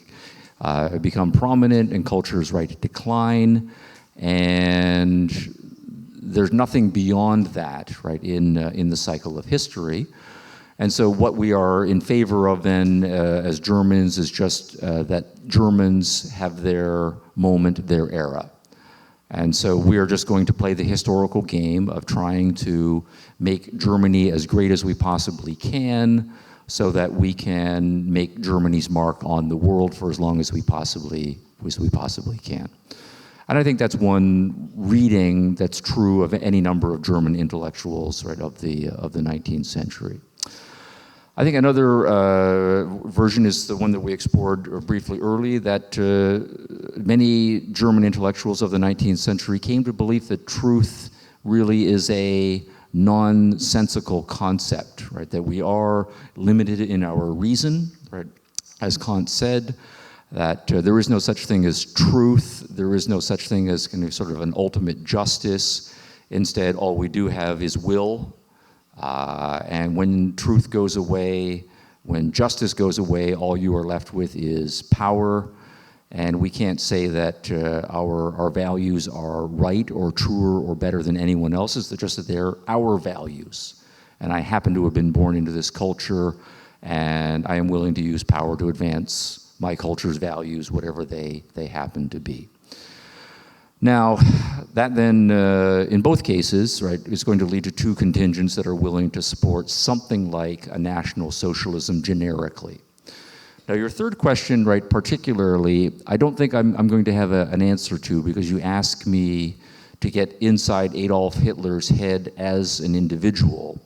become prominent and cultures, right, decline, and there's nothing beyond that, right, in the cycle of history. And so what we are in favor of then as Germans is just that Germans have their moment, their era. And so we are just going to play the historical game of trying to make Germany as great as we possibly can, so that we can make Germany's mark on the world for as long as we possibly can. And I think that's one reading that's true of any number of German intellectuals, right, of the 19th century. I think another version is the one that we explored briefly early, that many German intellectuals of the 19th century came to believe that truth really is a nonsensical concept, right? That we are limited in our reason, right? As Kant said, that there is no such thing as truth, there is no such thing as kind of sort of an ultimate justice. Instead, all we do have is will. And when truth goes away, when justice goes away, all you are left with is power. And we can't say that our values are right or truer or better than anyone else's. They're just that they're our values. And I happen to have been born into this culture, and I am willing to use power to advance my culture's values, whatever they happen to be. Now, that then, in both cases, right, is going to lead to two contingents that are willing to support something like a National Socialism generically. Now, your third question, right, particularly, I don't think I'm going to have an answer to, because you ask me to get inside Adolf Hitler's head as an individual.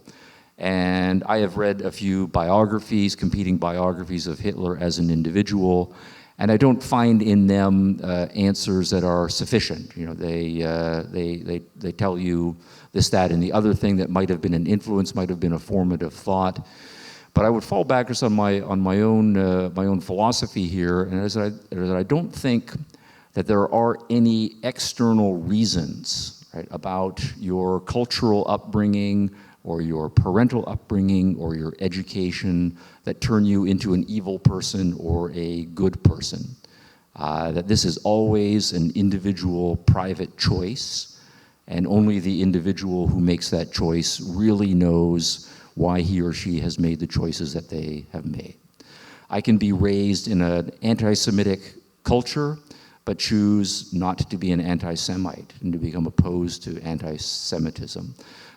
And I have read a few biographies, competing biographies of Hitler as an individual, and I don't find in them answers that are sufficient. You know, they tell you this, that, and the other thing that might have been an influence, might have been a formative thought. But I would fall back just on my own philosophy here, and that I don't think that there are any external reasons, right, about your cultural upbringing or your parental upbringing or your education that turn you into an evil person or a good person. That this is always an individual private choice, and only the individual who makes that choice really knows why he or she has made the choices that they have made. I can be raised in an anti-Semitic culture, but choose not to be an anti-Semite and to become opposed to anti-Semitism.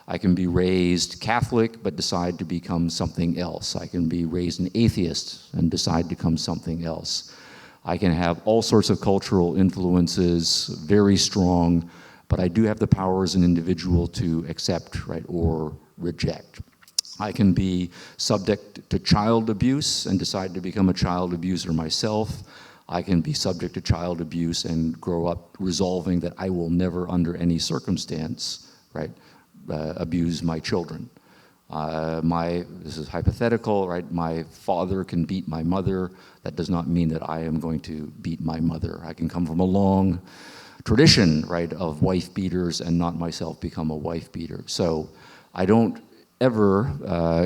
I can be raised Catholic, but decide to become something else. I can be raised an atheist and decide to become something else. I can have all sorts of cultural influences, very strong, but I do have the power as an individual to accept, right, or reject. I can be subject to child abuse and decide to become a child abuser myself. I can be subject to child abuse and grow up resolving that I will never, under any circumstance, right, abuse my children. This is hypothetical, right? My father can beat my mother. That does not mean that I am going to beat my mother. I can come from a long tradition, right, of wife beaters and not myself become a wife beater. So I don't ever,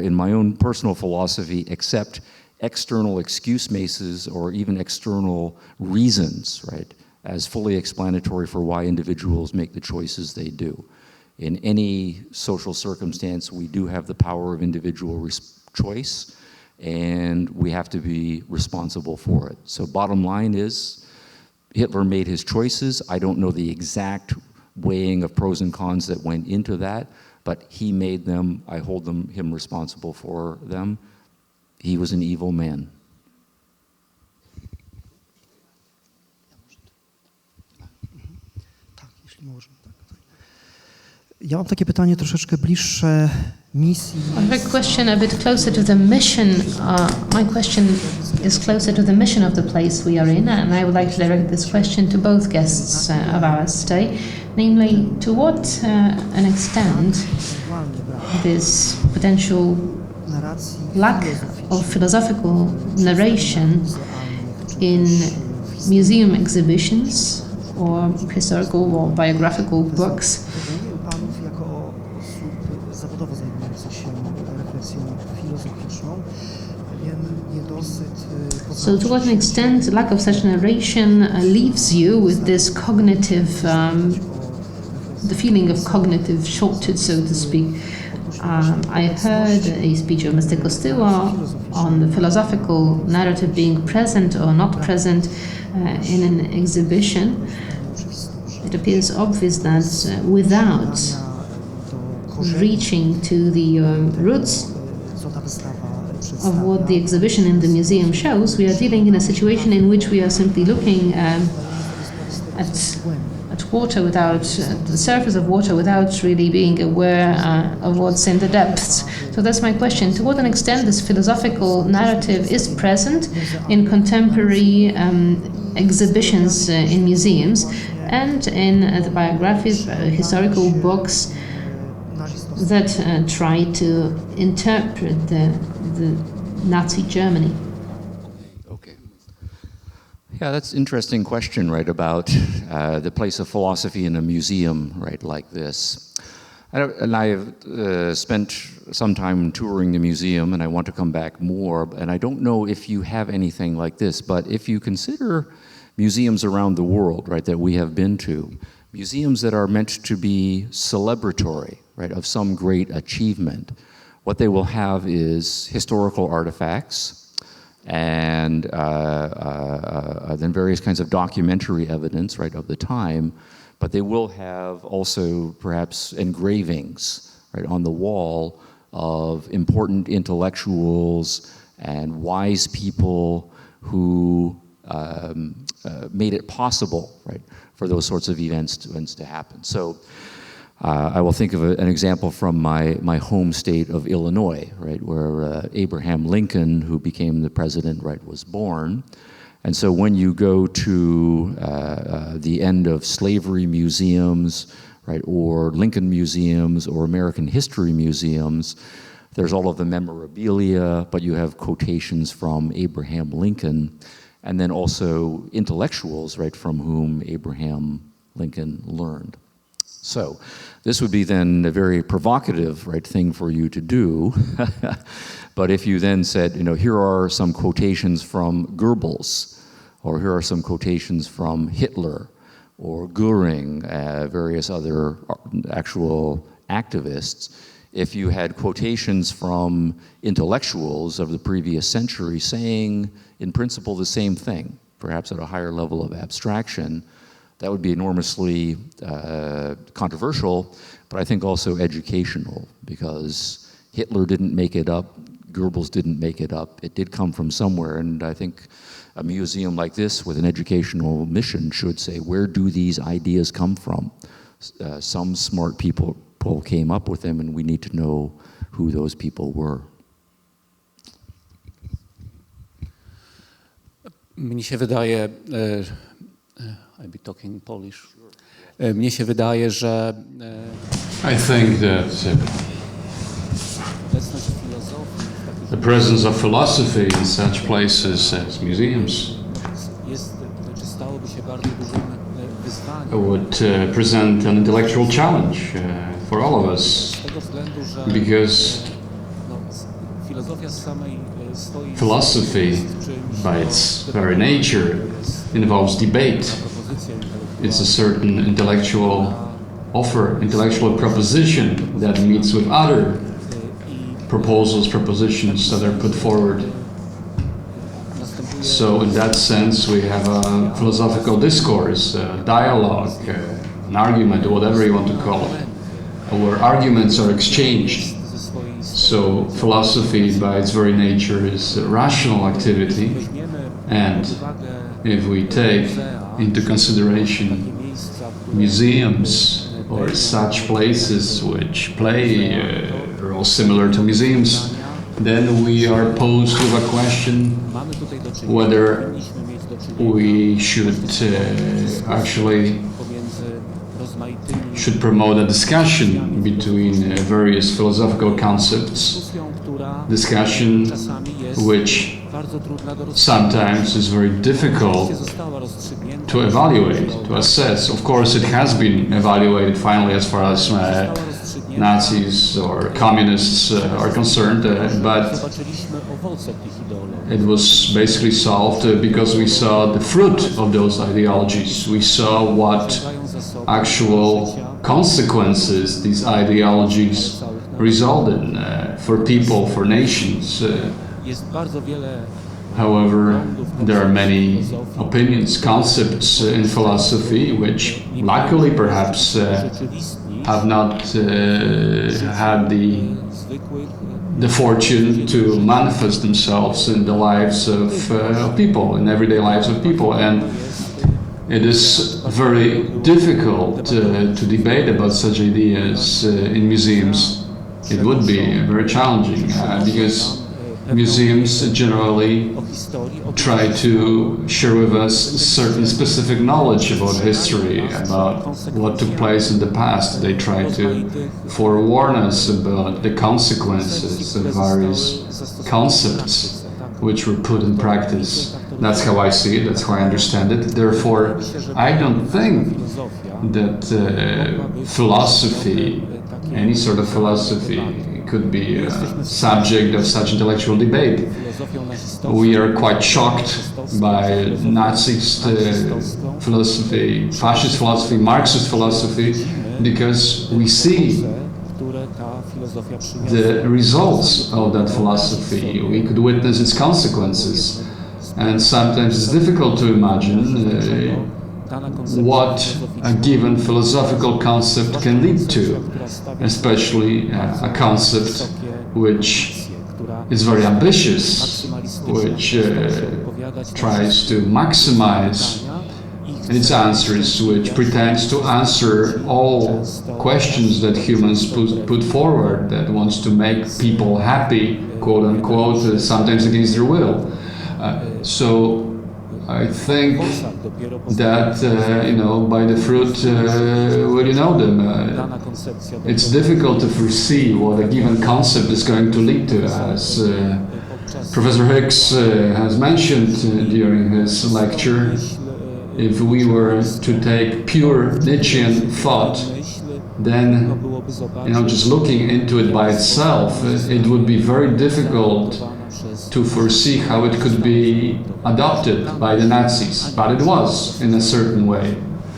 in my own personal philosophy, accept external excuse maces or even external reasons, right, as fully explanatory for why individuals make the choices they do. In any social circumstance, we do have the power of individual choice, and we have to be responsible for it. So bottom line is, Hitler made his choices. I don't know the exact weighing of pros and cons that went into that, but he made them. I hold him responsible for them. He was an evil man. Ja mam takie pytanie troszeczkę bliższe misji. I have a question a bit closer to the mission. My question is closer to the mission of the place we are in, and I would like to direct this question to both guests of ours today. Namely, to what an extent this potential lack of philosophical narration in museum exhibitions or historical or biographical books So to what an extent the lack of such narration leaves you with this cognitive, the feeling of cognitive shortage, so to speak. I heard a speech of Mr. Kostyło on the philosophical narrative being present or not present in an exhibition. It appears obvious that without reaching to the roots of what the exhibition in the museum shows, we are dealing in a situation in which we are simply looking at water without the surface of water without really being aware of what's in the depths. So that's my question. To what an extent this philosophical narrative is present in contemporary exhibitions in museums and in the biographies, historical books that try to interpret the Nazi Germany. Okay. Yeah, that's an interesting question, right, about the place of philosophy in a museum, right, like this. And I have spent some time touring the museum, and I want to come back more, and I don't know if you have anything like this, but if you consider museums around the world, right, that we have been to, museums that are meant to be celebratory, right, of some great achievement, what they will have is historical artifacts and then various kinds of documentary evidence, right, of the time, but they will have also perhaps engravings, right, on the wall of important intellectuals and wise people who made it possible, right, for those sorts of events to happen. So I will think of an example from my home state of Illinois, right, where Abraham Lincoln, who became the president, right, was born. And so when you go to the end of slavery museums, right, or Lincoln museums or American history museums, there's all of the memorabilia, but you have quotations from Abraham Lincoln, and then also intellectuals, right, from whom Abraham Lincoln learned. So this would be then a very provocative, right, thing for you to do. But if you then said, you know, here are some quotations from Goebbels, or here are some quotations from Hitler, or Goering, various other actual activists, if you had quotations from intellectuals of the previous century saying, in principle, the same thing, perhaps at a higher level of abstraction, that would be enormously controversial, but I think also educational, because Hitler didn't make it up, Goebbels didn't make it up, it did come from somewhere, and I think a museum like this with an educational mission should say, where do these ideas come from? Some smart people came up with them, and we need to know who those people were. Mnie się wydaje, I'll be talking Polish. Mnie się wydaje, że I think that the presence of philosophy in such places as museums would present an intellectual challenge for all of us, because philosophy, by its very nature, involves debate. It's a certain intellectual offer, intellectual proposition that meets with other propositions that are put forward. So in that sense, we have a philosophical discourse, a dialogue, an argument, whatever you want to call it, where arguments are exchanged. So philosophy, by its very nature, is a rational activity, and if we take into consideration museums or such places which play a role similar to museums, then we are posed with a question whether we should should promote a discussion between various philosophical concepts, discussion which sometimes is very difficult to evaluate, to assess. Of course, it has been evaluated finally as far as Nazis or communists are concerned, but it was basically solved because we saw the fruit of those ideologies. We saw what actual consequences these ideologies result in for people, for nations. However, there are many opinions, concepts in philosophy which, luckily perhaps, have not had the fortune to manifest themselves in the lives of people, in everyday lives of people. And it is very difficult to debate about such ideas in museums. It would be very challenging because museums generally try to share with us certain specific knowledge about history, about what took place in the past. They try to forewarn us about the consequences of various concepts which were put in practice. That's how I see it, that's how I understand it. Therefore, I don't think that philosophy, any sort of philosophy, could be a subject of such intellectual debate. We are quite shocked by Nazist philosophy, fascist philosophy, Marxist philosophy, because we see the results of that philosophy. We could witness its consequences, and sometimes it's difficult to imagine what a given philosophical concept can lead to, especially a concept which is very ambitious, which tries to maximize its answers, which pretends to answer all questions that humans put forward, that wants to make people happy, quote unquote, sometimes against their will. So I think that, by the fruit will you know them. It's difficult to foresee what a given concept is going to lead to. As Professor Hicks has mentioned during his lecture, if we were to take pure Nietzschean thought, then, just looking into it by itself, it would be very difficult to foresee how it could be adopted by the Nazis. But it was, in a certain way,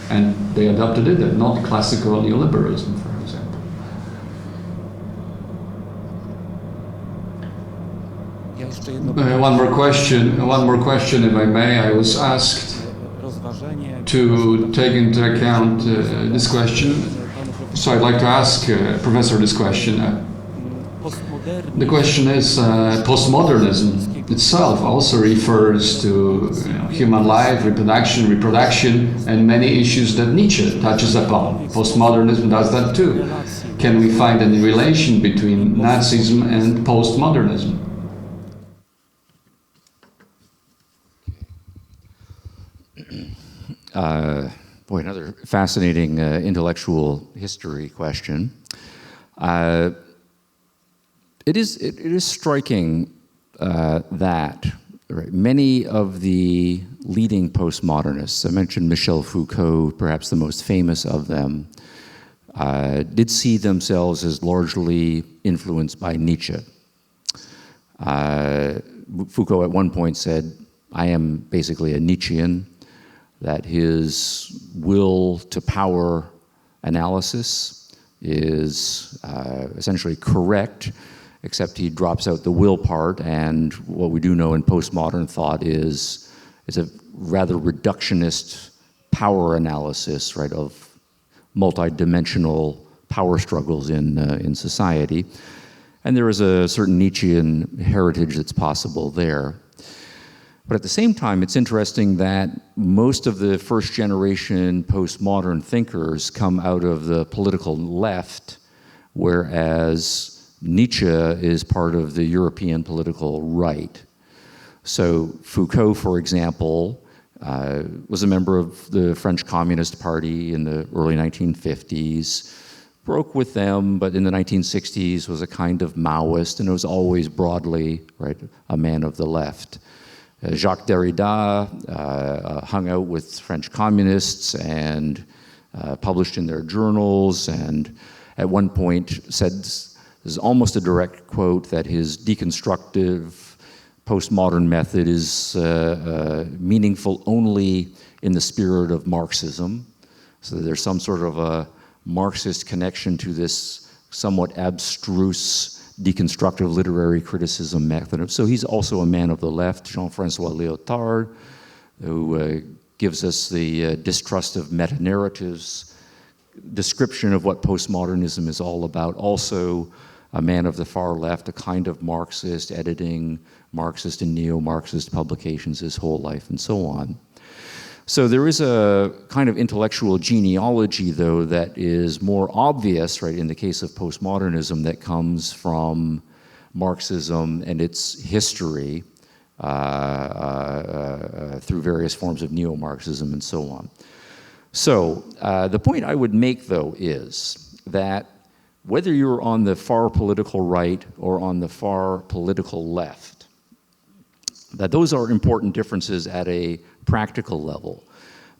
and they adopted it, and not classical neoliberalism, for example. One more question, if I may. I was asked to take into account this question, so I'd like to ask Professor this question. The question is, postmodernism itself also refers to human life, reproduction, and many issues that Nietzsche touches upon. Postmodernism does that too. Can we find any relation between Nazism and postmodernism? Another fascinating intellectual history question. It is striking that many of the leading postmodernists, I mentioned Michel Foucault, perhaps the most famous of them, did see themselves as largely influenced by Nietzsche. Foucault at one point said, I am basically a Nietzschean, that his will to power analysis is essentially correct, except he drops out the will part, and what we do know in postmodern thought is a rather reductionist power analysis, right, of multidimensional power struggles in society. And there is a certain Nietzschean heritage that's possible there. But at the same time, it's interesting that most of the first generation postmodern thinkers come out of the political left, whereas Nietzsche is part of the European political right. So Foucault, for example, was a member of the French Communist Party in the early 1950s, broke with them, but in the 1960s was a kind of Maoist, and it was always broadly, right, a man of the left. Jacques Derrida hung out with French communists and published in their journals, and at one point said, this is almost a direct quote, that his deconstructive postmodern method is meaningful only in the spirit of Marxism. So there's some sort of a Marxist connection to this somewhat abstruse deconstructive literary criticism method. So he's also a man of the left. Jean-Francois Lyotard, who gives us the distrust of meta-narratives description of what postmodernism is all about. Also a man of the far left, a kind of Marxist, editing Marxist and neo-Marxist publications his whole life, and so on. So there is a kind of intellectual genealogy, though, that is more obvious, right, in the case of postmodernism, that comes from Marxism and its history through various forms of neo-Marxism and so on. So the point I would make, though, is that whether you're on the far political right or on the far political left, that those are important differences at a practical level.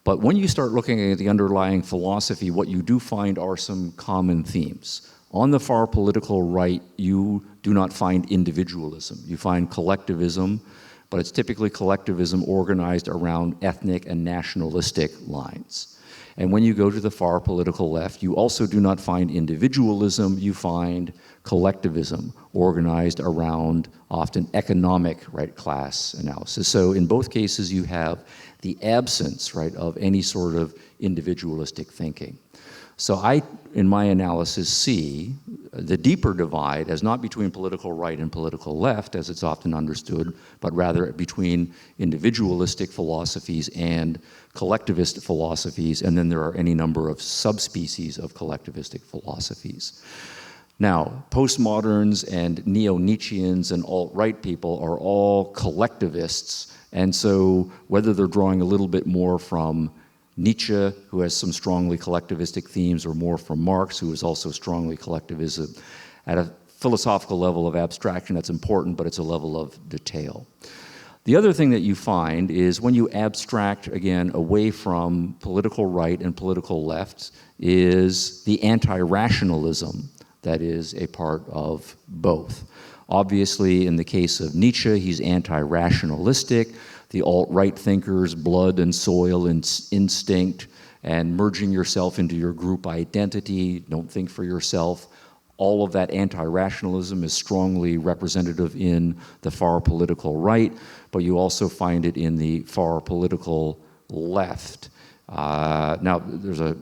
But when you start looking at the underlying philosophy, what you do find are some common themes. On the far political right, you do not find individualism. You find collectivism, but it's typically collectivism organized around ethnic and nationalistic lines. And when you go to the far political left, you also do not find individualism, you find collectivism organized around often economic, right, class analysis. So in both cases you have the absence, right, of any sort of individualistic thinking. So I, in my analysis, see the deeper divide as not between political right and political left, as it's often understood, but rather between individualistic philosophies and collectivist philosophies, and then there are any number of subspecies of collectivistic philosophies. Now, postmoderns and neo-Nietzscheans and alt-right people are all collectivists, and so whether they're drawing a little bit more from Nietzsche, who has some strongly collectivistic themes, or more from Marx, who is also strongly collectivism, at a philosophical level of abstraction, that's important, but it's a level of detail. The other thing that you find is when you abstract, again, away from political right and political left, is the anti-rationalism that is a part of both. Obviously, in the case of Nietzsche, he's anti-rationalistic. The alt-right thinkers, blood and soil and instinct, and merging yourself into your group identity, don't think for yourself. All of that anti-rationalism is strongly representative in the far political right, but you also find it in the far political left. Now, there's a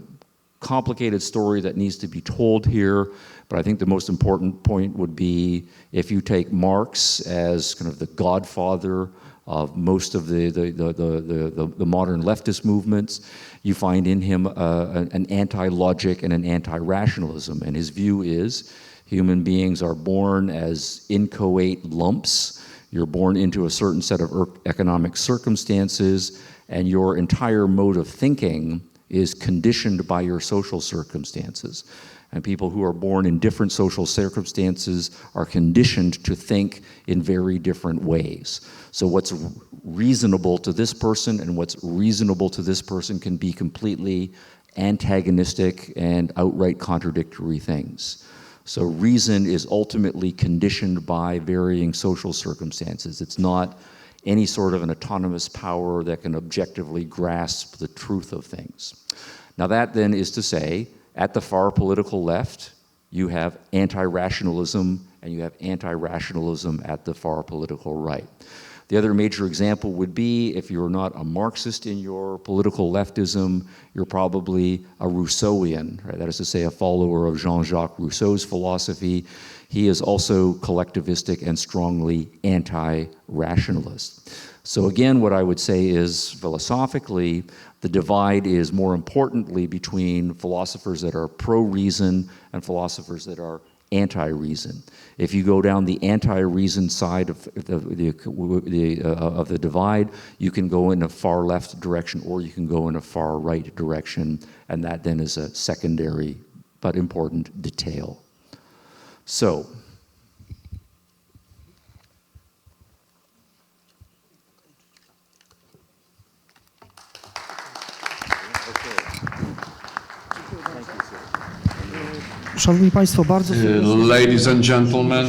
complicated story that needs to be told here, but I think the most important point would be if you take Marx as kind of the godfather of most of the modern leftist movements, you find in him an anti-logic and an anti-rationalism. And his view is human beings are born as inchoate lumps. You're born into a certain set of economic circumstances, and your entire mode of thinking is conditioned by your social circumstances. And people who are born in different social circumstances are conditioned to think in very different ways. So what's reasonable to this person and what's reasonable to this person can be completely antagonistic and outright contradictory things. So reason is ultimately conditioned by varying social circumstances. It's not any sort of an autonomous power that can objectively grasp the truth of things. Now that then is to say, at the far political left, you have anti-rationalism, and you have anti-rationalism at the far political right. The other major example would be, if you're not a Marxist in your political leftism, you're probably a Rousseauian, right? That is to say, a follower of Jean-Jacques Rousseau's philosophy. He is also collectivistic and strongly anti-rationalist. So again, what I would say is, philosophically, the divide is more importantly between philosophers that are pro-reason and philosophers that are anti-reason. If you go down the anti-reason side of the divide, you can go in a far left direction or you can go in a far right direction, and that then is a secondary but important detail. So, Szanowni Państwo, bardzo ladies and gentlemen,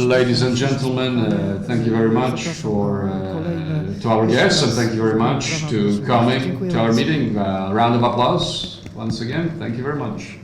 ladies and gentlemen, thank you very much to our guests, and thank you very much to coming to our meeting. Round of applause once again. Thank you very much.